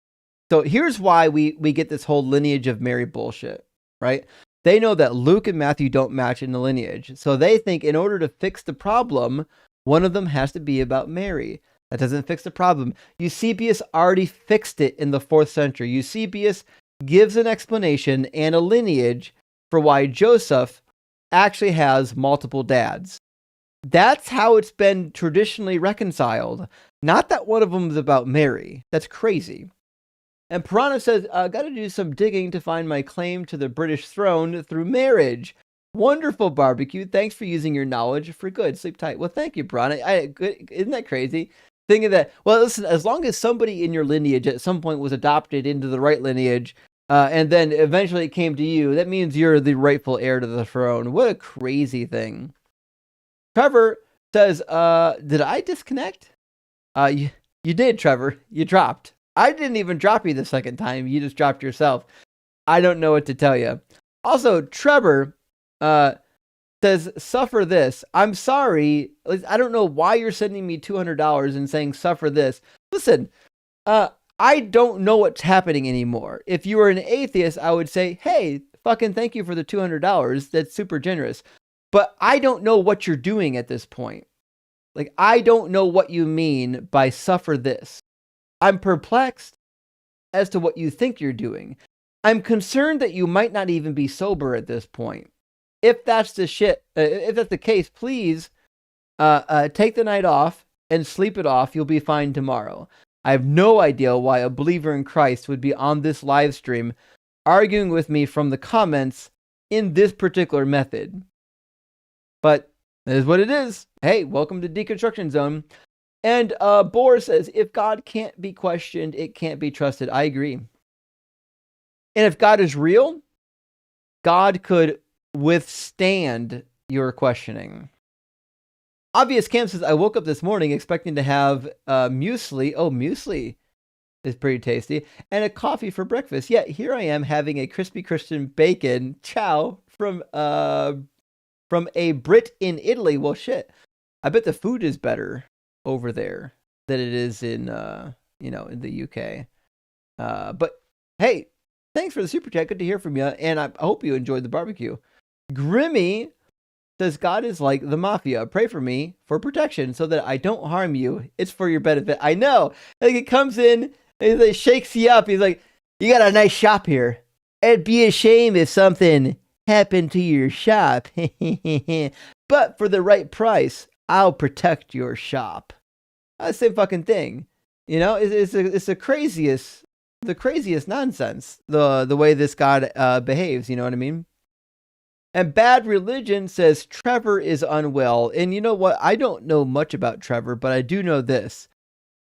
So here's why we get this whole lineage of Mary bullshit, right? They know that Luke and Matthew don't match in the lineage. So they think in order to fix the problem, one of them has to be about Mary. That doesn't fix the problem. Eusebius already fixed it in the 4th century. Eusebius gives an explanation and a lineage for why Joseph actually has multiple dads. That's how it's been traditionally reconciled. Not that one of them is about Mary. That's crazy. And Piranha says, got to do some digging to find my claim to the British throne through marriage. Wonderful barbecue. Thanks for using your knowledge for good. Sleep tight. Well, thank you, Piranha. Isn't that crazy? Thinking that, well, listen, as long as somebody in your lineage at some point was adopted into the right lineage, and then eventually it came to you, that means you're the rightful heir to the throne. What a crazy thing. Trevor says, did I disconnect? You did, Trevor. You dropped. I didn't even drop you the second time. You just dropped yourself. I don't know what to tell you. Also, Trevor says, suffer this. I'm sorry. I don't know why you're sending me $200 and saying suffer this. Listen, I don't know what's happening anymore. If you were an atheist, I would say, hey, fucking thank you for the $200. That's super generous. But I don't know what you're doing at this point. Like, I don't know what you mean by suffer this. I'm perplexed as to what you think you're doing. I'm concerned that you might not even be sober at this point. If that's the case, please take the night off and sleep it off. You'll be fine tomorrow. I have no idea why a believer in Christ would be on this live stream arguing with me from the comments in this particular method. But that is what it is. Hey, welcome to Deconstruction Zone. And Boar says, if God can't be questioned, it can't be trusted. I agree. And if God is real, God could withstand your questioning. Obvious Camp says, I woke up this morning expecting to have muesli. Oh, muesli is pretty tasty. And a coffee for breakfast. Yet here I am having a crispy Christian bacon chow from a Brit in Italy. Well, shit. I bet the food is better over there than it is in in the UK. But hey, thanks for the super chat. Good to hear from you, and I hope you enjoyed the barbecue. Grimmy says, God is like the mafia. Pray for me for protection so that I don't harm you. It's for your benefit. I know. Like, it comes in, and it shakes you up. He's like, you got a nice shop here. It'd be a shame if something happened to your shop. But for the right price, I'll protect your shop. That's the same fucking thing. You know, it's the craziest nonsense, the way this God behaves, you know what I mean? And Bad Religion says Trevor is unwell. And you know what? I don't know much about Trevor, but I do know this.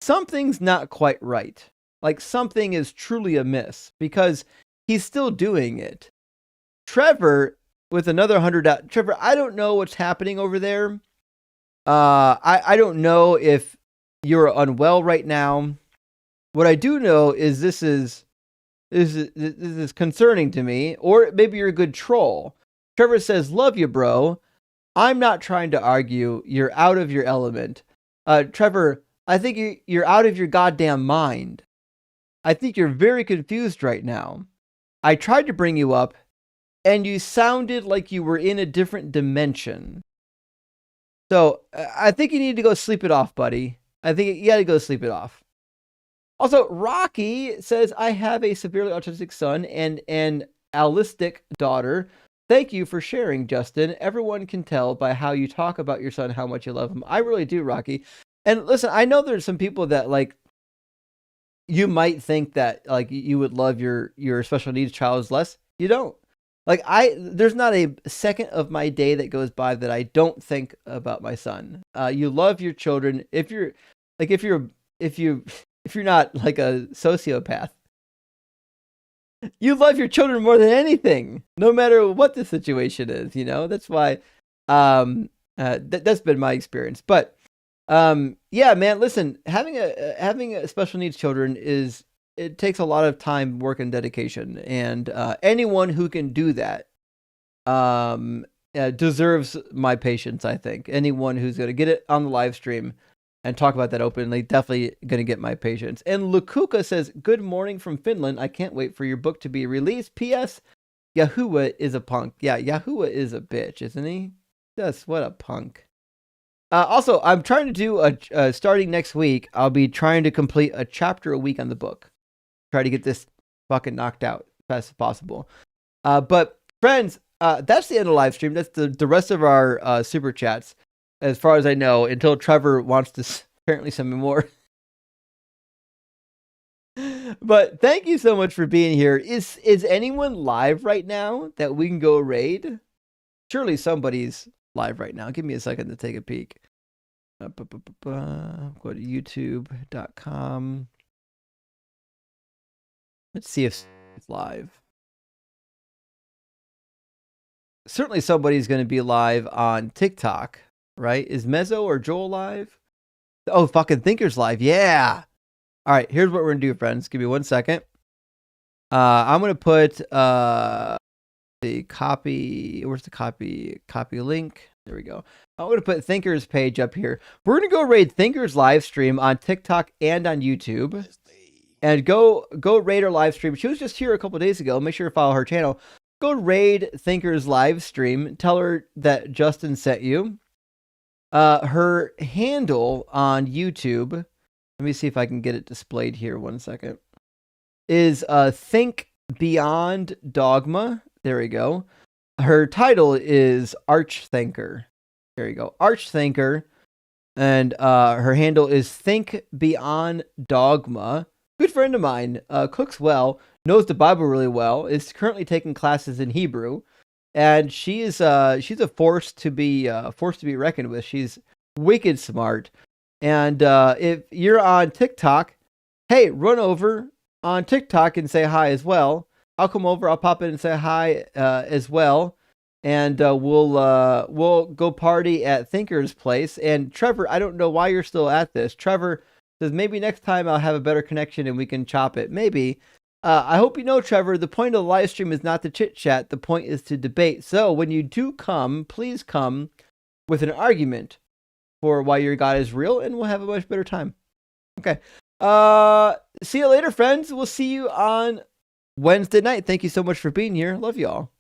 Something's not quite right. Like, something is truly amiss because he's still doing it. Trevor, with another 100 Trevor, I don't know what's happening over there. I don't know if you're unwell right now. What I do know is this is concerning to me, or maybe you're a good troll. Trevor says, love you, bro. I'm not trying to argue. You're out of your element. Trevor, I think you're out of your goddamn mind. I think you're very confused right now. I tried to bring you up, and you sounded like you were in a different dimension. So I think you need to go sleep it off, buddy. I think you got to go sleep it off. Also, Rocky says, I have a severely autistic son and an allistic daughter. Thank you for sharing, Justin. Everyone can tell by how you talk about your son how much you love him. I really do, Rocky. And listen, I know there's some people that, like, you might think that, like, you would love your special needs child less. You don't. Like, there's not a second of my day that goes by that I don't think about my son. You love your children. If you're not like a sociopath, you love your children more than anything, no matter what the situation is. You know, that's why. That's been my experience. But yeah, man, listen, having a special needs children it takes a lot of time, work, and dedication, and anyone who can do that deserves my patience. I think anyone who's going to get it on the live stream and talk about that openly, definitely going to get my patience. And Lukuka says, good morning from Finland. I can't wait for your book to be released. P.S. Yahuwah is a punk. Yeah, Yahuwah is a bitch, isn't he? Yes, what a punk. Also, I'm trying to do starting next week, I'll be trying to complete a chapter a week on the book. Try to get this fucking knocked out as fast as possible. But friends, that's the end of the live stream. That's the rest of our super chats, as far as I know, until Trevor wants to apparently send me more. But thank you so much for being here. Is anyone live right now that we can go raid? Surely somebody's live right now. Give me a second to take a peek. Go to youtube.com. Let's see if it's live. Certainly somebody's going to be live on TikTok, right? Is Mezzo or Joel live? Oh, fucking Thinker's live. Yeah. All right, here's what we're going to do, friends. Give me 1 second. I'm going to put the copy. Where's the copy? Copy link. There we go. I'm going to put Thinker's page up here. We're going to go raid Thinker's live stream on TikTok and on YouTube. And go raid her live stream. She was just here a couple days ago. Make sure to follow her channel. Go raid Thinker's live stream. Tell her that Justin sent you. Her handle on YouTube, let me see if I can get it displayed here 1 second, is Think Beyond Dogma. There we go. Her title is Archthinker. There you go. Archthinker. and her handle is Think Beyond Dogma. Good friend of mine, cooks well, knows the Bible really well, is currently taking classes in Hebrew, and she's a force to be reckoned with. She's wicked smart, and if you're on TikTok, hey, run over on TikTok and say hi as well. I'll come over. I'll pop in and say hi as well, and we'll go party at Thinker's place. And Trevor, I don't know why you're still at this. Trevor says maybe next time I'll have a better connection and we can chop it. Maybe. I hope you know, Trevor, the point of the live stream is not to chit chat. The point is to debate. So when you do come, please come with an argument for why your God is real, and we'll have a much better time. Okay. See you later, friends. We'll see you on Wednesday night. Thank you so much for being here. Love you all.